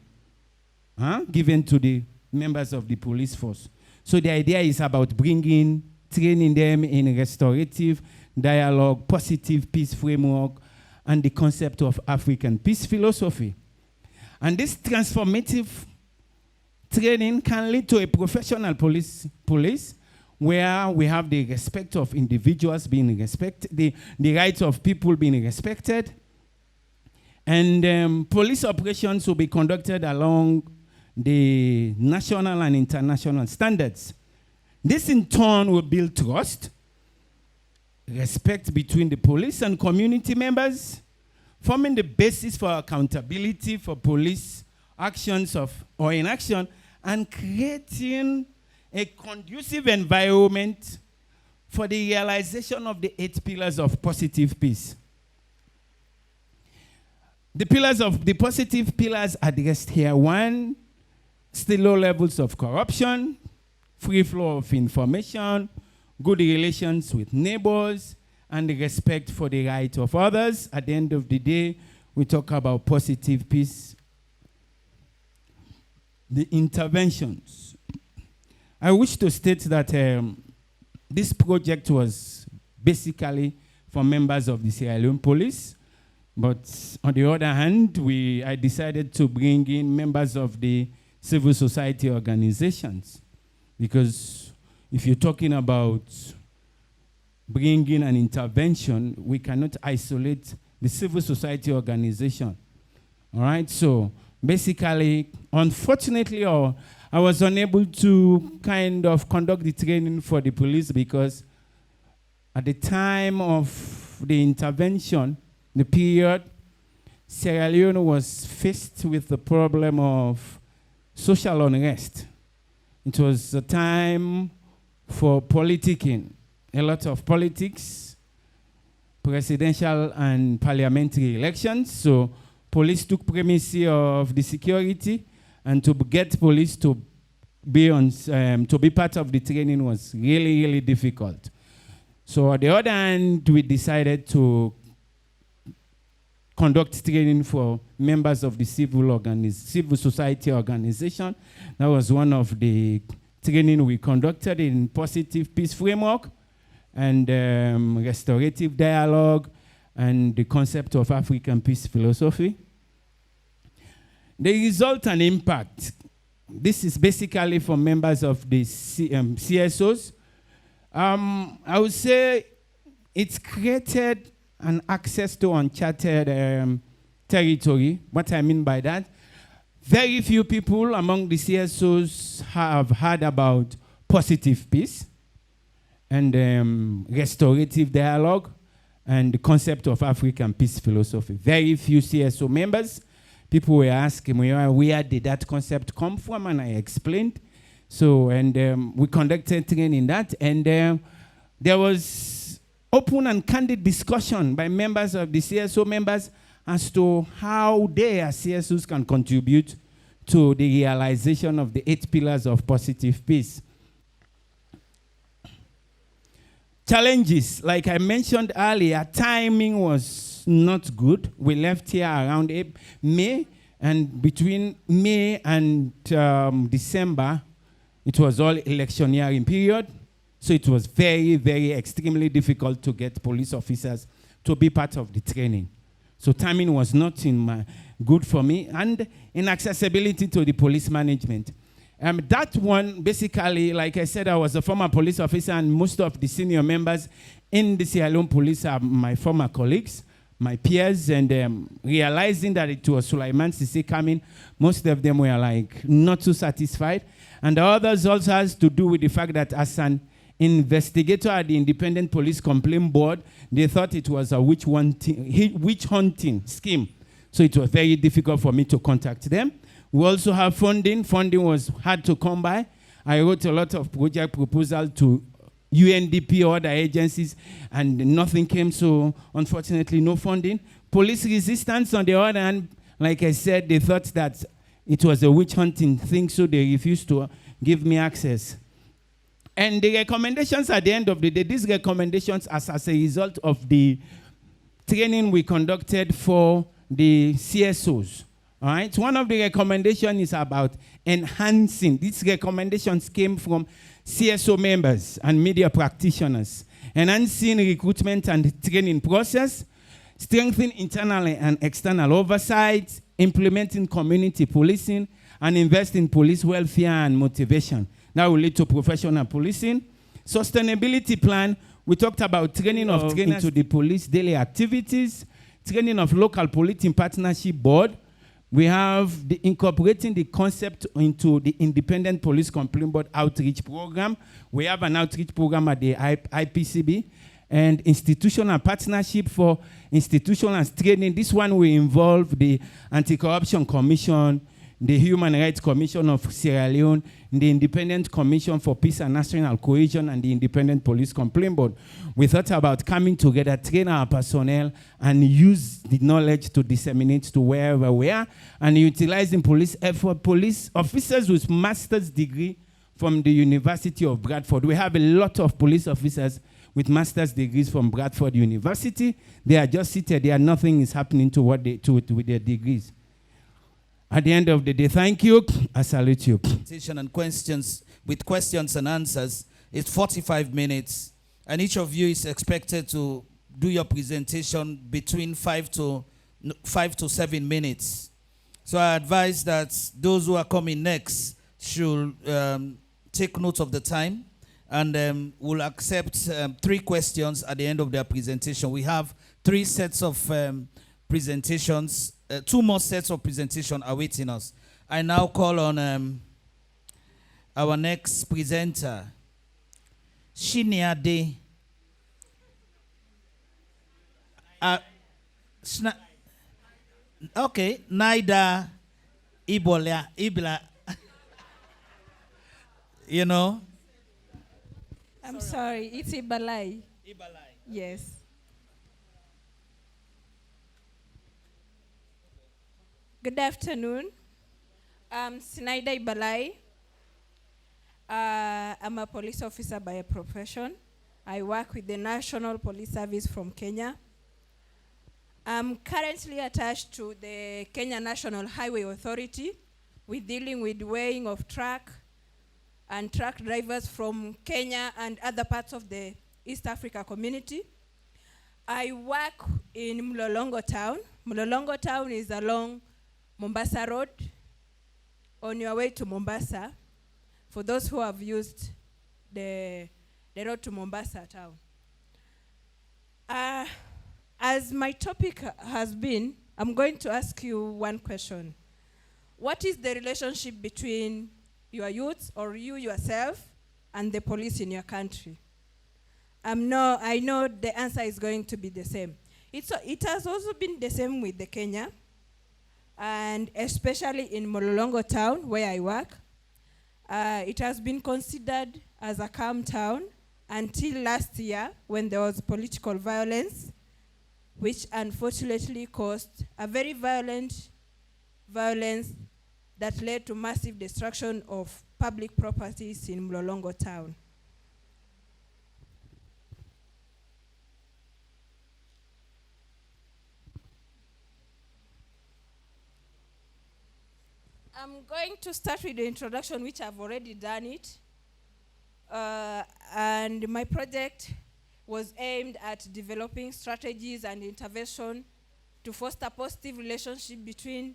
given to the members of the police force. So the idea is about training them in restorative dialogue, positive peace framework, and the concept of African peace philosophy. And this transformative training can lead to a professional police where we have the respect of individuals being respected, the rights of people being respected, and police operations will be conducted along the national and international standards. This in turn will build trust, respect between the police and community members, forming the basis for accountability for police actions or inaction, and creating a conducive environment for the realization of the 8 pillars of positive peace. The positive pillars addressed here: 1, still low levels of corruption, free flow of information, good relations with neighbors, and the respect for the rights of others. At the end of the day, we talk about positive peace. The interventions. I wish to state that this project was basically for members of the Sierra Leone police, but on the other hand, I decided to bring in members of the civil society organizations, because if you're talking about bringing an intervention, we cannot isolate the civil society organization. All right, so basically, unfortunately, I was unable to kind of conduct the training for the police because at the time of the intervention, the period, Sierra Leone was faced with the problem of social unrest. It was a time for politicking, a lot of politics, presidential and parliamentary elections. So police took primacy of the security, and to get police to be part of the training was really, really difficult. So on the other hand, we decided to conduct training for members of the civil society organization. That was one of the training we conducted in positive peace framework and restorative dialogue and the concept of African peace philosophy. The result and impact. This is basically for members of the CSOs. I would say it's created an access to uncharted territory. What I mean by that, very few people among the CSOs have heard about positive peace and restorative dialogue and the concept of African peace philosophy. Very few CSO members. People were asking me, where did that concept come from? And I explained. So, and we conducted training in that. And there was open and candid discussion by members of the CSO members as to how they as CSOs can contribute to the realization of the 8 pillars of positive peace. Challenges, like I mentioned earlier, timing was not good. We left here around May, and between May and December, it was all electioneering period. So it was very, very extremely difficult to get police officers to be part of the training. So timing was not good for me, and inaccessibility to the police management. That one, basically, like I said, I was a former police officer, and most of the senior members in the Sierra Leone police are my former colleagues, my peers, and realizing that it was Sulaiman Sisi coming, most of them were like not too satisfied. And the others also has to do with the fact that as an investigator at the Independent Police Complaint Board, they thought it was a witch hunting scheme. So it was very difficult for me to contact them. We also have funding. Funding was hard to come by. I wrote a lot of project proposals to UNDP or other agencies, and nothing came, so unfortunately no funding. Police resistance, on the other hand, like I said, they thought that it was a witch hunting thing, so they refused to give me access. And the recommendations at the end of the day, these recommendations as a result of the training we conducted for the CSOs. All right, one of the recommendations is about enhancing. These recommendations came from CSO members and media practitioners. Enhancing recruitment and training process, strengthening internal and external oversight, implementing community policing, and invest in police welfare and motivation. That will lead to professional policing. Sustainability plan, we talked about training of trainers to the police daily activities, training of local policing partnership board. We have incorporating the concept into the Independent Police Complaint Board outreach program. We have an outreach program at the IPCB, and institutional partnership for institutional training. This one will involve the Anti-Corruption Commission, the Human Rights Commission of Sierra Leone, the Independent Commission for Peace and National Cohesion, and the Independent Police Complaint Board. We thought about coming together, train our personnel, and use the knowledge to disseminate to wherever we are, and utilizing police effort, police officers with master's degree from the University of Bradford. We have a lot of police officers with master's degrees from Bradford University. They are just seated there, nothing is happening to what they do with their degrees. At the end of the day, thank you. I salute you.
And questions, with questions and answers, it's 45 minutes. And each of you is expected to do your presentation between 5 to 7 minutes. So I advise that those who are coming next should take note of the time, and will accept 3 questions at the end of their presentation. We have 3 sets of presentations. 2 more sets of presentation awaiting us. I now call on our next presenter, Shiniade. Okay, Naida Ibla. You know?
I'm sorry, it's Ibalai.
Ibalai.
Yes. Good afternoon. I'm Sinaida Ibalai. I'm a police officer by a profession. I work with the National Police Service from Kenya. I'm currently attached to the Kenya National Highway Authority. We're dealing with weighing of truck and truck drivers from Kenya and other parts of the East Africa community. I work in Mlolongo town. Mlolongo town is along Mombasa Road on your way to Mombasa, for those who have used the road to Mombasa town. As my topic has been, I'm going to ask you one question. What is the relationship between your youth or you yourself and the police in your country? I know the answer is going to be the same. It has also been the same with the Kenya, and especially in Mololongo town where I work. It has been considered as a calm town until last year when there was political violence, which unfortunately caused a very violence that led to massive destruction of public properties in Mlolongo town. I'm going to start with the introduction, which I've already done it. And my project was aimed at developing strategies and intervention to foster positive relationship between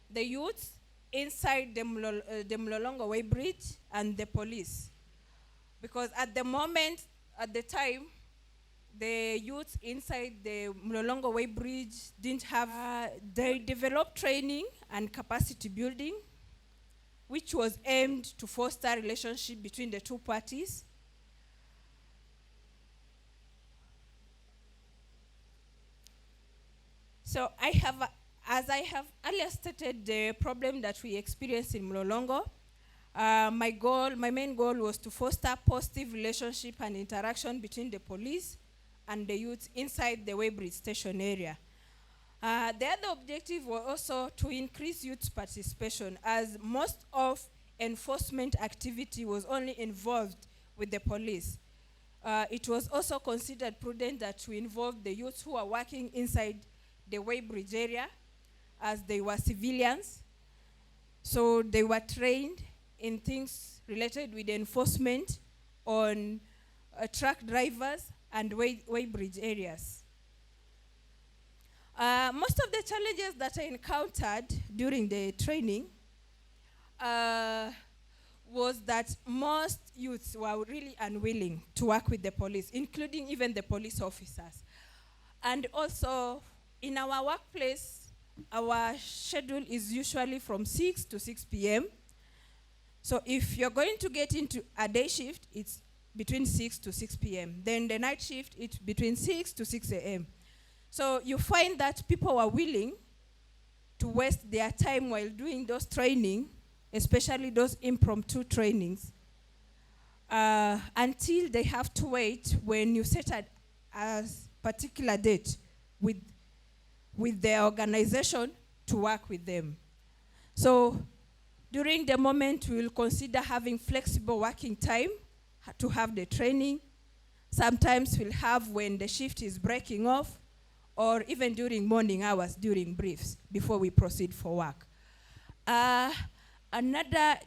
the youth inside the Mlolongo Way Bridge and the police. Because at the time, the youth inside the Mlolongo Way Bridge didn't have, they developed training and capacity building, which was aimed to foster relationship between the two parties. So as I have earlier stated, the problem that we experienced in Mlolongo, my main goal was to foster positive relationship and interaction between the police and the youth inside the Weybridge station area. The other objective was also to increase youth participation, as most of enforcement activity was only involved with the police. It was also considered prudent that we involve the youth who are working inside the Weybridge area, as they were civilians. So they were trained in things related with enforcement on truck drivers and Weybridge areas. Most of the challenges that I encountered during the training was that most youths were really unwilling to work with the police, including even the police officers. And also, in our workplace, our schedule is usually from 6 to 6 p.m. So if you're going to get into a day shift, it's between 6 to 6 p.m. Then the night shift, it's between 6 to 6 a.m. So you find that people are willing to waste their time while doing those training, especially those impromptu trainings, until they have to wait when you set a particular date with the organization to work with them. So during the moment, we will consider having flexible working time to have the training. Sometimes we'll have when the shift is breaking off, or even during morning hours, during briefs, before we proceed for work. Another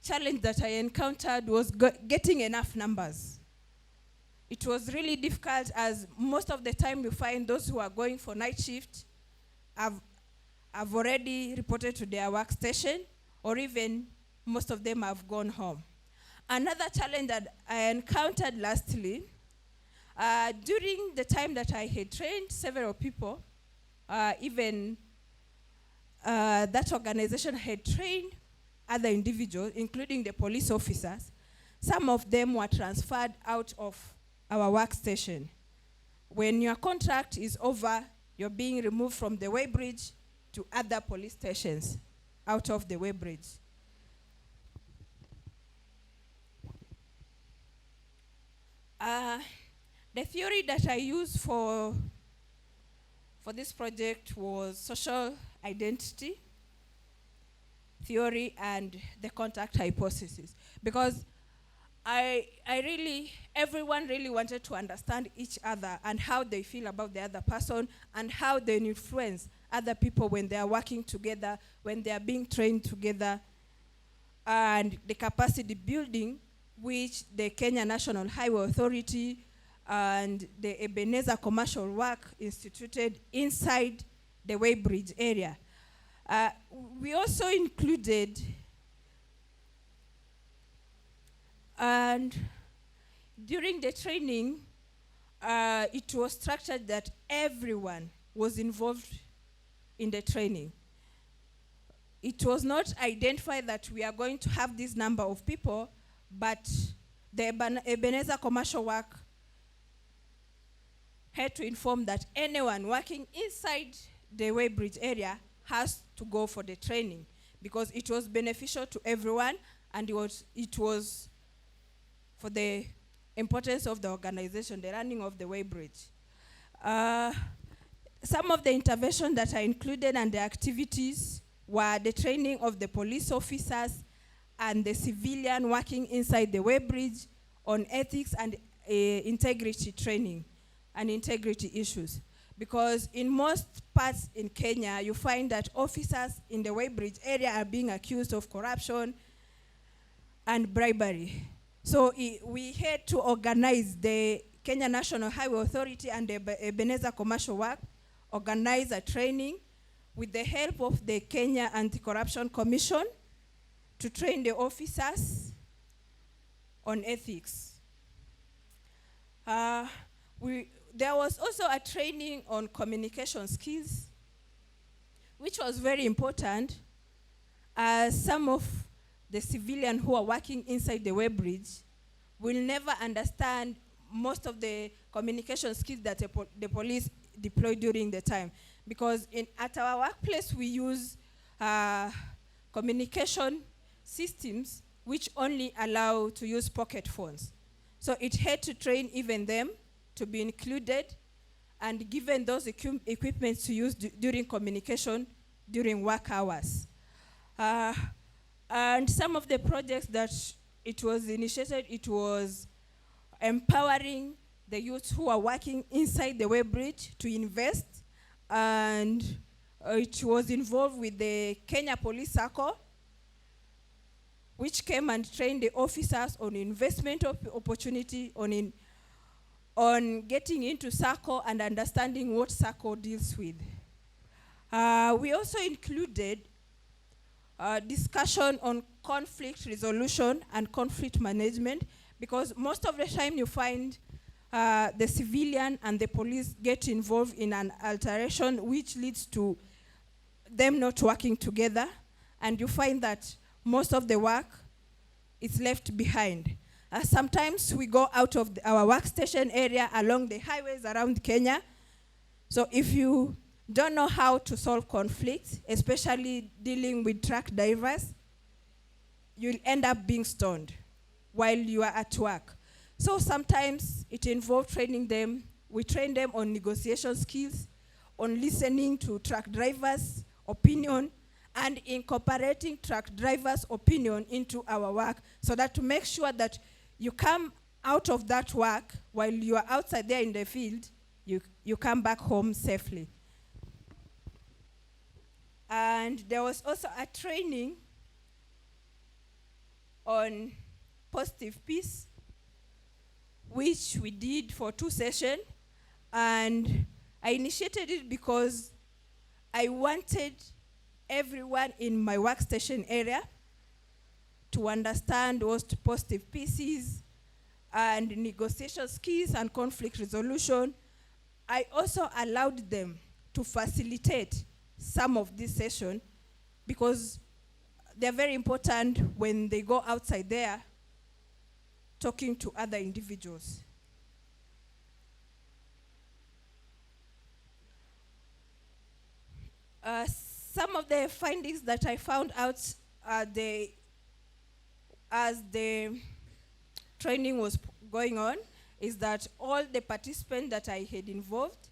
challenge that I encountered was getting enough numbers. It was really difficult, as most of the time you find those who are going for night shift have already reported to their workstation, or even most of them have gone home. Another challenge that I encountered lastly, during the time that I had trained several people, even that organization had trained other individuals, including the police officers. Some of them were transferred out of our workstation. When your contract is over, you're being removed from the Weybridge to other police stations out of the Weybridge. The theory that I used for this project was social identity theory and the contact hypothesis, because everyone really wanted to understand each other and how they feel about the other person and how they influence other people when they are working together, when they are being trained together, and the capacity building which the Kenya National Highway Authority and the Ebenezer Commercial Work instituted inside the Weybridge area. We also included, and during the training, it was structured that everyone was involved in the training. It was not identified that we are going to have this number of people, but the Ebenezer Commercial Work had to inform that anyone working inside the Weybridge area has to go for the training, because it was beneficial to everyone, and it was for the importance of the organization, the running of the Weybridge. Some of the interventions that are included and the activities were the training of the police officers and the civilian working inside the Weybridge on ethics and integrity training and integrity issues. Because in most parts in Kenya, you find that officers in the Weybridge area are being accused of corruption and bribery. So we had to organize the Kenya National Highway Authority and the Ebenezer Commercial Work, organize a training with the help of the Kenya Anti-Corruption Commission to train the officers on ethics. There was also a training on communication skills, which was very important, as some of the civilians who are working inside the Weybridge will never understand most of the communication skills that the police deploy during the time. Because at our workplace, we use communication systems which only allow to use pocket phones. So it had to train even them to be included and given those equipments to use during communication during work hours. And some of the projects that it was initiated, it was empowering the youths who are working inside the Weybridge to invest, and it was involved with the Kenya Police Circle, which came and trained the officers on investment opportunity, on getting into SACCO and understanding what SACCO deals with. We also included discussion on conflict resolution and conflict management, because most of the time you find the civilian and the police get involved in an alteration which leads to them not working together, and you find that most of the work is left behind. Sometimes we go out of our workstation area along the highways around Kenya. So if you don't know how to solve conflicts, especially dealing with truck drivers, you'll end up being stoned while you are at work. So sometimes it involves training them. We train them on negotiation skills, on listening to truck drivers' opinion, and incorporating truck drivers' opinion into our work, so that to make sure that you come out of that work while you are outside there in the field, you come back home safely. And there was also a training on positive peace, which we did for 2 sessions. And I initiated it because I wanted everyone in my workstation area to understand what positive peace is and negotiation skills and conflict resolution. I also allowed them to facilitate some of this session because they're very important when they go outside there talking to other individuals. Some of the findings that I found out as the training was going on is that all the participants that I had involved,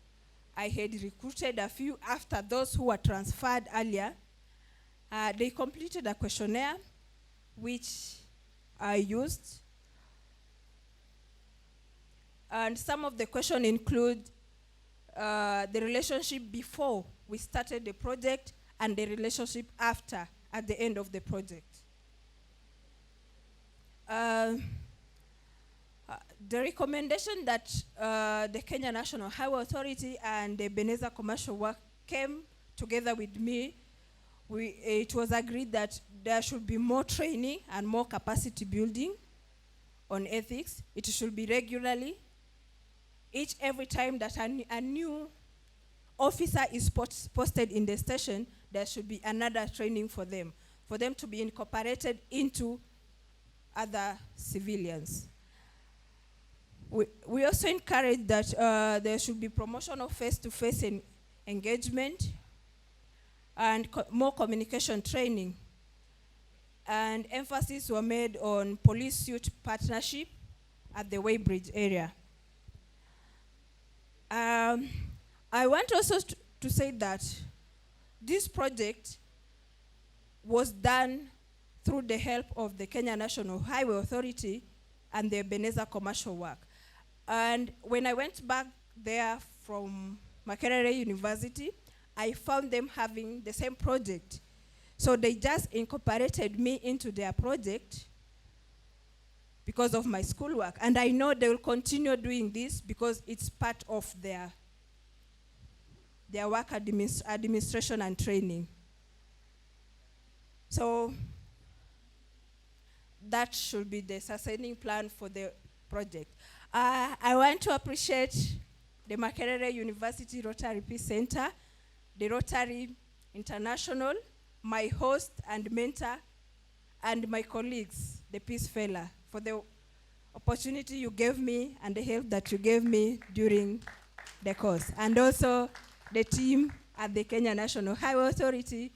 I had recruited a few after those who were transferred earlier. They completed a questionnaire, which I used. And some of the questions include the relationship before we started the project and the relationship after, at the end of the project. The recommendation that the Kenya National Highway Authority and the Ebenezer Commercial Work came together with me, it was agreed that there should be more training and more capacity building on ethics. It should be regularly. Every time that a new officer is posted in the station, there should be another training for them to be incorporated into other civilians. We also encourage that there should be promotion of face-to-face engagement and more communication training. And emphasis were made on police-youth partnership at the Weybridge area. I want also to say that this project was done through the help of the Kenya National Highway Authority and the Ebenezer Commercial Work. And when I went back there from Makerere University, I found them having the same project. So they just incorporated me into their project because of my schoolwork. And I know they will continue doing this because it's part of their work administration and training. So that should be the sustaining plan for the project. I want to appreciate the Makerere University Rotary Peace Center, the Rotary International, my host and mentor, and my colleagues, the Peace Fellow, for the opportunity you gave me and the help that you gave me during the course. And also the team at the Kenya National Highway Authority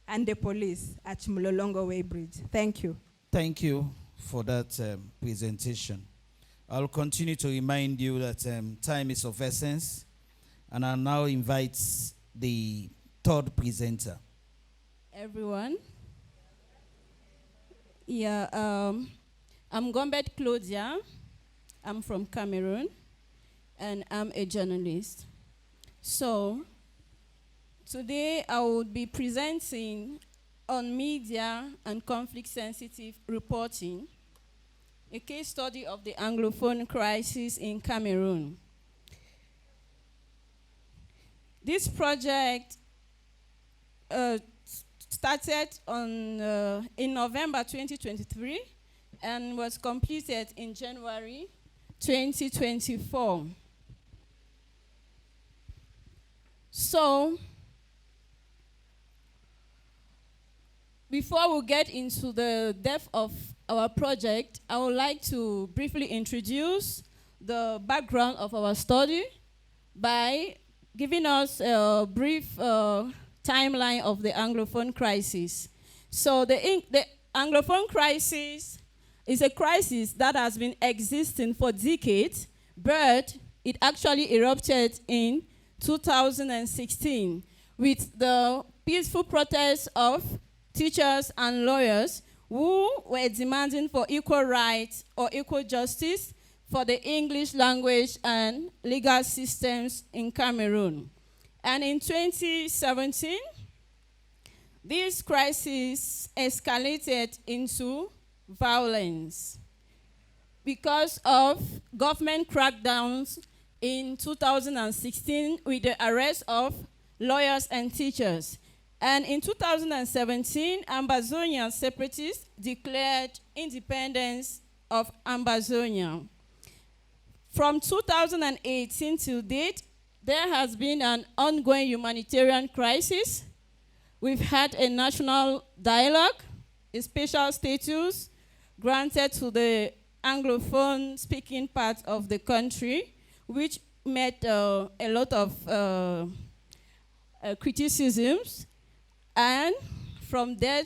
and the police at Mlolongo Weybridge. Thank you.
Thank you for that presentation. I'll continue to remind you that time is of essence, and I'll now invite the third presenter.
Everyone. Yeah, I'm Gombet Claudia. I'm from Cameroon, and I'm a journalist. So, today I will be presenting on media and conflict-sensitive reporting, a case study of the Anglophone crisis in Cameroon. This project started in November 2023 and was completed in January 2024. So, before we get into the depth of our project, I would like to briefly introduce the background of our study by giving us a brief timeline of the Anglophone crisis. So the Anglophone crisis is a crisis that has been existing for decades, but it actually erupted in 2016 with the peaceful protests of teachers and lawyers who were demanding for equal rights or equal justice for the English language and legal systems in Cameroon. And in 2017, this crisis escalated into violence because of government crackdowns in 2016 with the arrest of lawyers and teachers. And in 2017, Ambazonian separatists declared independence of Ambazonia. From 2018 to date, there has been an ongoing humanitarian crisis. We've had a national dialogue, a special status granted to the Anglophone-speaking part of the country, which met a lot of criticisms. And from there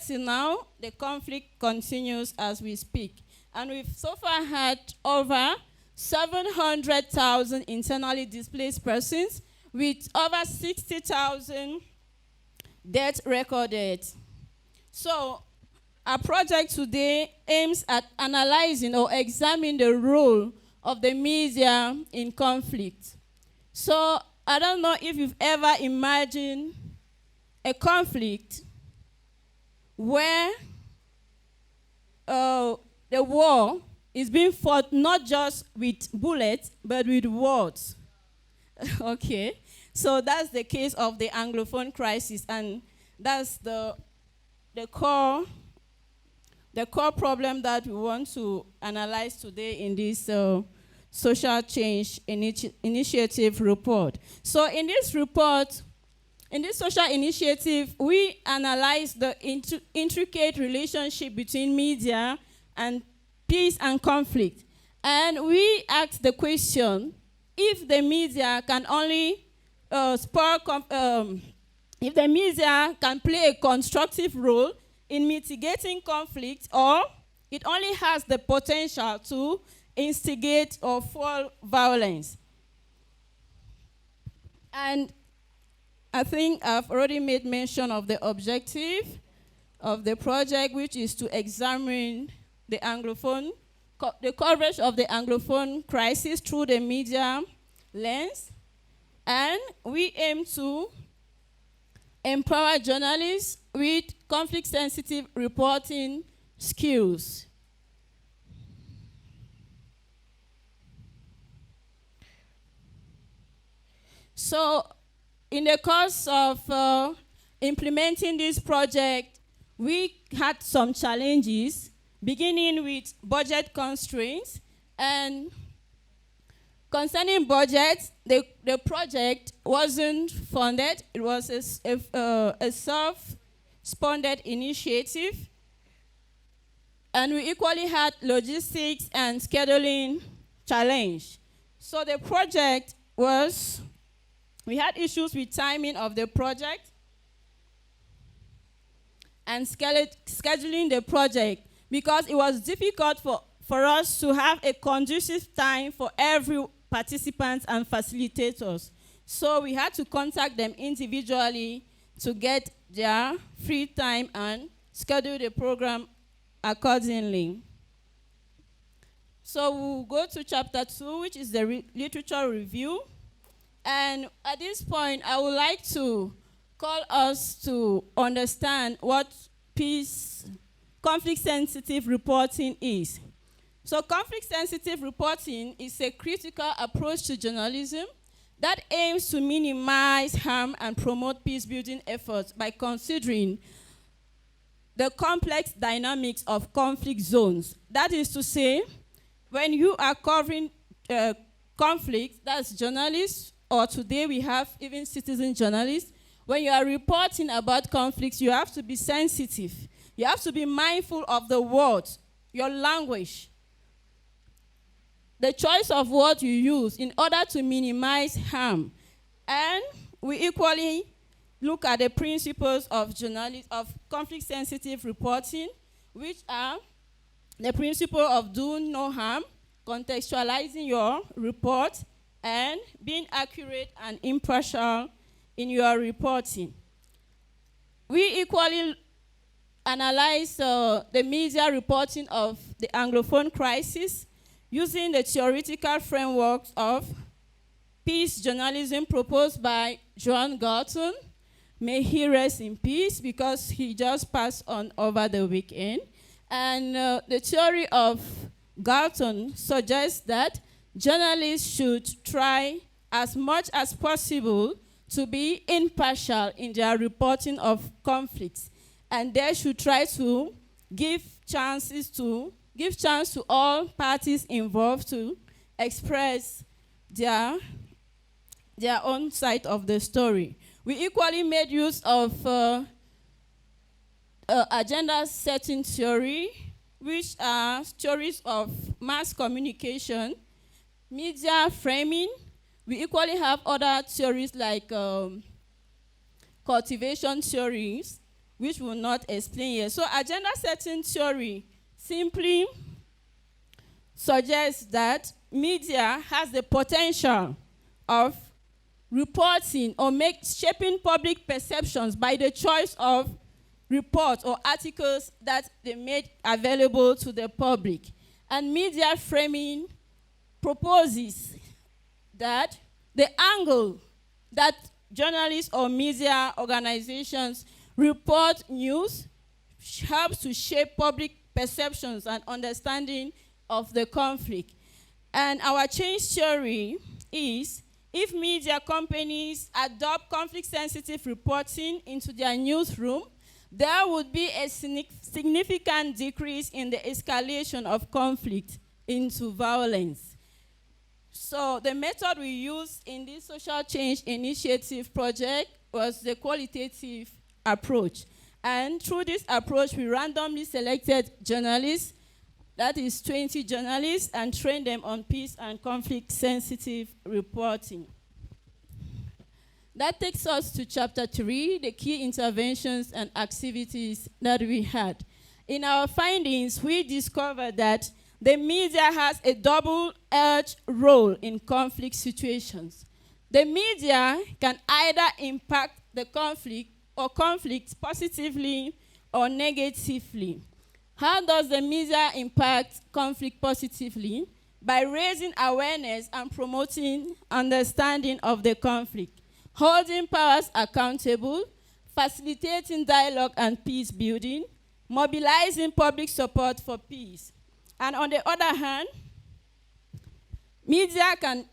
till now, the conflict continues as we speak. And we've so far had over 700,000 internally displaced persons with over 60,000 deaths recorded. So our project today aims at analyzing or examining the role of the media in conflict. So I don't know if you've ever imagined a conflict where the war is being fought not just with bullets, but with words. Okay, so that's the case of the Anglophone crisis, and that's the core problem that we want to analyze today in this social change initiative report. So in this report, in this social initiative, we analyze the intricate relationship between media and peace and conflict. And we ask the question, if the media can only if the media can play a constructive role in mitigating conflict, or it only has the potential to instigate or fuel violence. And I think I've already made mention of the objective of the project, which is to examine the coverage of the Anglophone crisis through the media lens. And we aim to empower journalists with conflict-sensitive reporting skills. So, in the course of implementing this project, we had some challenges, beginning with budget constraints. And concerning budget, the project wasn't funded. It was a self-funded initiative. And we equally had logistics and scheduling challenge. So the project was, we had issues with timing of the project and scheduling the project, because it was difficult for us to have a conducive time for every participant and facilitators. So we had to contact them individually to get their free time and schedule the program accordingly. So we'll go to chapter 2, which is the literature review. And at this point, I would like to call us to understand what conflict-sensitive reporting is. So conflict-sensitive reporting is a critical approach to journalism that aims to minimize harm and promote peace-building efforts by considering the complex dynamics of conflict zones. That is to say, when you are covering conflict, that's journalists, or today we have even citizen journalists, when you are reporting about conflicts, you have to be sensitive. You have to be mindful of the words, your language, the choice of what you use in order to minimize harm. And we equally look at the principles of conflict-sensitive reporting, which are the principle of doing no harm, contextualizing your report, and being accurate and impartial in your reporting. We equally analyze the media reporting of the Anglophone crisis using the theoretical frameworks of peace journalism proposed by John Galton. May he rest in peace, because he just passed on over the weekend. And the theory of Galton suggests that journalists should try as much as possible to be impartial in their reporting of conflicts. And they should try to give chance to all parties involved to express their own side of the story. We equally made use of agenda setting theory, which are theories of mass communication, media framing. We equally have other theories like cultivation theories, which we'll not explain here. So agenda setting theory simply suggests that media has the potential of reporting or shaping public perceptions by the choice of reports or articles that they made available to the public. And media framing proposes that the angle that journalists or media organizations report news helps to shape public perceptions and understanding of the conflict. And our change theory is, if media companies adopt conflict-sensitive reporting into their newsroom, there would be a significant decrease in the escalation of conflict into violence. So the method we used in this social change initiative project was the qualitative approach. And through this approach, we randomly selected journalists, that is 20 journalists, and trained them on peace and conflict-sensitive reporting. That takes us to chapter 3, the key interventions and activities that we had. In our findings, we discovered that the media has a double-edged role in conflict situations. The media can either impact the conflict or conflicts positively or negatively. How does the media impact conflict positively? By raising awareness and promoting understanding of the conflict, holding powers accountable, facilitating dialogue and peace building, mobilizing public support for peace. And on the other hand, media can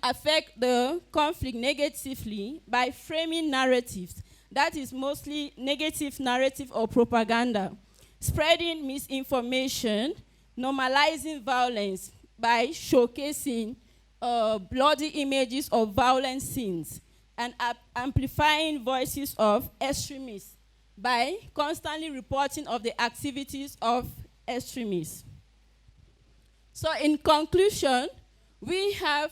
affect the conflict negatively by framing narratives. That is mostly negative narrative or propaganda, spreading misinformation, normalizing violence by showcasing bloody images of violent scenes, and amplifying voices of extremists by constantly reporting of the activities of extremists. So in conclusion, we have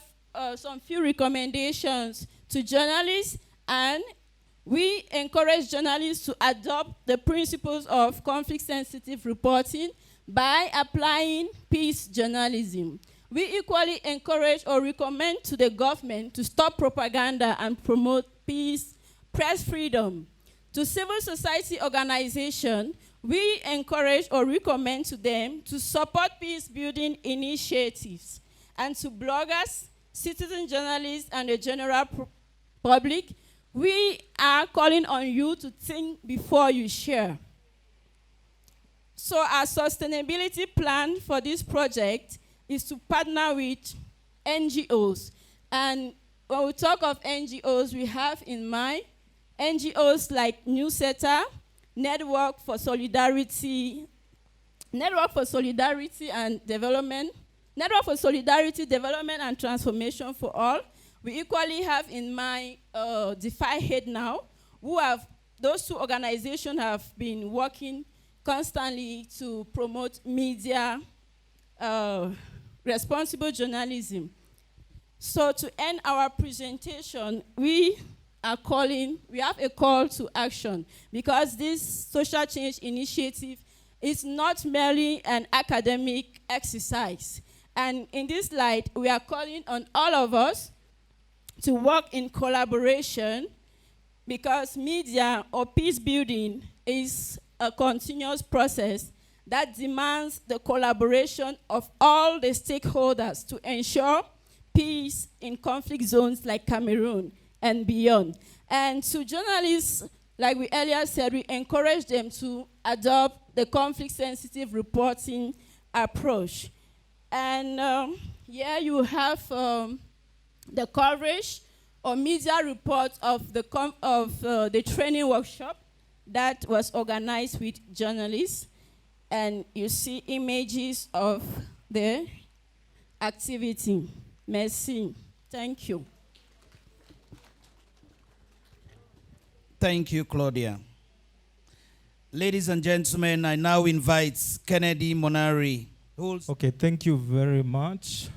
some few recommendations to journalists, and we encourage journalists to adopt the principles of conflict-sensitive reporting by applying peace journalism. We equally encourage or recommend to the government to stop propaganda and promote peace, press freedom. To civil society organizations, we encourage or recommend to them to support peace-building initiatives. And to bloggers, citizen journalists, and the general public, we are calling on you to think before you share. So our sustainability plan for this project is to partner with NGOs. And when we talk of NGOs, we have in mind NGOs like Newsetter, Network for Solidarity and Development, Network for Solidarity, Development and Transformation for All. We equally have in mind Defy Hate Now, those two organizations have been working constantly to promote media, responsible journalism. So to end our presentation, we have a call to action, because this social change initiative is not merely an academic exercise. And in this light, we are calling on all of us to work in collaboration, because media or peace building is a continuous process that demands the collaboration of all the stakeholders to ensure peace in conflict zones like Cameroon and beyond. And to journalists, like we earlier said, we encourage them to adopt the conflict-sensitive reporting approach. And here you have the coverage or media report of the training workshop that was organized with journalists. And you see images of the activity. Merci. Thank you.
Thank you, Claudia. Ladies and gentlemen, I now invite Kennedy Monari.
Okay, thank you very much.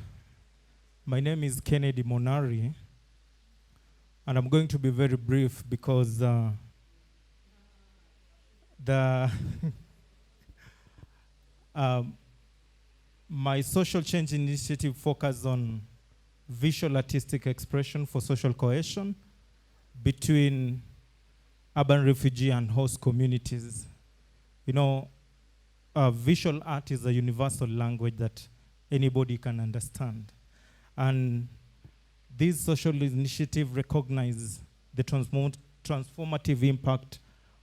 My name is Kennedy Monari, and I'm going to be very brief because My social change initiative focuses on visual artistic expression for social cohesion between urban refugee and host communities. You know, visual art is a universal language that anybody can understand. And this social initiative recognizes the transformative impact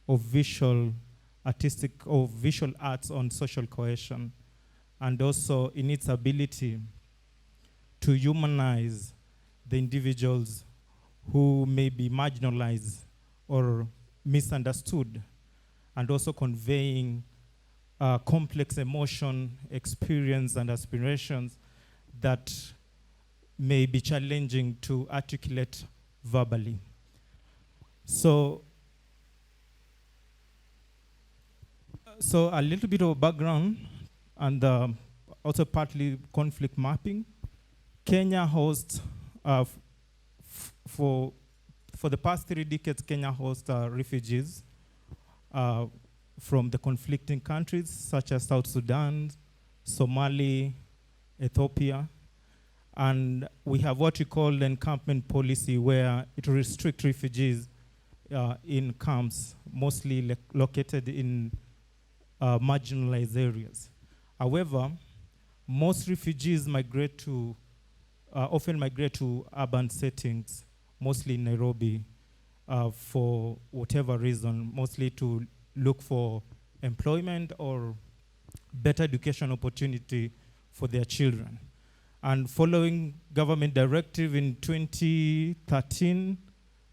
of visual arts on social cohesion, and also in its ability to humanize the individuals who may be marginalized or misunderstood, and also conveying complex emotion, experience, and aspirations that may be challenging to articulate verbally. So a little bit of background and also partly conflict mapping. Kenya hosts, for the past 3 decades, Kenya hosts refugees from the conflicting countries such as South Sudan, Somalia, Ethiopia. And we have what we call the encampment policy, where it restricts refugees in camps, mostly located in marginalized areas. However, most refugees often migrate to urban settings, mostly in Nairobi, for whatever reason, mostly to look for employment or better education opportunity for their children. And following government directive in 2013,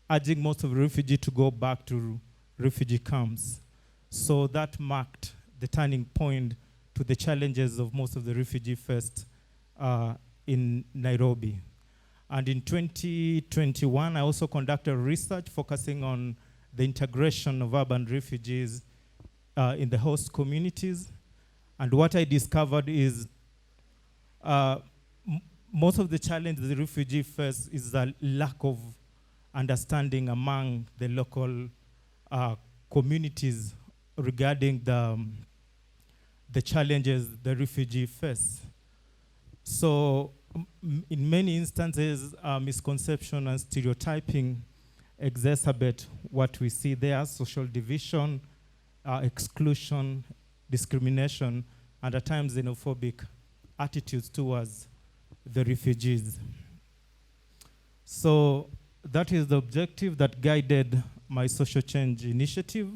urging most of the refugees to go back to refugee camps. So that marked the turning point to the challenges of most of the refugees faced in Nairobi. And in 2021, I also conducted research focusing on the integration of urban refugees in the host communities. And what I discovered is most of the challenges the refugee face is a lack of understanding among the local communities regarding the challenges the refugee face. So in many instances, misconception and stereotyping exacerbate what we see there: social division, exclusion, discrimination, and at times xenophobic attitudes towards the refugees. So that is the objective that guided my social change initiative,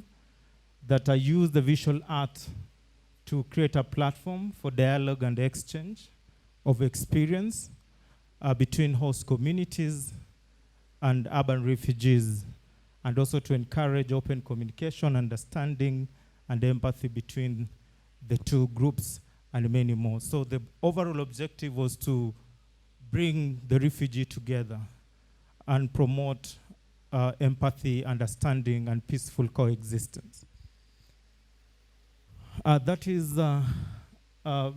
that I use the visual art to create a platform for dialogue and exchange of experience between host communities and urban refugees, and also to encourage open communication, understanding, and empathy between the two groups, and many more. So the overall objective was to bring the refugee together and promote empathy, understanding, and peaceful coexistence. That is a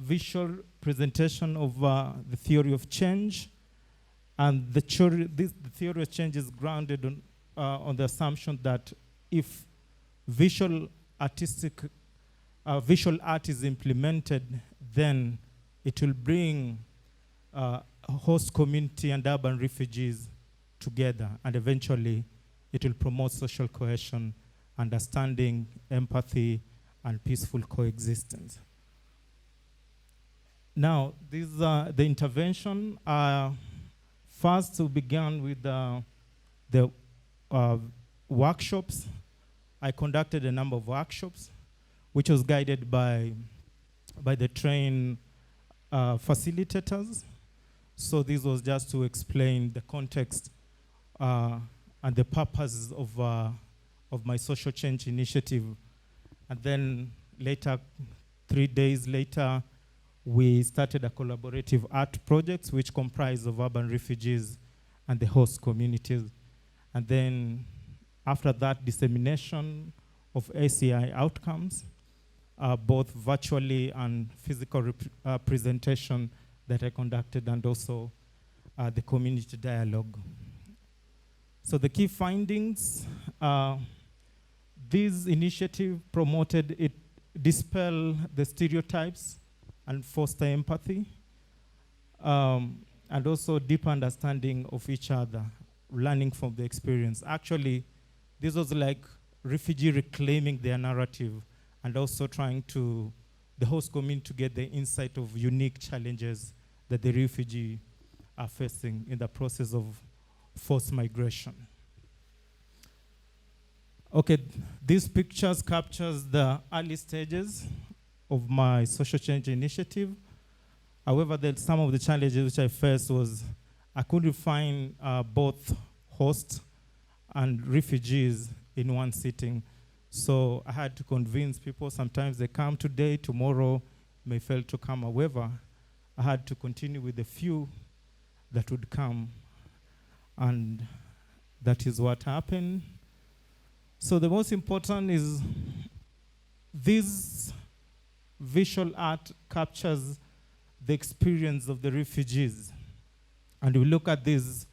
visual presentation of the theory of change. And the theory of change is grounded on the assumption that if visual art is implemented, then it will bring host community and urban refugees together, and eventually it will promote social cohesion, understanding, empathy, and peaceful coexistence. Now, the intervention. First, we began with the workshops. I conducted a number of workshops, which was guided by the trained facilitators. So this was just to explain the context and the purpose of my social change initiative. And then later, 3 days later, we started a collaborative art project which comprised of urban refugees and the host communities. And then after that, dissemination of ACI outcomes, both virtually and physical presentation that I conducted, and also the community dialogue. So the key findings, this initiative promoted dispel the stereotypes and foster empathy, and also deep understanding of each other, learning from the experience. Actually, this was like refugee reclaiming their narrative and also trying to, the host community to get the insight of unique challenges that the refugee are facing in the process of forced migration. Okay, these pictures captures the early stages of my social change initiative. However, some of the challenges which I faced was I couldn't find both hosts and refugees in one sitting. So I had to convince people. Sometimes they come today, tomorrow may fail to come. However, I had to continue with the few that would come. And that is what happened. So the most important is this visual art captures the experience of the refugees. And we look at this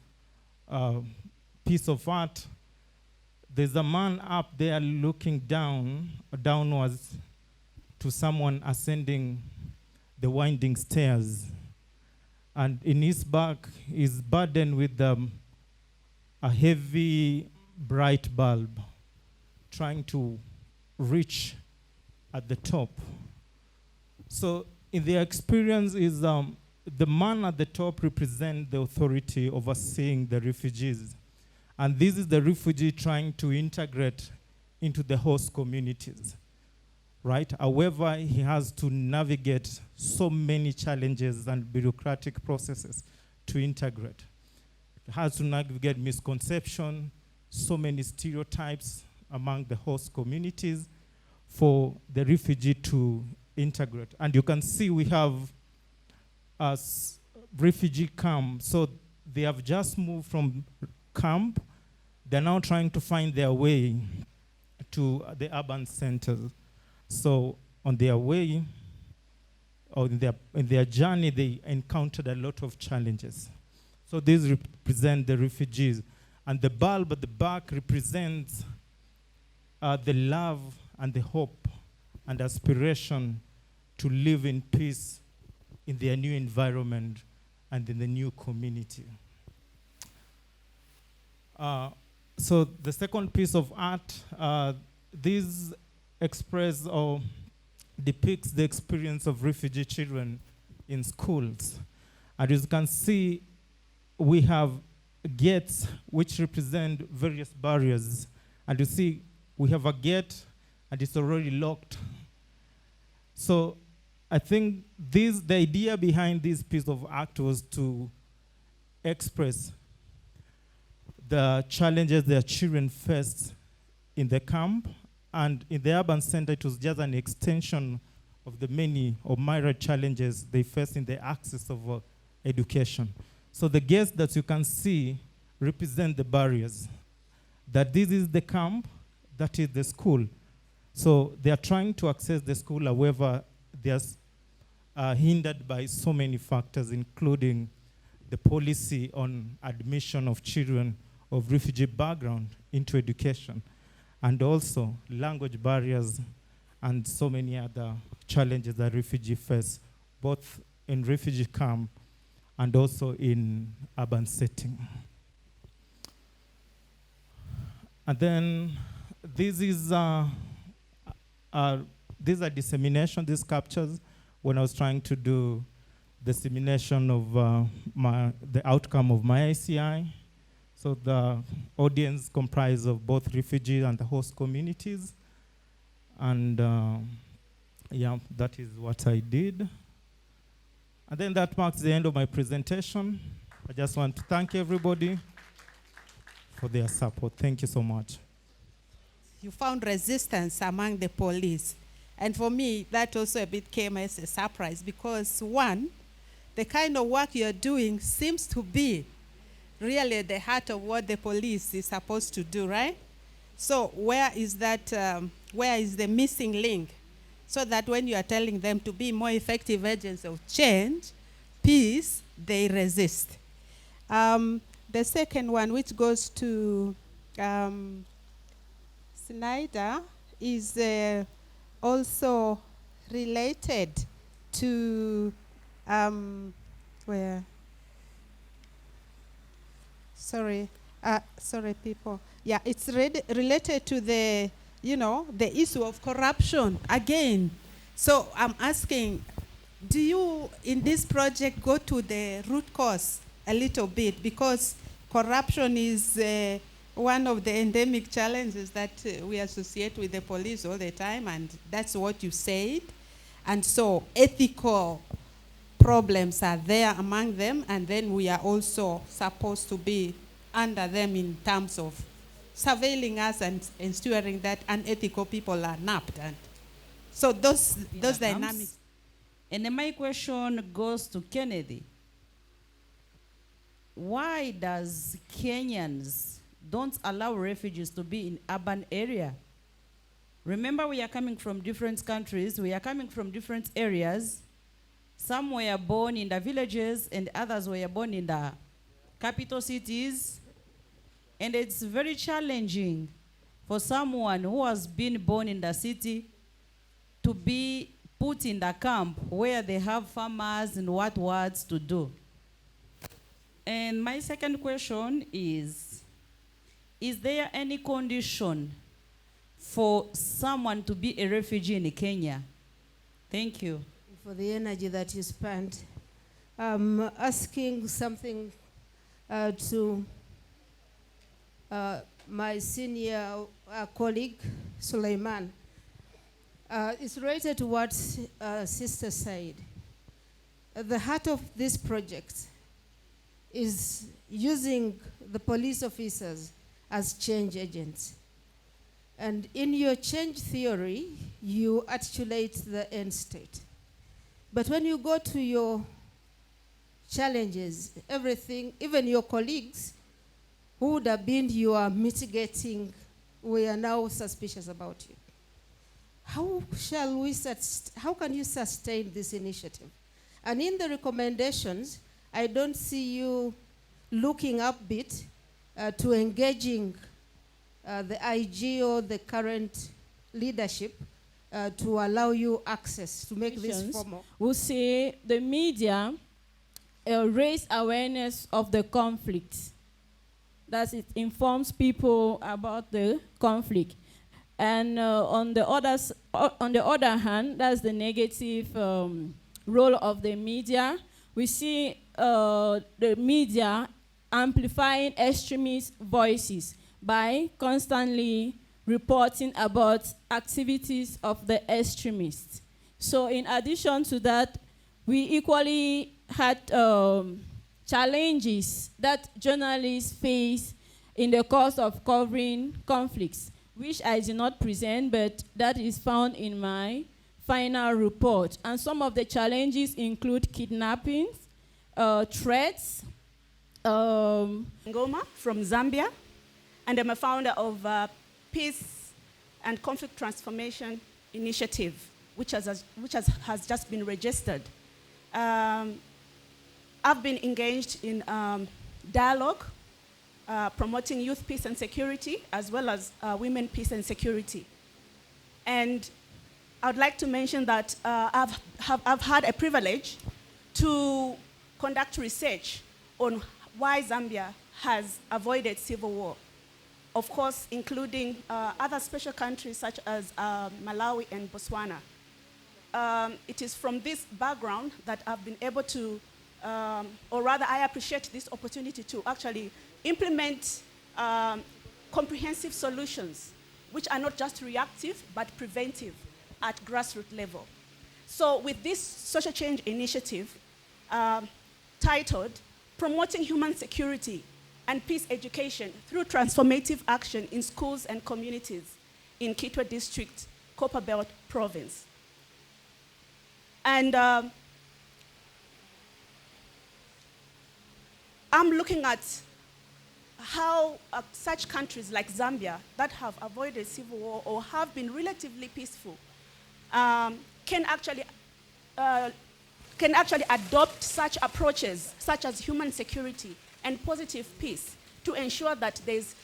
piece of art. There's a man up there looking downwards to someone ascending the winding stairs. And in his back is burdened with a heavy, bright bulb, trying to reach at the top. So in their experience is the man at the top represents the authority overseeing the refugees. And this is the refugee trying to integrate into the host communities, right? However, he has to navigate so many challenges and bureaucratic processes to integrate. He has to navigate misconception, so many stereotypes among the host communities for the refugee to integrate. And you can see we have a refugee camp. So they have just moved from camp. They're now trying to find their way to the urban centers. So on their way, or in their journey, they encountered a lot of challenges. So these represent the refugees. And the bulb at the back represents the love and the hope and aspiration to live in peace in their new environment and in the new community. So the second piece of art, this expresses or depicts the experience of refugee children in schools. And as you can see, we have gates which represent various barriers. And you see, we have a gate and it's already locked. So I think the idea behind this piece of art was to express the challenges their children faced in the camp, and in the urban center, it was just an extension of the many or myriad challenges they face in the access of education. So the gates that you can see represent the barriers. That this is the camp, that is the school. So they are trying to access the school, however, they are hindered by so many factors, including the policy on admission of children of refugee background into education, and also language barriers and so many other challenges that refugees face, both in refugee camp and also in urban setting. And then this is these are dissemination, these captures, when I was trying to do dissemination of the outcome of my ICI. So the audience comprised of both refugees and the host communities. And yeah, that is what I did. And then that marks the end of my presentation. I just want to thank everybody for their support. Thank you so much.
You found resistance among the police. And for me, that also a bit came as a surprise because one, the kind of work you're doing seems to be really at the heart of what the police is supposed to do, right? So where is that, where is the missing link? So that when you are telling them to be more effective agents of change, peace, they resist. The second one, which goes to Snyder, is also related to where? Sorry, people. Yeah, it's related to the, the issue of corruption again. So I'm asking, do you, in this project, go to the root cause a little bit? Because corruption is one of the endemic challenges that we associate with the police all the time, and that's what you said. And so ethical problems are there among them, and then we are also supposed to be under them in terms of surveilling us and ensuring that unethical people are nabbed. And so those dynamics.
And then my question goes to Kennedy. Why does Kenyans don't allow refugees to be in urban area? Remember, we are coming from different countries, we are coming from different areas. Some were born in the villages and others were born in the capital cities. And it's very challenging for someone who has been born in the city to be put in the camp where they have farmers and words to do. And my second question is there any condition for someone to be a refugee in Kenya? Thank you.
For the energy that you spent. I'm asking something to my senior colleague, Suleiman. It's related to what Sister said. At the heart of this project is using the police officers as change agents. And in your change theory, you articulate the end state. But when you go to your challenges, everything, even your colleagues who would have been your mitigating, we are now suspicious about you. How can you sustain this initiative? And in the recommendations, I don't see you looking upbeat to engaging the IG or the current leadership to allow you access to make this formal.
We'll say the media raise awareness of the conflict. That it informs people about the conflict. And on the other hand, that's the negative role of the media. We see the media amplifying extremist voices by constantly reporting about activities of the extremists. So in addition to that, we equally had challenges that journalists face in the course of covering conflicts, which I did not present, but that is found in my final report. And some of the challenges include kidnappings, threats.
Ngoma from Zambia, and I'm a founder of Peace and Conflict Transformation Initiative, which has just been registered. I've been engaged in dialogue, promoting youth peace and security, as well as women peace and security. And I would like to mention that I've had a privilege to conduct research on why Zambia has avoided civil war. Of course, including other special countries such as Malawi and Botswana. It is from this background that I've been able to, or rather I appreciate this opportunity to actually implement comprehensive solutions, which are not just reactive, but preventive at grassroots level. So with this social change initiative titled, Promoting Human Security and Peace Education through Transformative Action in Schools and Communities in Kitwe District, Copperbelt Province. And I'm looking at how such countries like Zambia that have avoided civil war or have been relatively peaceful can actually adopt such approaches, such as human security and positive peace, to ensure that there's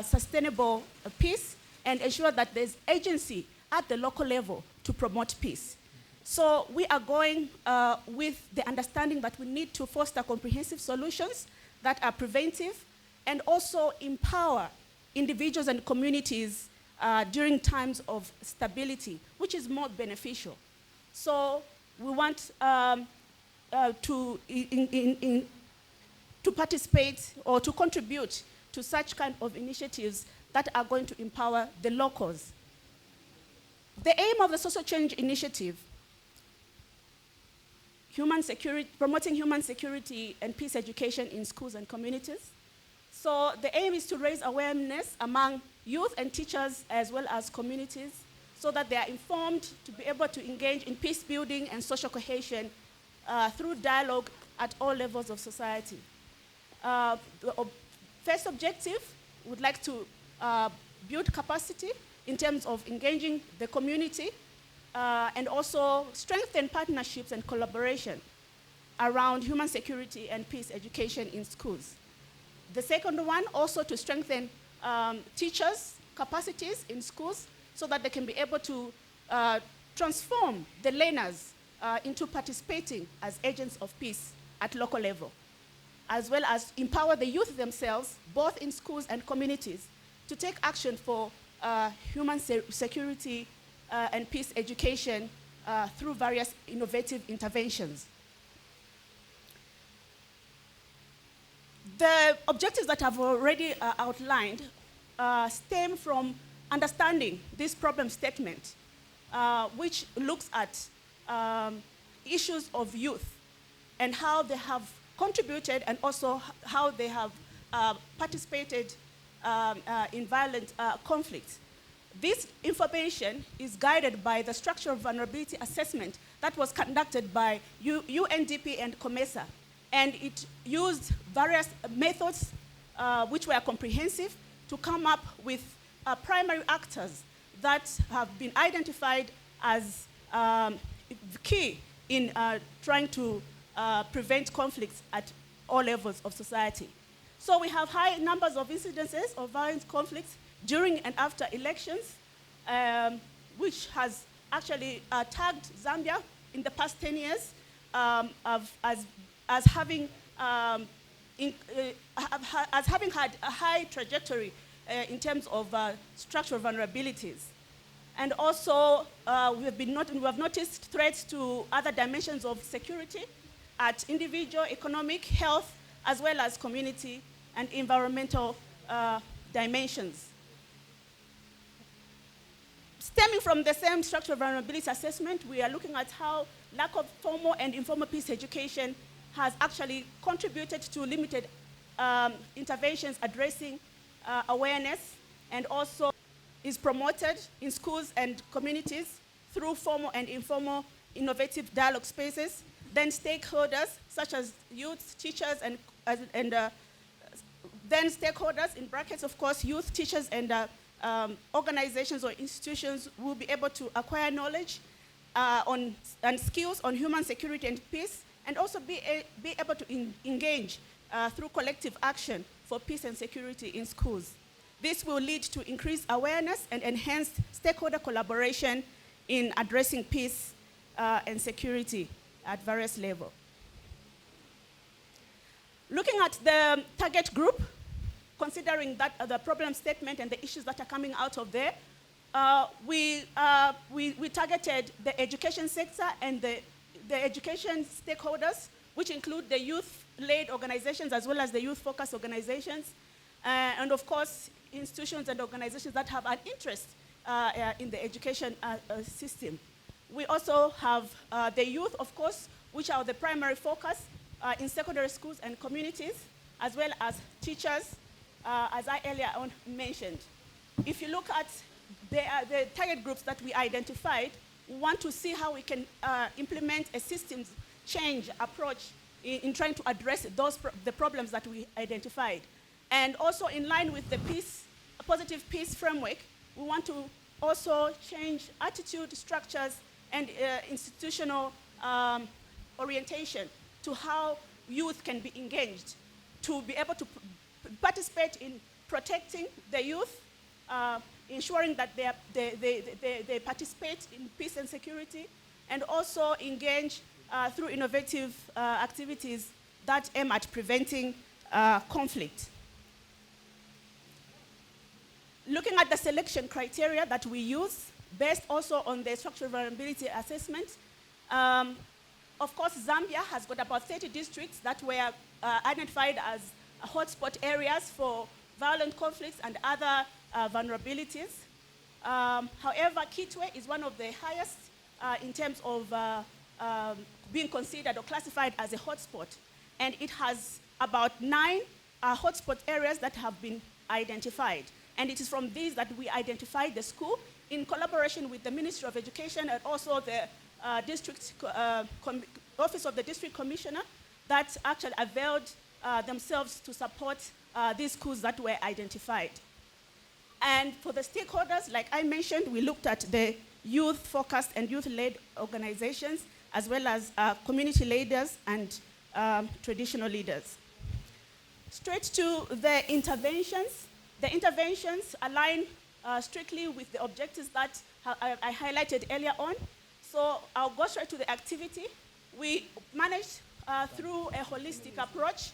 sustainable peace and ensure that there's agency at the local level to promote peace. So we are going with the understanding that we need to foster comprehensive solutions that are preventive and also empower individuals and communities during times of stability, which is more beneficial. So we want to participate or to contribute to such kind of initiatives that are going to empower the locals. The aim of the Social Change Initiative, promoting human security and peace education in schools and communities. So the aim is to raise awareness among youth and teachers as well as communities so that they are informed to be able to engage in peace building and social cohesion through dialogue at all levels of society. The first objective, we would like to build capacity in terms of engaging the community and also strengthen partnerships and collaboration around human security and peace education in schools. The second one, also to strengthen teachers' capacities in schools so that they can be able to transform the learners into participating as agents of peace at local level, as well as empower the youth themselves, both in schools and communities, to take action for human security and peace education through various innovative interventions. The objectives that I've already outlined stem from understanding this problem statement, which looks at issues of youth and how they have contributed and also how they have participated in violent conflicts. This information is guided by the structural vulnerability assessment that was conducted by UNDP and COMESA, and it used various methods which were comprehensive to come up with primary actors that have been identified as key in trying to prevent conflicts at all levels of society. So we have high numbers of incidences of violent conflicts during and after elections, which has actually tagged Zambia in the past 10 years as having had a high trajectory in terms of structural vulnerabilities. And also, we have noticed threats to other dimensions of security at individual, economic, health, as well as community and environmental dimensions. Stemming from the same structural vulnerability assessment, we are looking at how lack of formal and informal peace education has actually contributed to limited interventions addressing awareness, and also is promoted in schools and communities through formal and informal innovative dialogue spaces. Then stakeholders such as youth, teachers, and then stakeholders, in brackets of course, youth, teachers, and organizations or institutions will be able to acquire knowledge and skills on human security and peace, and also be able to engage through collective action for peace and security in schools. This will lead to increased awareness and enhanced stakeholder collaboration in addressing peace and security at various levels. Looking at the target group, considering that the problem statement and the issues that are coming out of there, we targeted the education sector and the education stakeholders, which include the youth-led organizations as well as the youth-focused organizations, and of course, institutions and organizations that have an interest in the education system. We also have the youth, of course, which are the primary focus in secondary schools and communities, as well as teachers, as I earlier on mentioned. If you look at the target groups that we identified, we want to see how we can implement a systems change approach in trying to address the problems that we identified. And also in line with the positive peace framework, we want to also change attitude, structures, and institutional orientation to how youth can be engaged, to be able to participate in protecting the youth, ensuring that they participate in peace and security, and also engage through innovative activities that aim at preventing conflict. Looking at the selection criteria that we use, based also on the structural vulnerability assessment, of course, Zambia has got about 30 districts that were identified as hotspot areas for violent conflicts and other vulnerabilities. However, Kitwe is one of the highest in terms of being considered or classified as a hotspot. And it has about 9 hotspot areas that have been identified. And it is from these that we identified the school in collaboration with the Ministry of Education and also the Office of the District Commissioner that actually availed themselves to support these schools that were identified. And for the stakeholders, like I mentioned, we looked at the youth-focused and youth-led organizations, as well as community leaders and traditional leaders. Straight to the interventions. The interventions align strictly with the objectives that I highlighted earlier on. So I'll go straight to the activity. We managed through a holistic approach,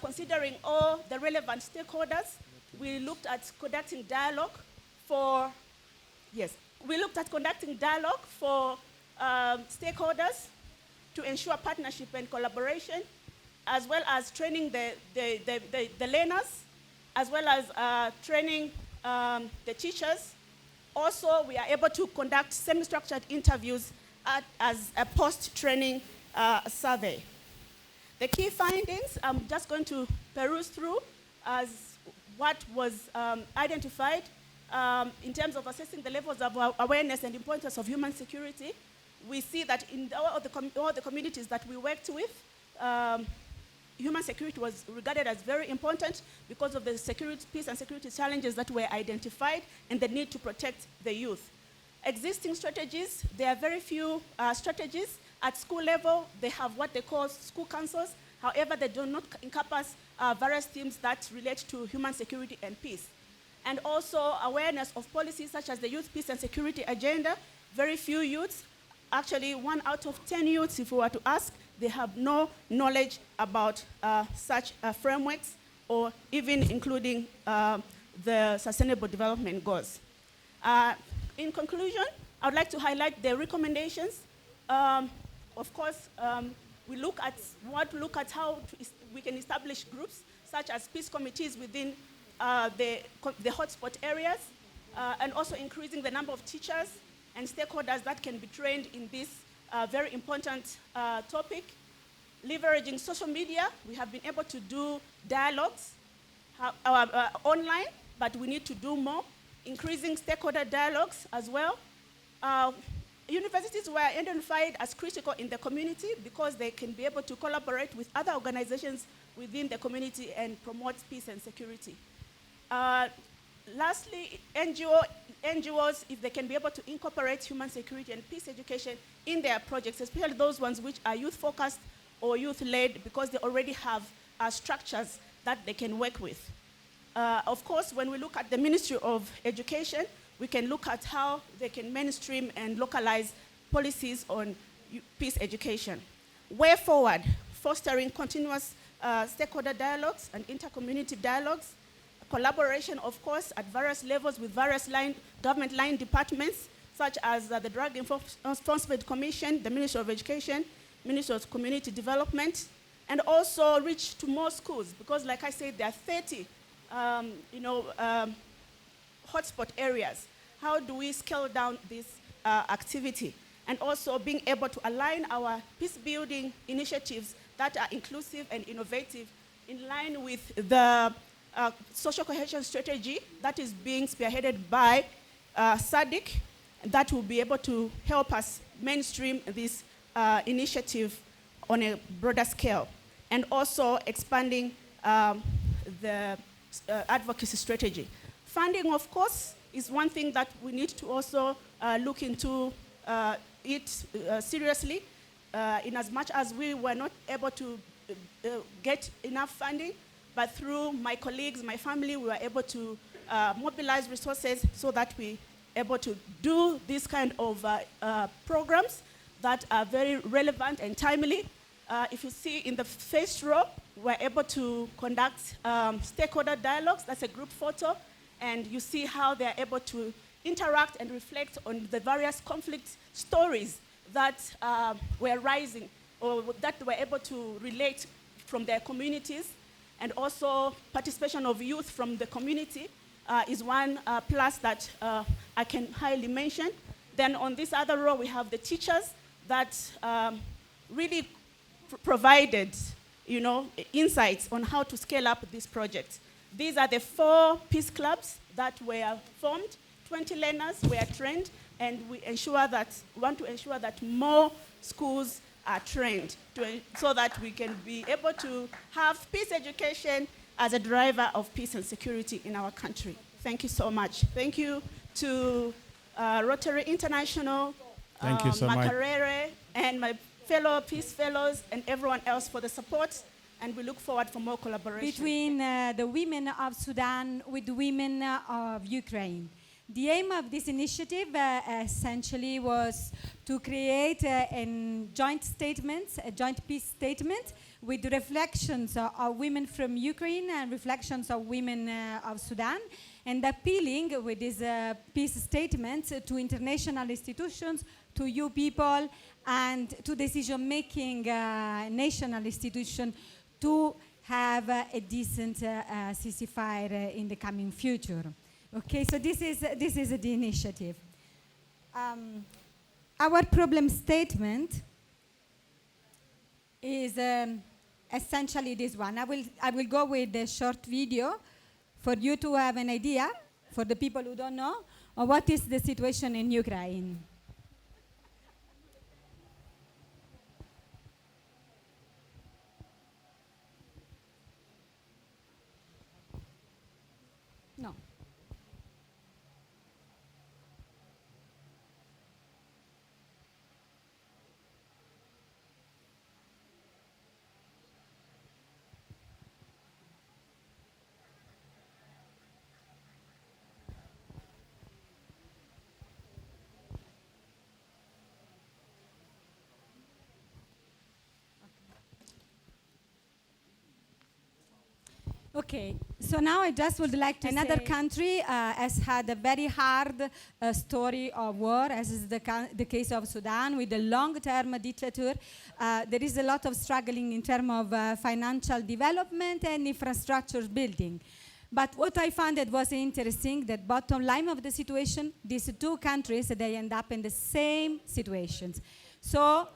considering all the relevant stakeholders. We looked at conducting dialogue for, stakeholders to ensure partnership and collaboration, as well as training the learners, as well as training the teachers. Also, we are able to conduct semi-structured interviews as a post-training survey. The key findings, I'm just going to peruse through as what was identified in terms of assessing the levels of awareness and importance of human security. We see that in all the communities that we worked with, human security was regarded as very important because of the peace and security challenges that were identified and the need to protect the youth. Existing strategies, there are very few strategies. At school level, they have what they call school councils. However, they do not encompass various themes that relate to human security and peace. And also awareness of policies such as the Youth Peace and Security Agenda. Very few youths, actually 1 out of 10 youths, if we were to ask, they have no knowledge about such frameworks or even including the Sustainable Development Goals. In conclusion, I would like to highlight the recommendations. Of course, we look at how we can establish groups such as peace committees within the hotspot areas, and also increasing the number of teachers and stakeholders that can be trained in this very important topic. Leveraging social media, we have been able to do dialogues online, but we need to do more. Increasing stakeholder dialogues as well. Universities were identified as critical in the community because they can be able to collaborate with other organizations within the community and promote peace and security. Lastly, NGOs, if they can be able to incorporate human security and peace education in their projects, especially those ones which are youth-focused or youth-led, because they already have structures that they can work with. Of course, when we look at the Ministry of Education, we can look at how they can mainstream and localize policies on peace education. Way forward, fostering continuous stakeholder dialogues and inter-community dialogues, collaboration, of course, at various levels with various government line departments, such as the Drug Enforcement Commission, the Ministry of Education, Ministry of Community Development, and also reach to more schools, because like I said, there are 30 hotspot areas. How do we scale down this activity? And also being able to align our peace-building initiatives that are inclusive and innovative in line with the social cohesion strategy that is being spearheaded by SADC, that will be able to help us mainstream this initiative on a broader scale. And also expanding the advocacy strategy. Funding, of course, is one thing that we need to also look into it seriously, in as much as we were not able to get enough funding, but through my colleagues, my family, we were able to mobilize resources so that we were able to do this kind of programs. that are very relevant and timely. If you see in the first row, we're able to conduct stakeholder dialogues. That's a group photo. And you see how they're able to interact and reflect on the various conflict stories that were rising or that were able to relate from their communities. And also participation of youth from the community is one plus that I can highly mention. Then on this other row, we have the teachers that really provided, insights on how to scale up this project. These are the 4 peace clubs that were formed. 20 learners were trained, and we want to ensure that more schools are trained so that we can be able to have peace education as a driver of peace and security in our country. Thank you so much. Thank you to Rotary International,
Thank you so much.
Makerere, and my fellow peace fellows, and everyone else for the support. And we look forward for more collaboration.
Between the women of Sudan with the women of Ukraine. The aim of this initiative essentially was to create a joint statement, a joint peace statement with reflections of women from Ukraine and reflections of women of Sudan, and appealing with this peace statement to international institutions, to you people, and to decision-making national institutions to have a decent ceasefire in the coming future. Okay, so this is the initiative. Our problem statement is essentially this one. I will go with a short video for you to have an idea, for the people who don't know, of what is the situation in Ukraine. No. Okay, so now I just would like to Another country has had a very hard story of war, as is the case of Sudan, with a long-term dictator. There is a lot of struggling in terms of financial development and infrastructure building. But what I found that was interesting, that bottom line of the situation, these 2 countries, they end up in the same situations. So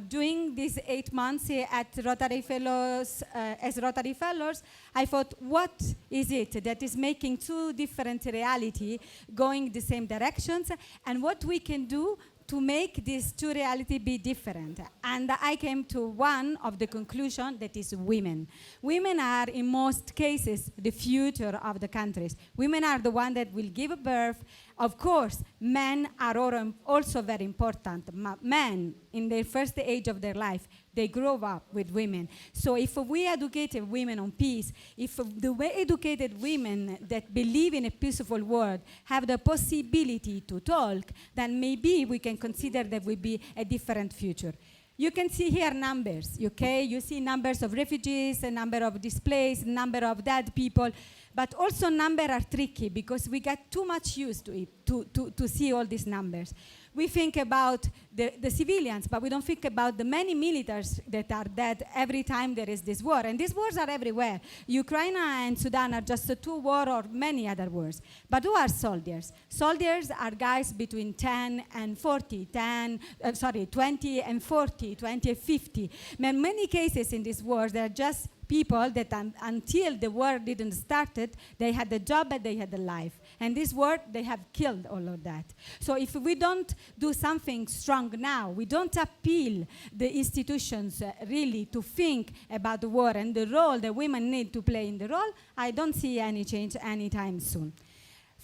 during these 8 months at Rotary Fellows, as Rotary Fellows, I thought, what is it that is making 2 different realities going the same directions, and what we can do to make these 2 realities be different? And I came to one of the conclusions, that is women. Women are, in most cases, the future of the countries. Women are the one that will give birth. Of course, men are also very important. Men, in their first age of their life, they grow up with women. So if we educated women on peace, if the educated women that believe in a peaceful world have the possibility to talk, then maybe we can consider that will be a different future. You can see here numbers, okay? You see numbers of refugees, a number of displaced, number of dead people. But also numbers are tricky because we get too much used to it, to see all these numbers. We think about the civilians, but we don't think about the many militaries that are dead every time there is this war. And these wars are everywhere. Ukraine and Sudan are just 2 wars or many other wars. But who are soldiers? Soldiers are guys between 20 and 40, 20 and 50. In many cases in these wars, they are just people that until the war didn't started, they had a job and they had a life. And this war, they have killed all of that. So if we don't do something strong now, we don't appeal the institutions really to think about the war and the role that women need to play in the role, I don't see any change anytime soon.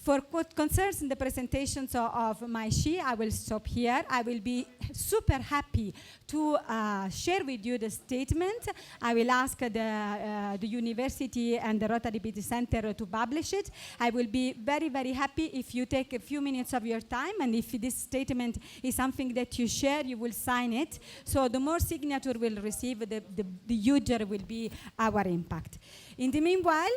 For what concerns the presentations of my SHE, I will stop here. I will be super happy to share with you the statement. I will ask the university and the Rotary Beauty Center to publish it. I will be very, very happy if you take a few minutes of your time, and if this statement is something that you share, you will sign it. So the more signature we'll receive, the huger will be our impact. In the meanwhile,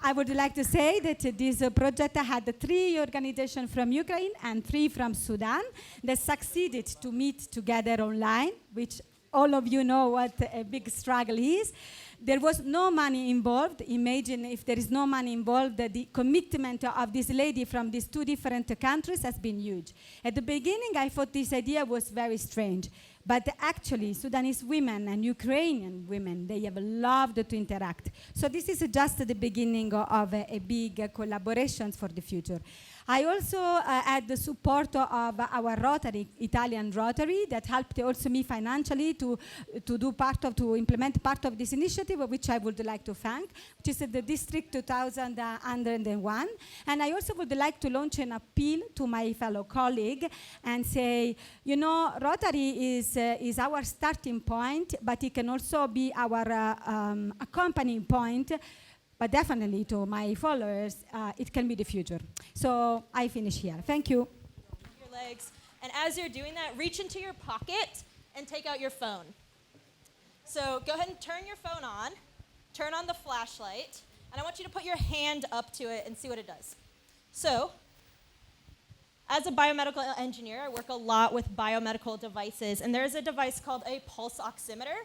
I would like to say that this project had 3 organizations from Ukraine and 3 from Sudan that succeeded to meet together online, which all of you know what a big struggle is. There was no money involved. Imagine if there is no money involved, the commitment of this lady from these 2 different countries has been huge. At the beginning, I thought this idea was very strange. But actually, Sudanese women and Ukrainian women, they have loved to interact. So this is just the beginning of a big collaboration for the future. I also had the support of our Rotary, Italian Rotary, that helped also me financially to implement part of this initiative, which I would like to thank, which is the District 2001. And I also would like to launch an appeal to my fellow colleague and say, you know, Rotary is our starting point, but it can also be our accompanying point. But definitely to my followers, it can be the future. So I finish here. Thank you.
Your legs. And as you're doing that, reach into your pocket and take out your phone. So go ahead and turn your phone on. Turn on the flashlight. And I want you to put your hand up to it and see what it does. So as a biomedical engineer, I work a lot with biomedical devices. And there's a device called a pulse oximeter,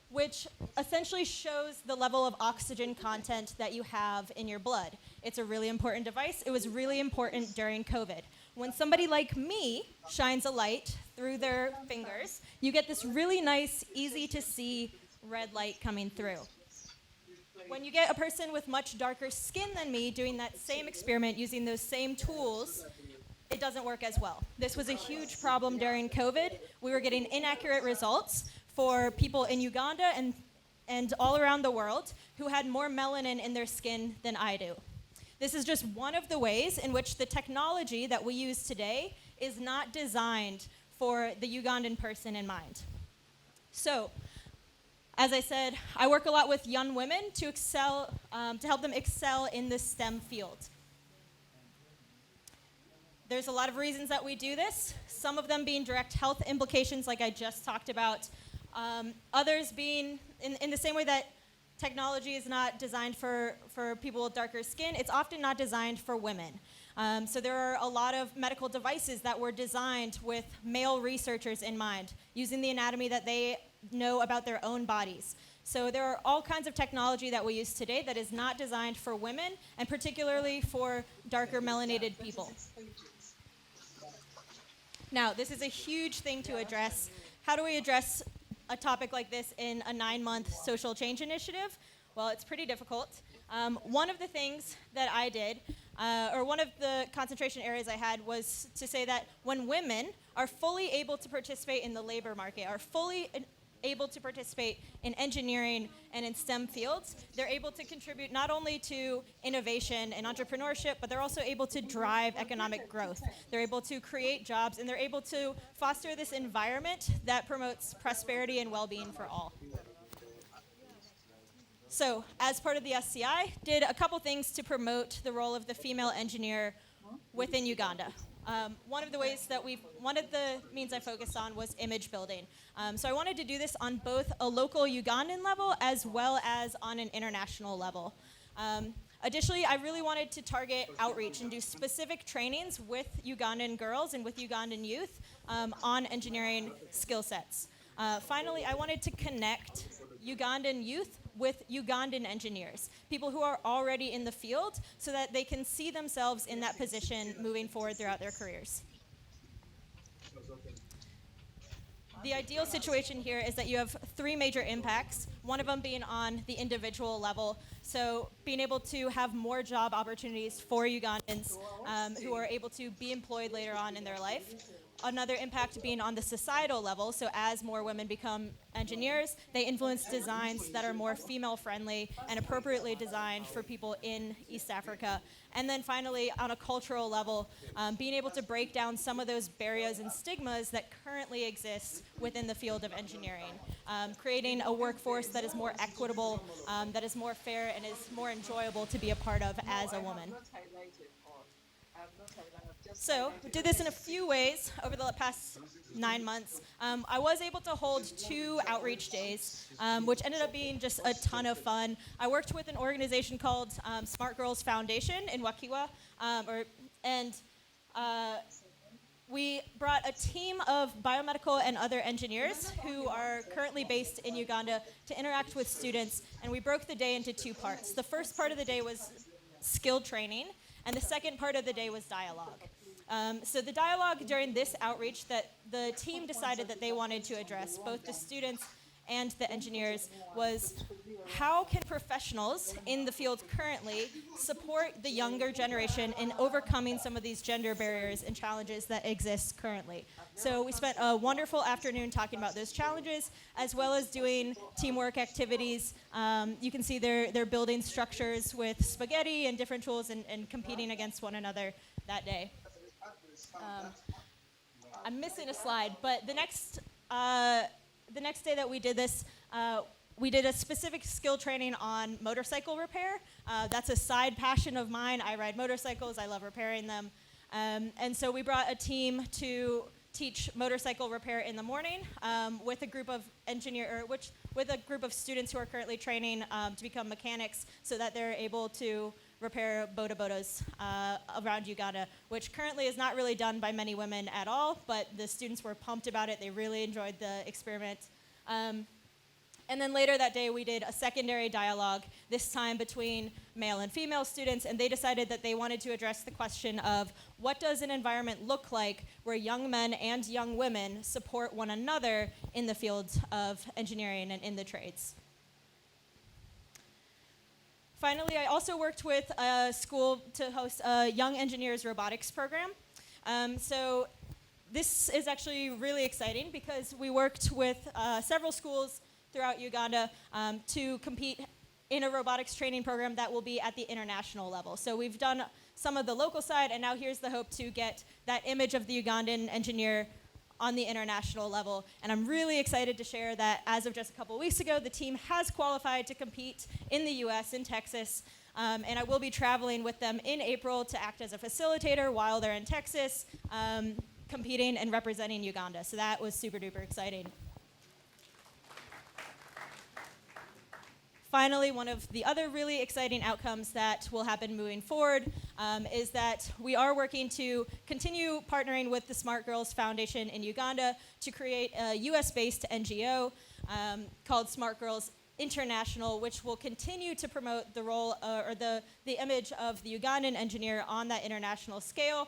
which essentially shows the level of oxygen content that you have in your blood. It's a really important device. It was really important during COVID. When somebody like me shines a light through their fingers, you get this really nice, easy to see red light coming through. When you get a person with much darker skin than me doing that same experiment using those same tools, it doesn't work as well. This was a huge problem during COVID. We were getting inaccurate results for people in Uganda and all around the world who had more melanin in their skin than I do. This is just one of the ways in which the technology that we use today is not designed for the Ugandan person in mind. So, as I said, I work a lot with young women to help them excel in the STEM field. There's a lot of reasons that we do this, some of them being direct health implications like I just talked about. Others being, in the same way that technology is not designed for people with darker skin, it's often not designed for women. So there are a lot of medical devices that were designed with male researchers in mind, using the anatomy that they know about their own bodies. So there are all kinds of technology that we use today that is not designed for women, and particularly for darker melanated people. Now, this is a huge thing to address. How do we address a topic like this in a 9-month social change initiative? Well, it's pretty difficult. One of the things that I did, or one of the concentration areas I had, was to say that when women are fully able to participate in the labor market, are fully able to participate in engineering and in STEM fields, they're able to contribute not only to innovation and entrepreneurship, but they're also able to drive economic growth. They're able to create jobs, and they're able to foster this environment that promotes prosperity and well-being for all. So, as part of the SCI, did a couple things to promote the role of the female engineer within Uganda. One of the means I focused on was image building. So I wanted to do this on both a local Ugandan level as well as on an international level. Additionally, I really wanted to target outreach and do specific trainings with Ugandan girls and with Ugandan youth on engineering skill sets. Finally, I wanted to connect Ugandan youth with Ugandan engineers, people who are already in the field, so that they can see themselves in that position moving forward throughout their careers. The ideal situation here is that you have 3 major impacts, one of them being on the individual level. So being able to have more job opportunities for Ugandans who are able to be employed later on in their life. another impact being on the societal level. So as more women become engineers, they influence designs that are more female-friendly and appropriately designed for people in East Africa. And then finally, on a cultural level, being able to break down some of those barriers and stigmas that currently exist within the field of engineering, creating a workforce that is more equitable, that is more fair, and is more enjoyable to be a part of as a woman. So we did this in a few ways over the past 9 months. I was able to hold 2 outreach days, which ended up being just a ton of fun. I worked with an organization called Smart Girls Foundation in Wakiwa, we brought a team of biomedical and other engineers who are currently based in Uganda to interact with students, and we broke the day into 2 parts. The first part of the day was skill training, and the second part of the day was dialogue. So the dialogue during this outreach that the team decided that they wanted to address, both the students and the engineers, was how can professionals in the field currently support the younger generation in overcoming some of these gender barriers and challenges that exist currently. So we spent a wonderful afternoon talking about those challenges, as well as doing teamwork activities. You can see they're building structures with spaghetti and different tools and competing against one another that day. I'm missing a slide, but the next day that we did this, we did a specific skill training on motorcycle repair. That's a side passion of mine. I ride motorcycles. I love repairing them. And so we brought a team to teach motorcycle repair in the morning with a group of with a group of students who are currently training to become mechanics so that they're able to repair bodas around Uganda, which currently is not really done by many women at all, but the students were pumped about it. They really enjoyed the experiment. And then later that day, we did a secondary dialogue, this time between male and female students, and they decided that they wanted to address the question of what does an environment look like where young men and young women support one another in the fields of engineering and in the trades. Finally, I also worked with a school to host a Young Engineers Robotics program. So this is actually really exciting because we worked with several schools throughout Uganda to compete in a robotics training program that will be at the international level. So we've done some of the local side, and now here's the hope to get that image of the Ugandan engineer on the international level. And I'm really excited to share that as of just a couple weeks ago, the team has qualified to compete in the US, in Texas, and I will be traveling with them in April to act as a facilitator while they're in Texas, competing and representing Uganda. So that was super duper exciting. Finally, one of the other really exciting outcomes that will happen moving forward is that we are working to continue partnering with the Smart Girls Foundation in Uganda to create a US-based NGO called Smart Girls International, which will continue to promote the role or the image of the Ugandan engineer on that international scale.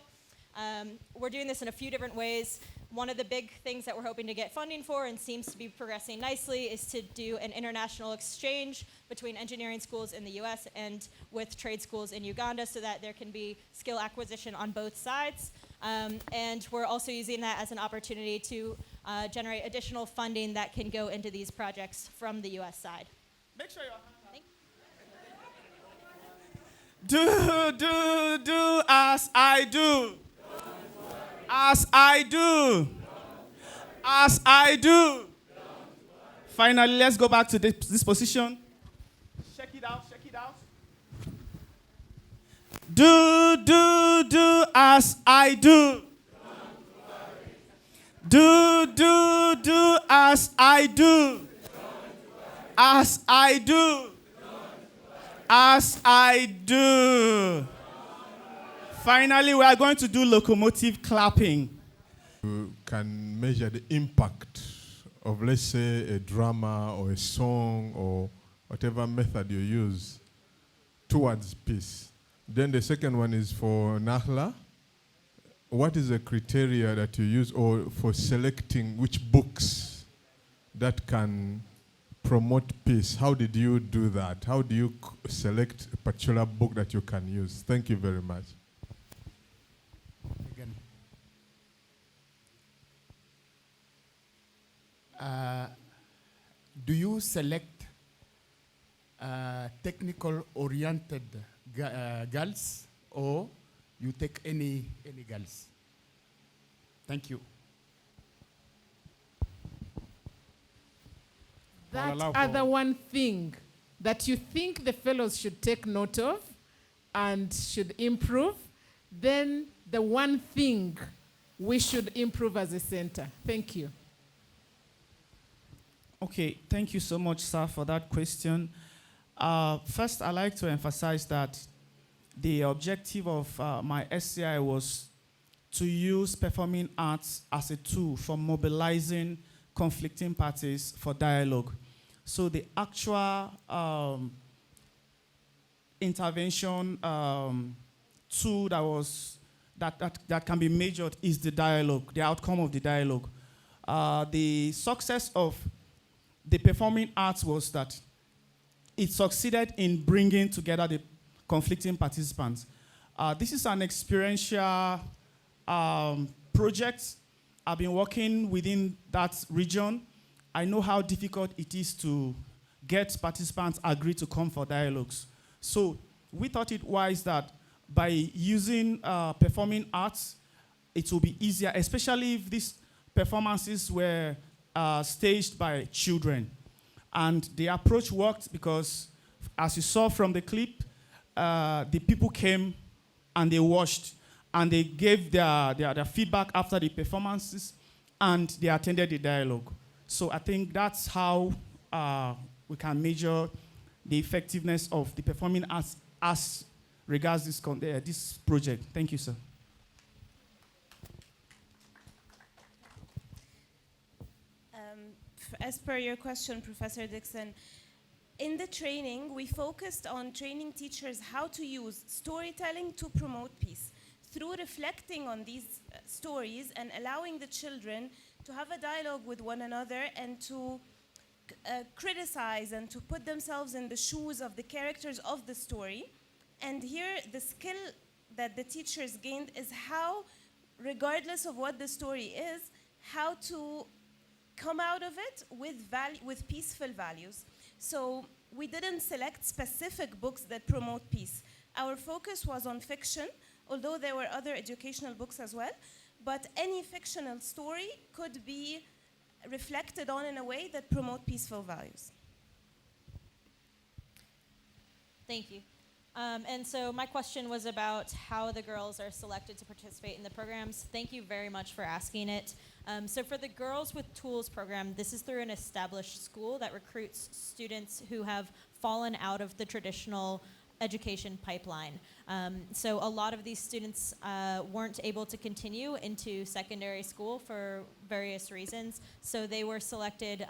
We're doing this in a few different ways. One of the big things that we're hoping to get funding for and seems to be progressing nicely is to do an international exchange between engineering schools in the US and with trade schools in Uganda so that there can be skill acquisition on both sides. And we're also using that as an opportunity to generate additional funding that can go into these projects from the US side.
Make sure your do as I do. As I do. As I do. Finally, let's go back to this position. Check it out, check it out. Do as I do. Do as I do. As I do. As I do. Finally, we are going to do locomotive clapping.
You can measure the impact of, let's say, a drama or a song or whatever method you use towards peace. Then the second one is for Nahla. What is the criteria that you use or for selecting which books that can promote peace? How did you do that? How do you select a particular book that you can use? Thank you very much.
do you select technical oriented girls, or you take any girls? Thank you.
That other one thing that you think the fellows should take note of and should improve, then the one thing we should improve as a center. Thank you.
Okay, thank you so much, sir, for that question. First, I'd like to emphasize that the objective of my SCI was to use performing arts as a tool for mobilizing conflicting parties for dialogue. So the actual intervention tool that can be measured is the dialogue, the outcome of the dialogue. The success of the performing arts was that it succeeded in bringing together the conflicting participants. This is an experiential project. I've been working within that region. I know how difficult it is to get participants agree to come for dialogues. So we thought it wise that by using performing arts, it will be easier, especially if these performances were staged by children. And the approach worked because, as you saw from the clip, the people came and they watched and they gave their feedback after the performances and they attended the dialogue. So I think that's how we can measure the effectiveness of the performing arts as regards this project. Thank you, sir.
As per your question, Professor Dixon, in the training, we focused on training teachers how to use storytelling to promote peace. Through reflecting on these stories and allowing the children to have a dialogue with one another and to criticize and to put themselves in the shoes of the characters of the story. And here, the skill that the teachers gained is how, regardless of what the story is, how to come out of it with peaceful values. So we didn't select specific books that promote peace. Our focus was on fiction, although there were other educational books as well, but any fictional story could be reflected on in a way that promote peaceful values.
Thank you. And so my question was about how the girls are selected to participate in the programs. Thank you very much for asking it. So for the Girls with Tools program, this is through an established school that recruits students who have fallen out of the traditional education pipeline. So a lot of these students weren't able to continue into secondary school for various reasons. So they were selected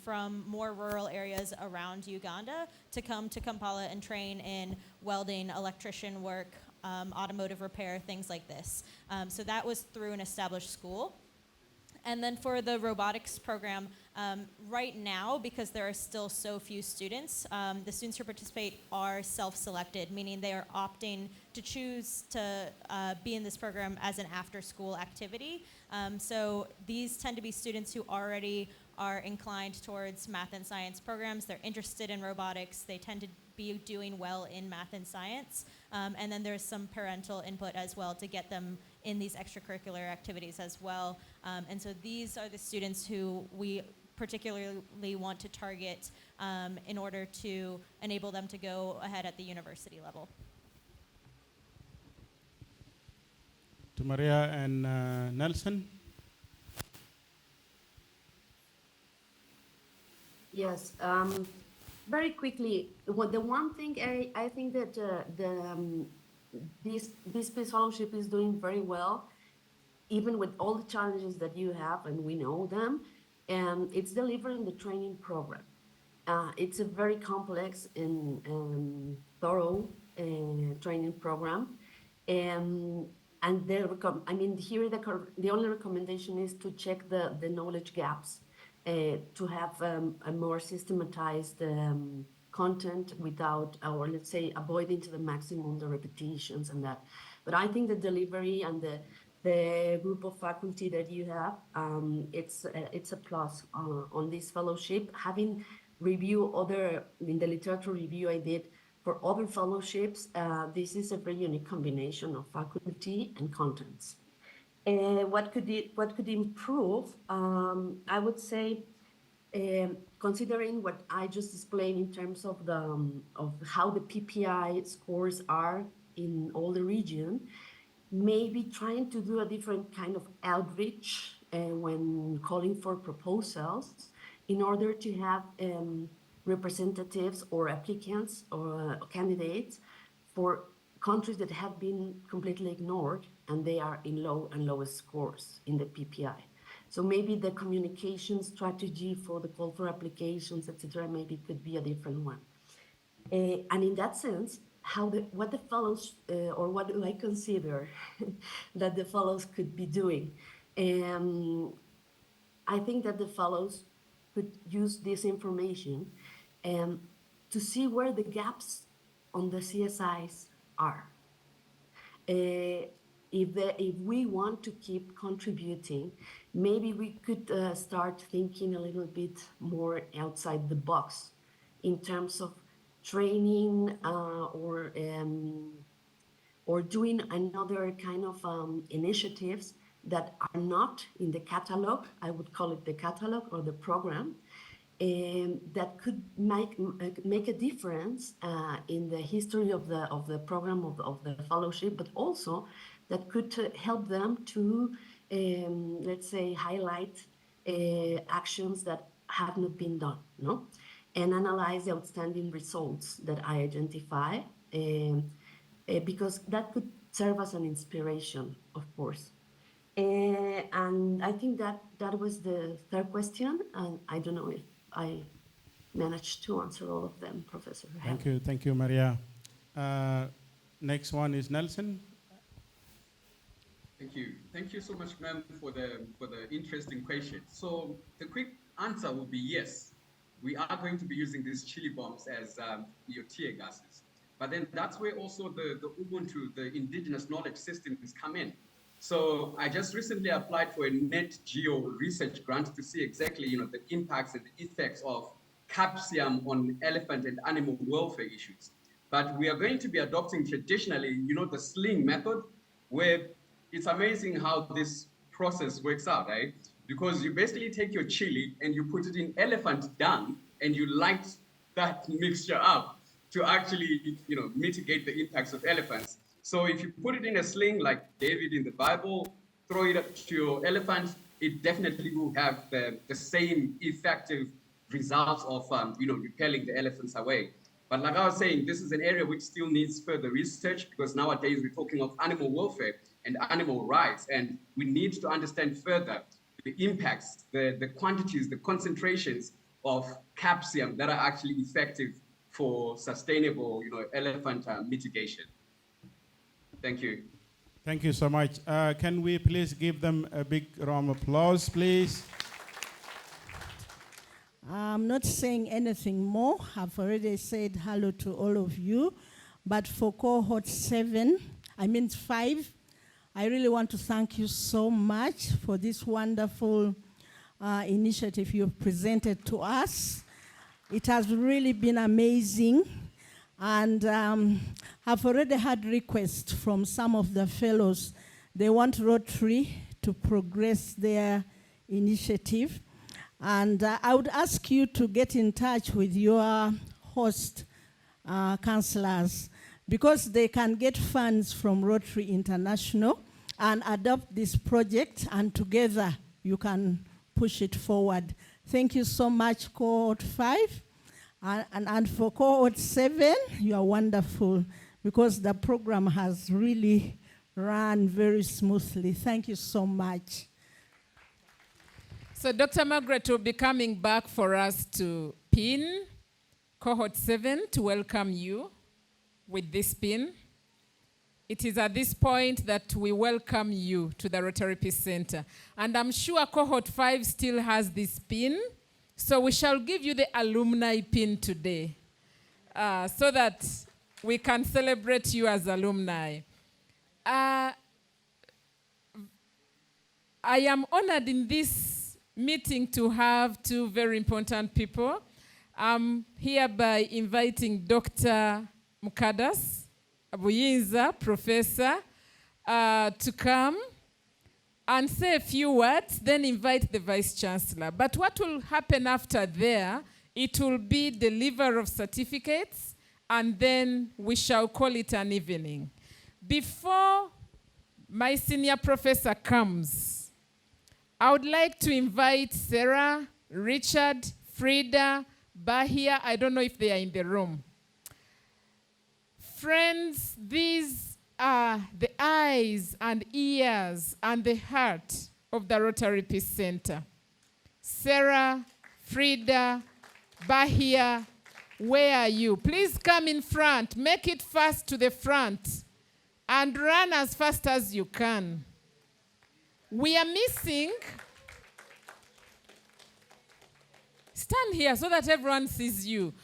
from more rural areas around Uganda to come to Kampala and train in welding, electrician work, automotive repair, things like this. So that was through an established school. And then for the robotics program, right now, because there are still so few students, the students who participate are self-selected, meaning they are opting to choose to be in this program as an after-school activity. So these tend to be students who already are inclined towards math and science programs. They're interested in robotics. They tend to be doing well in math and science. And then there's some parental input as well to get them in these extracurricular activities as well. And so these are the students who we particularly want to target in order to enable them to go ahead at the university level.
To Maria and Nelson.
Yes, very quickly, the one thing I think that this Peace Fellowship is doing very well, even with all the challenges that you have, and we know them, and it's delivering the training program. It's a very complex and thorough training program. And here the only recommendation is to check the knowledge gaps, to have a more systematized content without, or let's say, avoiding to the maximum the repetitions and that. But I think the delivery and the group of faculty that you have. It's a plus on this fellowship. Having reviewed in the literature review I did for other fellowships, this is a very unique combination of faculty and contents. What could improve? I would say, considering what I just explained in terms of how the PPI scores are in all the region, maybe trying to do a different kind of outreach when calling for proposals in order to have representatives or applicants or candidates for countries that have been completely ignored and they are in low and lowest scores in the PPI. So maybe the communication strategy for the call for applications, etc., maybe could be a different one. And in that sense, what the fellows, or what do I consider that the fellows could be doing? I think that the fellows could use this information to see where the gaps on the CSIs are. If we want to keep contributing, maybe we could start thinking a little bit more outside the box in terms of training or doing another kind of initiatives that are not in the catalog. I would call it the catalog or the program, that could make a difference in the history of the program of the fellowship, but also that could help them to, let's say, highlight actions that have not been done, no? And analyze the outstanding results that I identify, because that could serve as an inspiration, of course. And I think that was the third question, and I don't know if I managed to answer all of them, Professor.
Thank you, Maria. Next one is Nelson.
Thank you so much, ma'am, for the interesting question. So the quick answer would be yes. We are going to be using these chili bombs as your tear gases. But then that's where also the Ubuntu, the indigenous knowledge systems come in. So I just recently applied for a net geo research grant to see exactly, the impacts and the effects of capsium on elephant and animal welfare issues. But we are going to be adopting traditionally, the sling method, where it's amazing how this process works out, right? Because you basically take your chili and you put it in elephant dung and you light that mixture up to actually, mitigate the impacts of elephants. So if you put it in a sling like David in the Bible, throw it up to your elephant, it definitely will have the same effective results of, repelling the elephants away. But like I was saying, this is an area which still needs further research because nowadays we're talking of animal welfare and animal rights, and we need to understand further the impacts, the quantities, the concentrations of capsium that are actually effective for sustainable, elephant mitigation. Thank you.
Thank you so much. Can we please give them a big round of applause, please?
I'm not saying anything more. I've already said hello to all of you. But for cohort 5, I really want to thank you so much for this wonderful initiative you've presented to us. It has really been amazing. And I've already had requests from some of the fellows. They want Rotary to progress their initiative. And I would ask you to get in touch with your host counselors, because they can get funds from Rotary International and adopt this project, and together you can push it forward. Thank you so much, cohort 5. And for cohort 7, you are wonderful, because the program has really run very smoothly. Thank you so much.
So Dr. Margaret will be coming back for us to pin cohort 7 to welcome you with this pin. It is at this point that we welcome you to the Rotary Peace Center. And I'm sure cohort 5 still has this pin, so we shall give you the alumni pin today so that we can celebrate you as alumni. I am honored in this meeting to have two very important people. I'm hereby inviting Dr. Mukadas Abuyinza, Professor, to come and say a few words, then invite the Vice Chancellor. But what will happen after there, it will be delivery of certificates, and then we shall call it an evening. Before my senior professor comes, I would like to invite Sarah, Richard, Frida, Bahia. I don't know if they are in the room. Friends, these are the eyes and ears and the heart of the Rotary Peace Center. Sarah, Frida, Bahia, where are you? Please come in front. Make it fast to the front and run as fast as you can. We are missing. Stand here so that everyone sees you.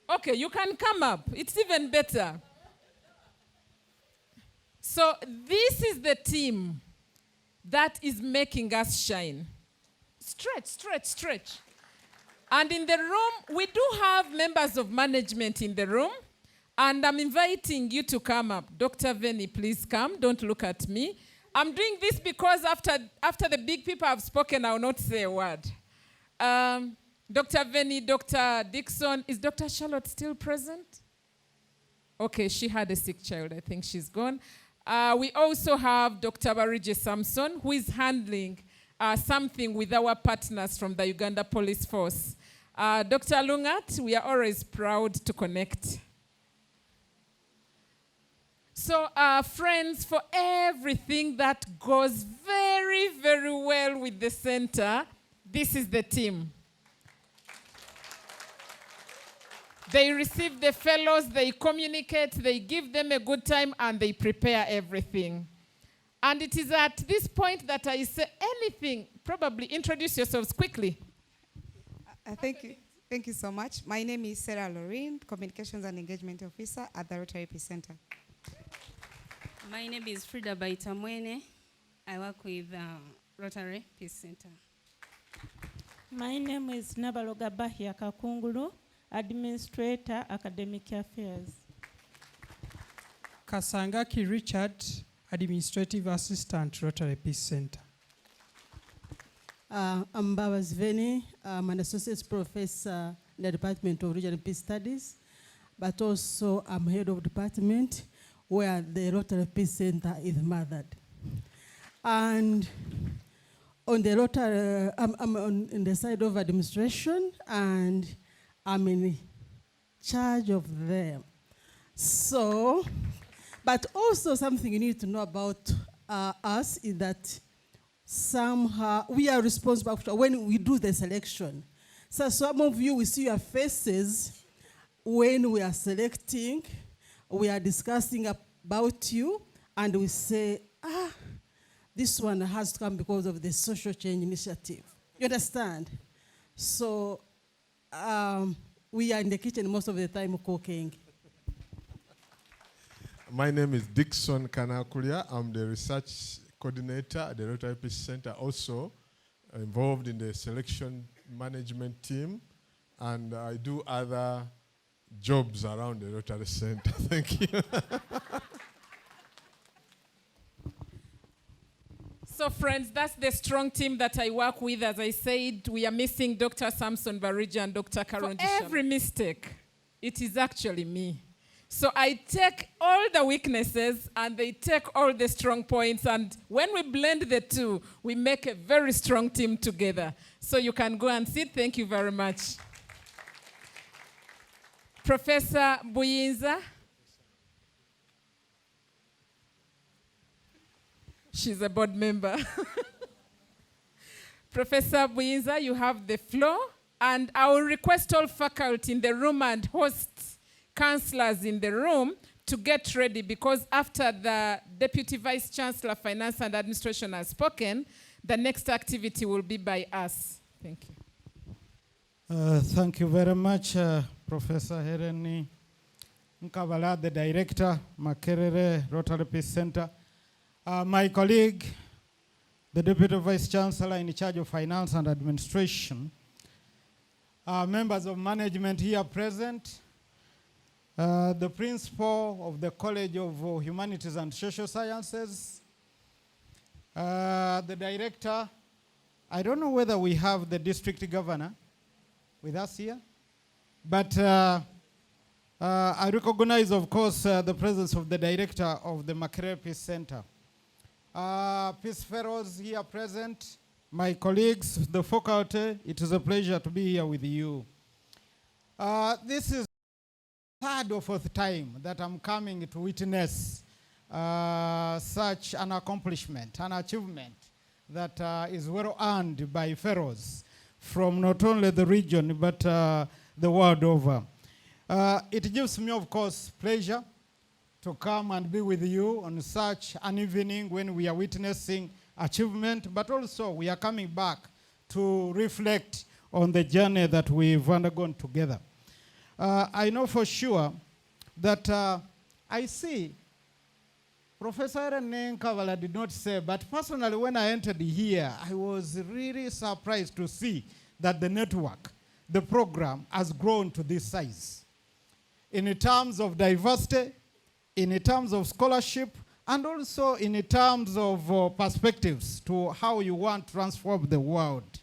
Okay, you can come up. It's even better. So this is the team that is making us shine. Stretch, stretch, stretch. And in the room, we do have members of management in the room. And I'm inviting you to come up. Dr. Veni, please come. Don't look at me. I'm doing this because after the big people have spoken, I will not say a word. Dr. Veni, Dr. Dixon. Is Dr. Charlotte still present? Okay, she had a sick child. I think she's gone. We also have Dr. Barije Samson, who is handling something with our partners from the Uganda Police Force. Dr. Lungat, we are always proud to connect. So, friends, for everything that goes very, very well with the center, this is the team. They receive the fellows, they communicate, they give them a good time, and they prepare everything. And it is at this point that I say anything. Probably introduce yourselves quickly.
Thank you so much. My name is Sarah Lorraine, Communications and Engagement Officer at the Rotary Peace Center.
My name is Frida Baitamwene. I work with Rotary Peace Center.
My name is Nabaloga Bahia Kakungulu, Administrator, Academic Affairs.
Kasangaki Richard, Administrative Assistant, Rotary Peace Center.
I'm Babas Veni. I'm an Associate Professor in the Department of Regional Peace Studies, but also I'm Head of Department where the Rotary Peace Center is mothered. And on the Rotary, I'm on the side of administration, and I'm in charge of them. So, but also something you need to know about us is that somehow we are responsible for when we do the selection. So some of you will see your faces when we are selecting, we are discussing about you, and we say, this one has to come because of the social change initiative. You understand? So we are in the kitchen most of the time cooking.
My name is Dixon Kanakulia. I'm the research coordinator at the Rotary Peace Center, also involved in the selection management team, and I do other jobs around the Rotary Center. Thank you.
So friends, that's the strong team that I work with. As I said, we are missing Dr. Samson Barija and Dr. Karon. For every mistake, it is actually me. So I take all the weaknesses and they take all the strong points, and when we blend the two, we make a very strong team together. So you can go and sit. Thank you very much. Professor Buyinza. She's a board member. Professor Buyinza, you have the floor, and I will request all faculty in the room and hosts, counselors in the room to get ready, because after the Deputy Vice Chancellor, Finance and Administration has spoken, the next activity will be by us. Thank you.
Thank you very much, Professor Hereni Nkabala, the Director, Makerere Rotary Peace Center. My colleague,
the Deputy Vice Chancellor in charge of Finance and Administration, members of management here present, the principal of the College of Humanities and Social Sciences, the director. I don't know whether we have the district governor with us here, but I recognize, of course, the presence of the director of the Makerere Peace Center. Peace Fellows here present, my colleagues, the faculty, it is a pleasure to be here with you. This is the third or fourth time that I'm coming to witness such an accomplishment, an achievement that is well earned by fellows from not only the region but the world over. It gives me, of course, pleasure to come and be with you on such an evening when we are witnessing achievement, but also we are coming back to reflect on the journey that we've undergone together. I know for sure that I see Professor Eren Kavala did not say, but personally when I entered here, I was really surprised to see that the network, the program has grown to this size. In terms of diversity, in terms of scholarship, and also in terms of perspectives to how you want to transform the world.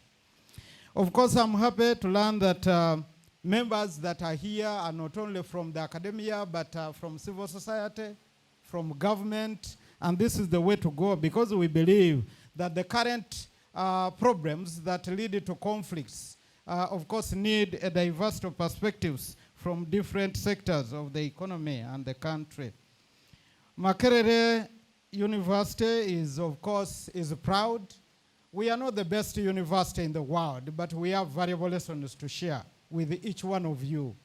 Of course, I'm happy to learn that members that are here are not only from the academia, but from civil society, from government, and this is the way to go because we believe that the current problems that lead to conflicts, of course, need a diversity of perspectives from different sectors of the economy and the country. Makerere University is, of course, is proud. We are not the best university in the world, but we have valuable lessons to share with each one of you.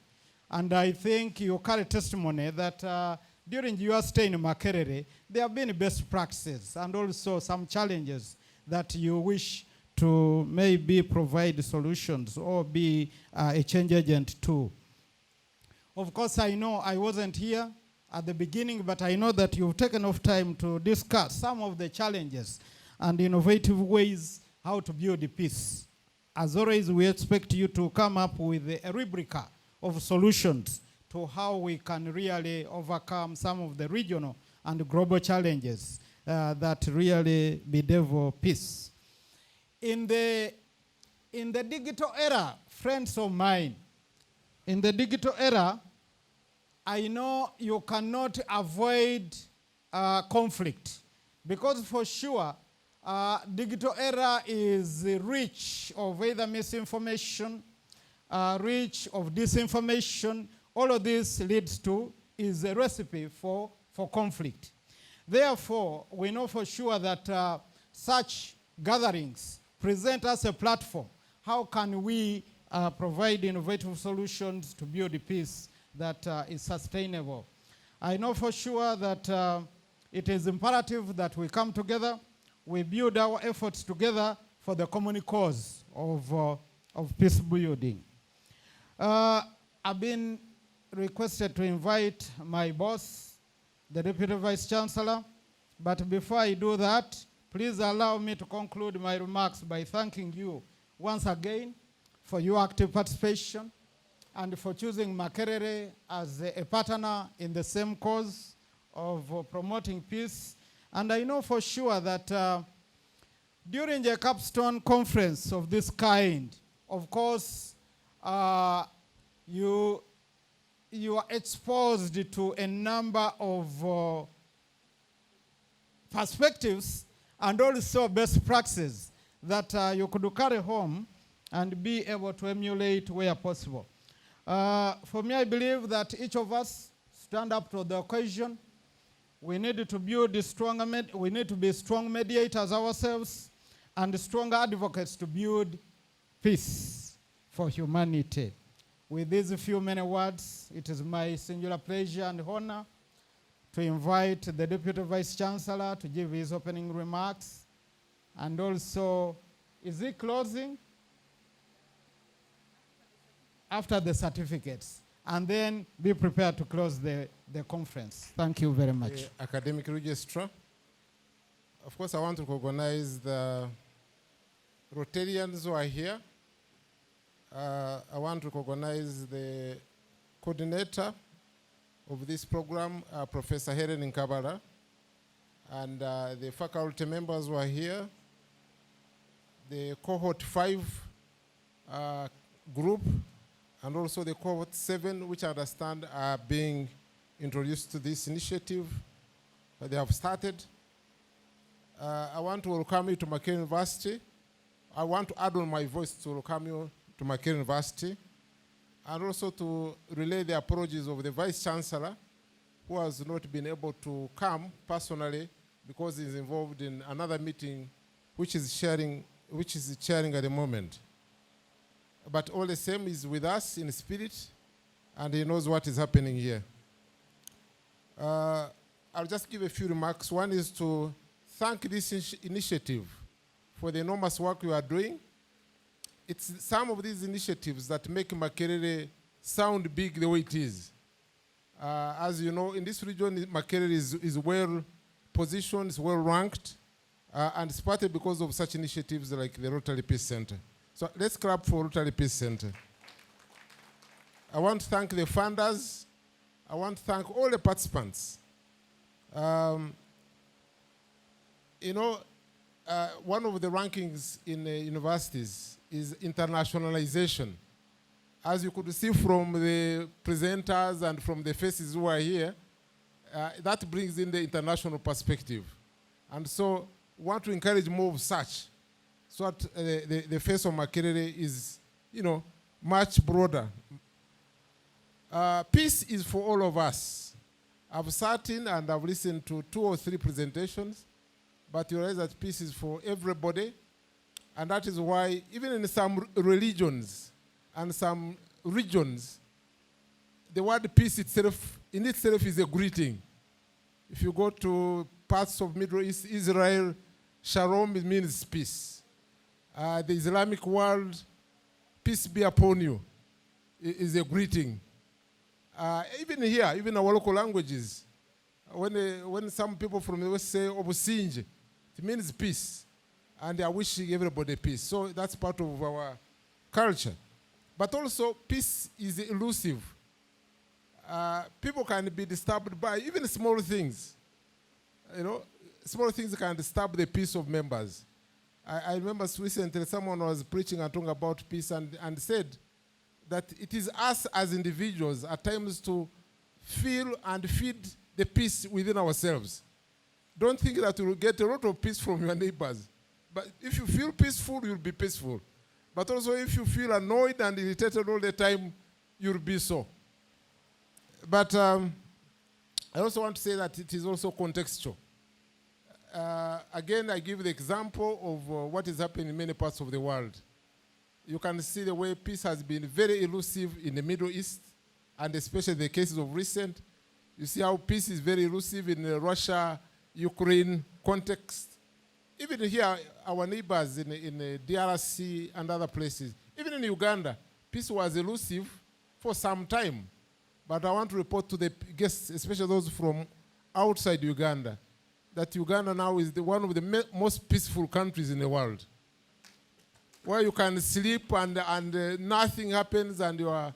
And I think you carry testimony that during your stay in Makerere, there have been best practices and also some challenges that you wish to maybe provide solutions or be a change agent to. Of course, I know I wasn't here at the beginning, but I know that you've taken enough time to discuss some of the challenges and innovative ways how to build peace. As always, we expect you to come up with a rubric of solutions to how we can really overcome some of the regional and global challenges that really bedevil peace. In the digital era, friends of mine, in the digital era, I know you cannot avoid conflict because for sure, digital era is rich of either misinformation, rich of disinformation. All of this leads to is a recipe for conflict. Therefore, we know for sure that such gatherings present us a platform. How can we provide innovative solutions to build peace that is sustainable? I know for sure that it is imperative that we come together, we build our efforts together for the common cause of peace building. I've been requested to invite my boss, the Deputy Vice Chancellor, but before I do that, please allow me to conclude my remarks by thanking you once again for your active participation and for choosing Makerere as a partner in the same cause of promoting peace. And I know for sure that during the CAPSTONE Conference of this kind, of course, you are exposed to a number of perspectives and also best practices that you could carry home and be able to emulate where possible. For me, I believe that each of us stand up to the occasion. We need to build we need to be strong mediators ourselves and strong advocates to build peace for humanity. With these few many words, it is my singular pleasure and honor to invite the Deputy Vice Chancellor to give his opening remarks. And also, is he closing? After the certificates. And then be prepared to close the conference. Thank you very much.
Academic Registrar. Of course, I want to recognize the Rotarians who are here. I want to recognize the coordinator of this program, Professor Helen Nkabala, and the faculty members who are here, the cohort 5 group, and also the cohort 7, which I understand are being introduced to this initiative that they have started. I want to welcome you to Makerere University. I want to add on my voice to welcome you to Makerere University, and also to relay the apologies of the Vice Chancellor, who has not been able to come personally because he's involved in another meeting which is chairing at the moment. But all the same, he's with us in spirit, and he knows what is happening here. I'll just give a few remarks. One is to thank this initiative for the enormous work you are doing. It's some of these initiatives that make Makerere sound big the way it is. As you know, in this region, Makerere is well positioned, is well ranked, and it's partly because of such initiatives like the Rotary Peace Center. So let's clap for Rotary Peace Center. I want to thank the funders. I want to thank all the participants. You know, one of the rankings in universities is internationalization. As you could see from the presenters and from the faces who are here, that brings in the international perspective. And so we want to encourage more of such, so that the face of Makerere is, you know, much broader. Peace is for all of us. I've sat in and I've listened to 2 or 3 presentations, but you realize that peace is for everybody. And that is why even in some religions and some regions, the word peace itself, in itself, is a greeting. If you go to parts of Middle East, Israel, shalom means peace. The Islamic world, peace be upon you, is a greeting. Even here, even our local languages, when some people from the West say obusinje, it means peace. And they are wishing everybody peace. So that's part of our culture. But also, peace is elusive. People can be disturbed by even small things. You know, small things can disturb the peace of members. I remember recently someone was preaching and talking about peace and said that it is us as individuals at times to feel and feed the peace within ourselves. Don't think that you will get a lot of peace from your neighbors. But if you feel peaceful, you'll be peaceful. But also if you feel annoyed and irritated all the time, you'll be so. But I also want to say that it is also contextual. Again, I give the example of what is happening in many parts of the world. You can see the way peace has been very elusive in the Middle East, and especially the cases of recent. You see how peace is very elusive in the Russia-Ukraine context. Even here, our neighbors in the DRC and other places, even in Uganda, peace was elusive for some time. But I want to report to the guests, especially those from outside Uganda, that Uganda now is one of the most peaceful countries in the world, where you can sleep and nothing happens and you are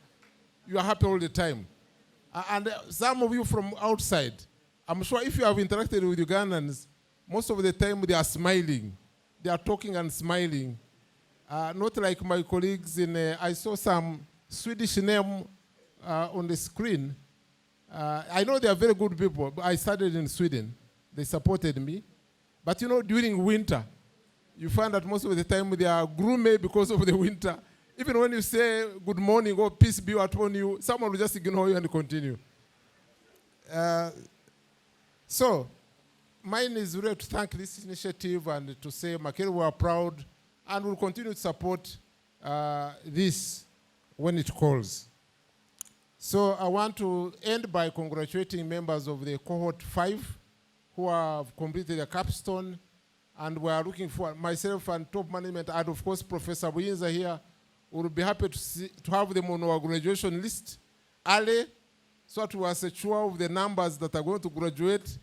happy all the time. And some of you from outside, I'm sure if you have interacted with Ugandans, most of the time they are smiling. They are talking and smiling. Not like my colleagues I saw some Swedish name on the screen. I know they are very good people, but I studied in Sweden. They supported me. But you know, during winter, you find that most of the time they are gloomy because of the winter. Even when you say good morning or peace be upon you, someone will just ignore you and continue. So, mine is really to thank this initiative and to say Makerere, we are proud and will continue to support this when it calls. So I want to end by congratulating members of the cohort 5 who have completed a capstone, and we are looking for myself and top management, and of course Professor Buyinza here. We'll be happy to have them on our graduation list early, so that we are secure of the numbers that are going to graduate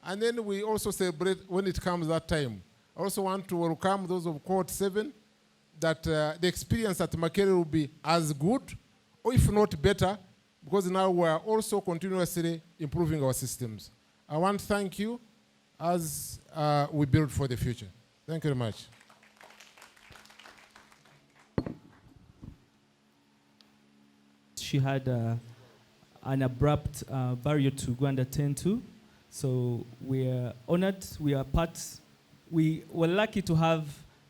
And then we also celebrate when it comes that time. I also want to welcome those of Cohort 7, that the experience at Makerere will be as good, or if not better, because now we are also continuously improving our systems. I want to thank you as we build for the future. Thank you very much.
She had an abrupt barrier to go and attend to. So we're honored, we were lucky to have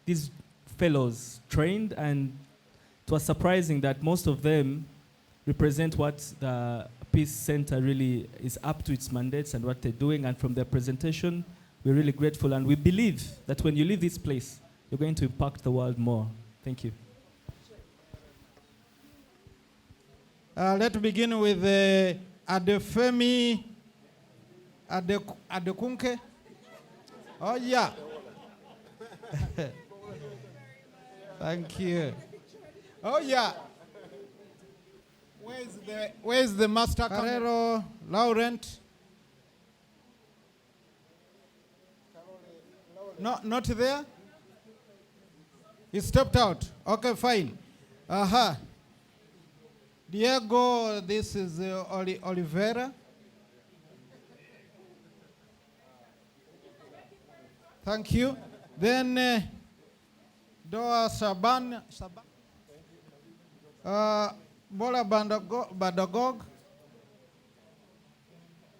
these fellows trained, and it was surprising that most of them represent what the Peace Center really is up to, its mandates and what they're doing. And from their presentation, we're really grateful. And we believe that when you leave this place, you're going to impact the world more. Thank you.
Let's begin with Adefemi Adekunke. Oh, yeah. Thank you. Oh, yeah. Where's the master? Carrero Laurent. No, not there? He stepped out. Okay, fine. Aha. Diego, this is Oliveira. Thank you. Then Doa Saban. Bola Badagog.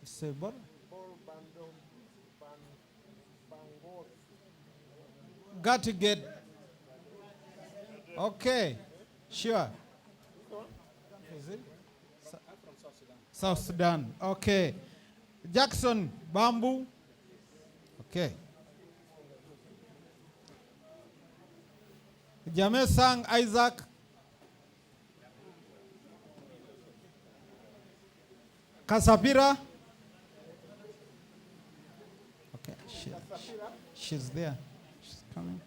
Say Bola. Got to get. Okay, sure. Is it? South Sudan. Okay. Jackson Bamboo. Okay. Jame Sang Isaac. Kasapira. Okay. She's there. She's coming.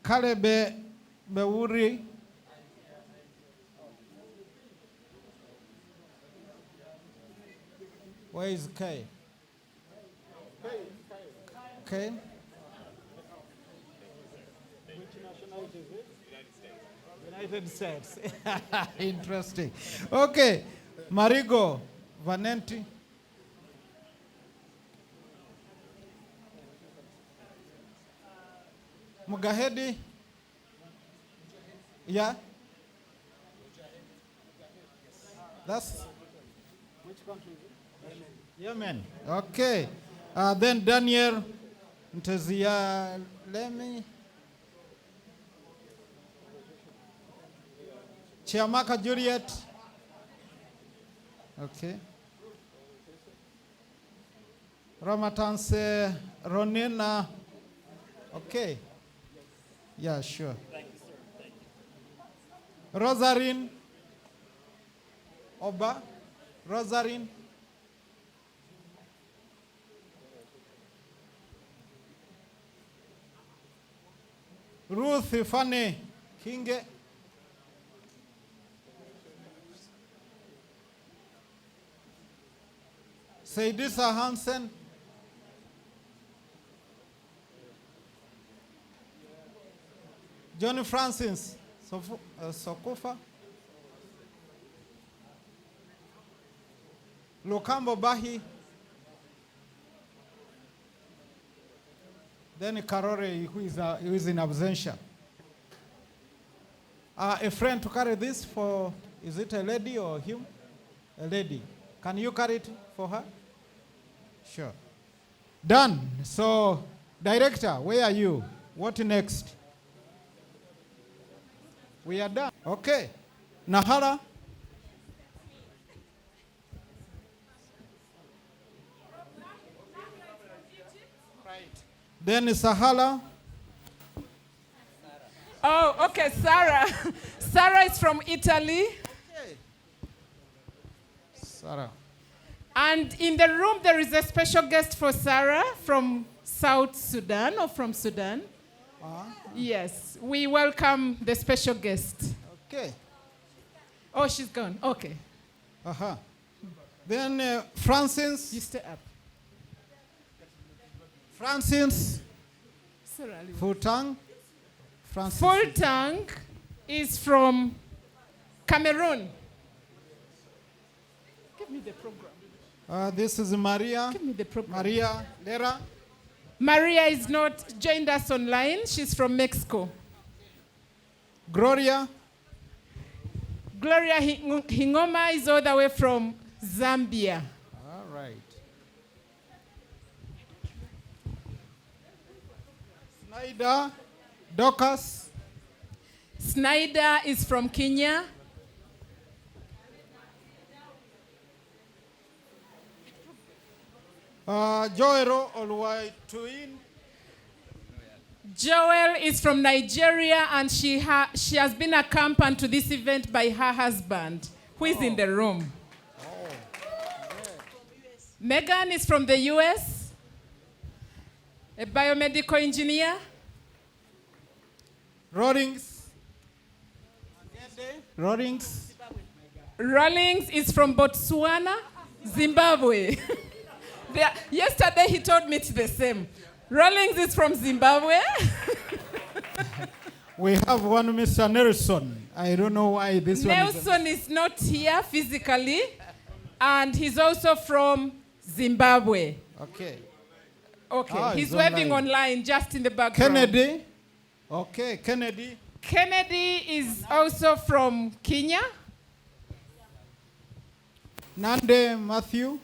Kalebe Bewuri. Where is Kay? Okay.
Which nationality is it?
United States. Interesting. Okay. Marigo Vanenti. Mugahedi. Yeah. That's
Which country is it?
Yemen. Okay. Then Daniel Ntezia Lemi. Chiamaka Juliet. Okay. Ramatanse Ronina. Okay. Yeah, sure.
Thank you, sir. Thank you.
Rosarine Oba. Rosarine. Ruth Ifane Kinge. Seidisa Hansen. Johnny Francis Sokofa. Lokambo Bahi. Then Karore, who is in absentia. A friend to carry this for, is it a lady or him? A lady. Can you carry it for her? Sure. Done. So, director, where are you? What next? We are done. Okay. Nahara. Then Sahala.
Oh, okay, Sarah. Sarah is from Italy.
Okay. Sarah.
And in the room, there is a special guest for Sarah from South Sudan or from Sudan. Yes, we welcome the special guest.
Okay.
Oh, she's gone. Okay.
Uh-huh. Then Francis.
You stay up.
Francis.
Sorry.
Futang. Francis.
Fultang is from Cameroon. Give me the program.
This is Maria.
Give me the program.
Maria Lera.
Maria is not joined us online. She's from Mexico.
Gloria.
Gloria Hingoma is all the way from Zambia.
All right. Snyder. Docas.
Snyder is from Kenya.
Joero Olwaituin.
Joel is from Nigeria, and she has been accompanied to this event by her husband, who is in the room. Megan is from the US, a biomedical engineer.
Rawlings.
Rawlings is from Botswana, Zimbabwe. Yesterday he told me it's the same. Rawlings is from Zimbabwe.
We have one Mr. Nelson. I don't know why this
Nelson is not here physically, and he's also from Zimbabwe.
Okay.
Okay, he's waving online just in the background.
Kennedy. Okay, Kennedy.
Kennedy is also from Kenya.
Nande Matthew.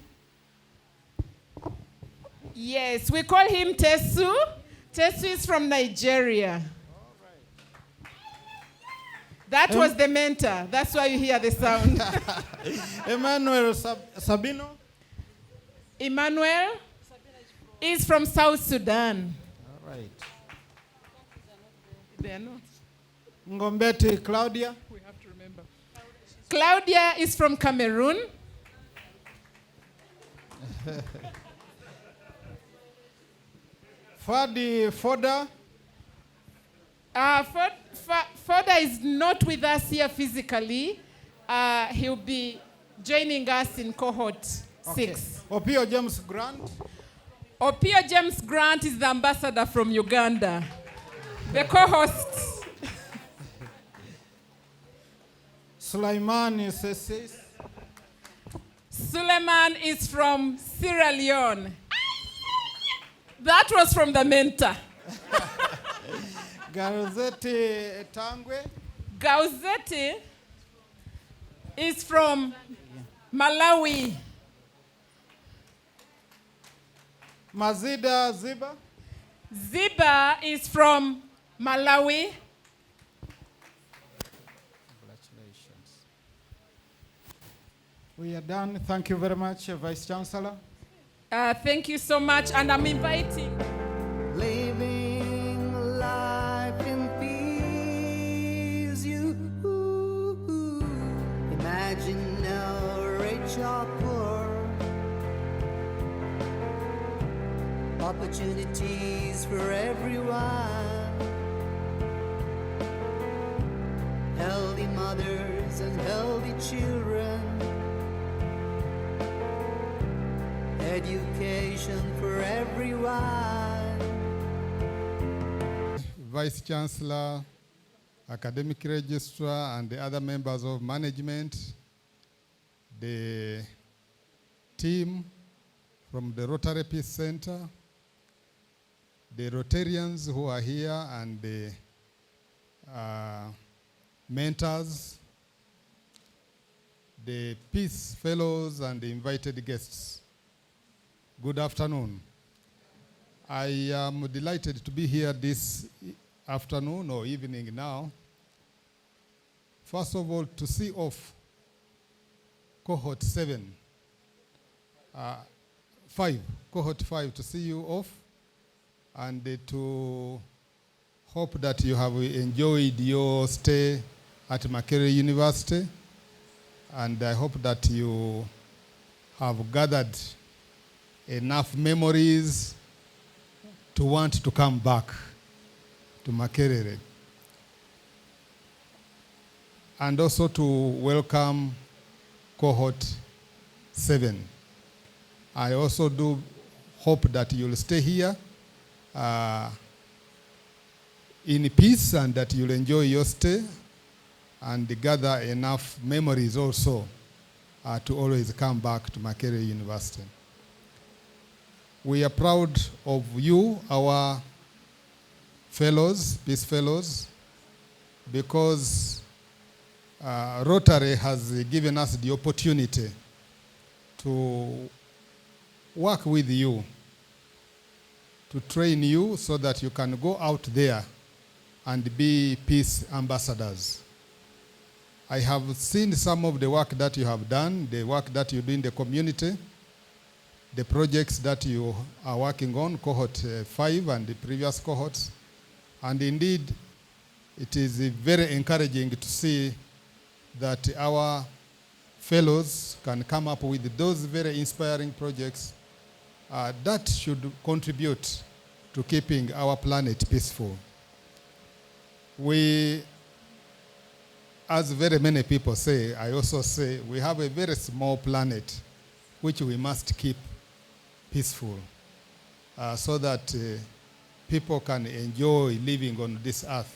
Yes, we call him Tesu. Tesu is from Nigeria. That was the mentor. That's why you hear the sound.
Emmanuel Sabino.
Emmanuel is from South Sudan.
All right.
They are not.
Ngombeti Claudia.
We have to remember. Claudia is from Cameroon.
Fadi Foda.
Foda is not with us here physically. He'll be joining us in cohort 6.
Opio James Grant.
Opio James Grant is the ambassador from Uganda, the co-host.
Sulaiman is
Suleiman is from Sierra Leone. That was from the mentor.
Gauzeti Tangwe.
Gauzeti is from Malawi.
Mazida Ziba.
Ziba is from Malawi.
Congratulations. We are done. Thank you very much, Vice Chancellor.
Thank you so much, and I'm inviting.
Living life in peace, you imagine no rich or poor, opportunities for everyone, healthy mothers and healthy children, education for everyone.
Vice Chancellor, Academic Registrar, and the other members of management, the team from the Rotary Peace Center, the Rotarians who are here, and the mentors, the Peace Fellows, and the invited guests. Good afternoon. I am delighted to be here this afternoon or evening now. First of all, to see off cohort 5, to see you off, and to hope that you have enjoyed your stay at Makerere University, and I hope that you have gathered enough memories to want to come back to Makerere. And also to welcome cohort
7. I also do hope that you'll stay here in peace and that you'll enjoy your stay and gather enough memories also to always come back to Makerere University. We are proud of you, our fellows, Peace Fellows, because Rotary has given us the opportunity to work with you, to train you so that you can go out there and be peace ambassadors. I have seen some of the work that you have done, the work that you do in the community, the projects that you are working on, cohort 5 and the previous cohorts. And indeed, it is very encouraging to see that our fellows can come up with those very inspiring projects that should contribute to keeping our planet peaceful. We, as very many people say, I also say, we have a very small planet which we must keep peaceful so that people can enjoy living on this earth.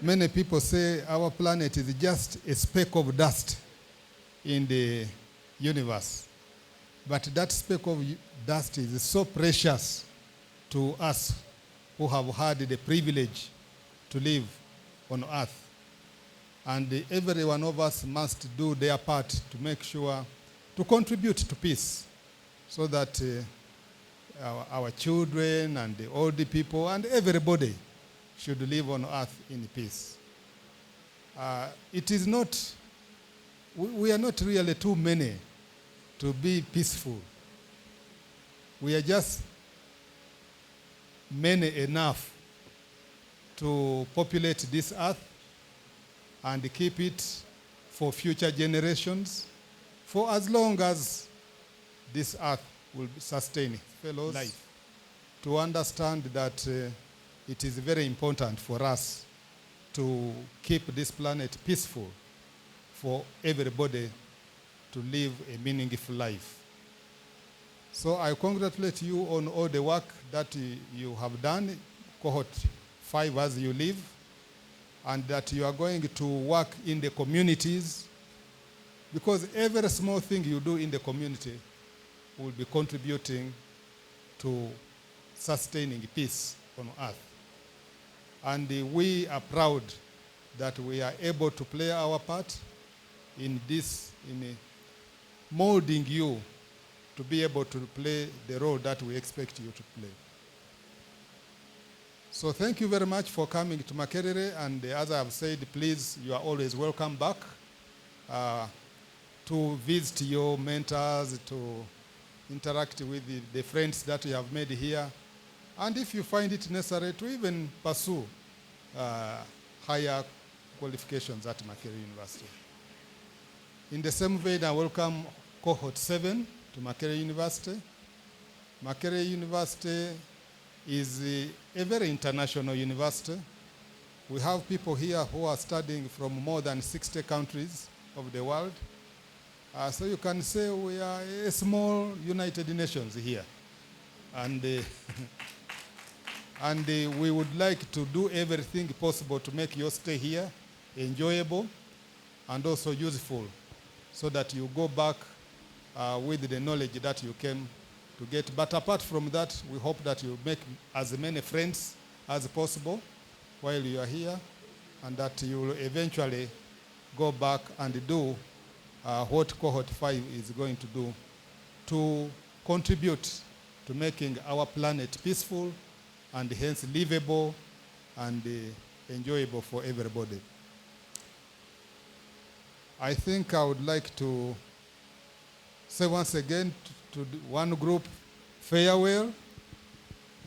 Many people say our planet is just a speck of dust in the universe. But that speck of dust is so precious to us who have had the privilege to live on earth. And every one of us must do their part to make sure, to contribute to peace, so that our children and the older people and everybody should live on earth in peace. It is not, we are not really too many to be peaceful. We are just many enough to populate this earth and keep it for future generations, for as long as this earth will sustain fellows life. To understand that it is very important for us to keep this planet peaceful for everybody to live a meaningful life. So I congratulate you on all the work that you have done, cohort 5 as you live, and that you are going to work in the communities, because every small thing you do in the community will be contributing to sustaining peace on earth. And we are proud that we are able to play our part in this, in molding you to be able to play the role that we expect you to play. So thank you very much for coming to Makerere, and as I have said, please, you are always welcome back to visit your mentors, to interact with the friends that you have made here, and if you find it necessary, to even pursue higher qualifications at Makerere University. In the same vein, I welcome cohort 7 to Makerere University. Makerere University is a very international university. We have people here who are studying from more than 60 countries of the world. So you can say we are a small United Nations here. And, and we would like to do everything possible to make your stay here enjoyable and also useful, so that you go back with the knowledge that you came to get. But apart from that, we hope that you make as many friends as possible while you are here, and that you will eventually go back and do what cohort 5 is going to do to contribute to making our planet peaceful and hence livable and enjoyable for everybody. I think I would like to say once again to one group, farewell,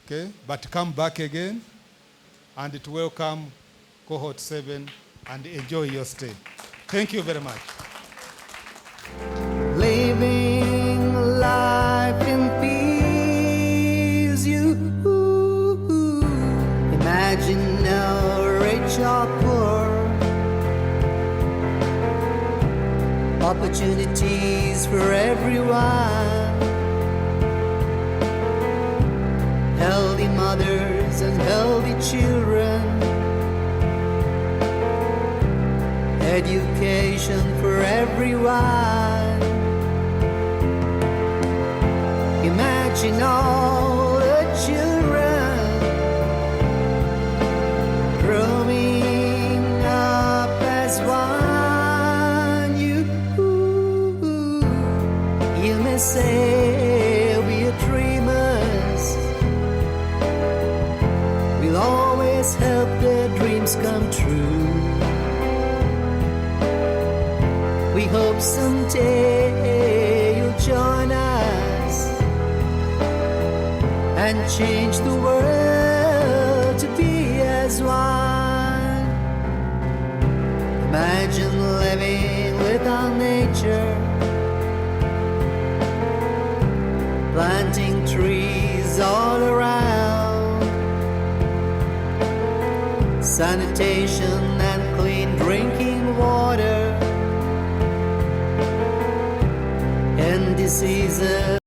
okay, but come back again, and to welcome cohort 7 and enjoy your stay. Thank you very much.
Living life in peace, you imagine now rich or poor, opportunities for everyone, healthy mothers and healthy children, education for everyone. Imagine all the children growing up as one. You may say we're dreamers, we'll always help their dreams come true. We hope someday you'll join us and change the world to be as one. Imagine living with our nature, planting trees all around, sanitation and clean drinking water, and diseases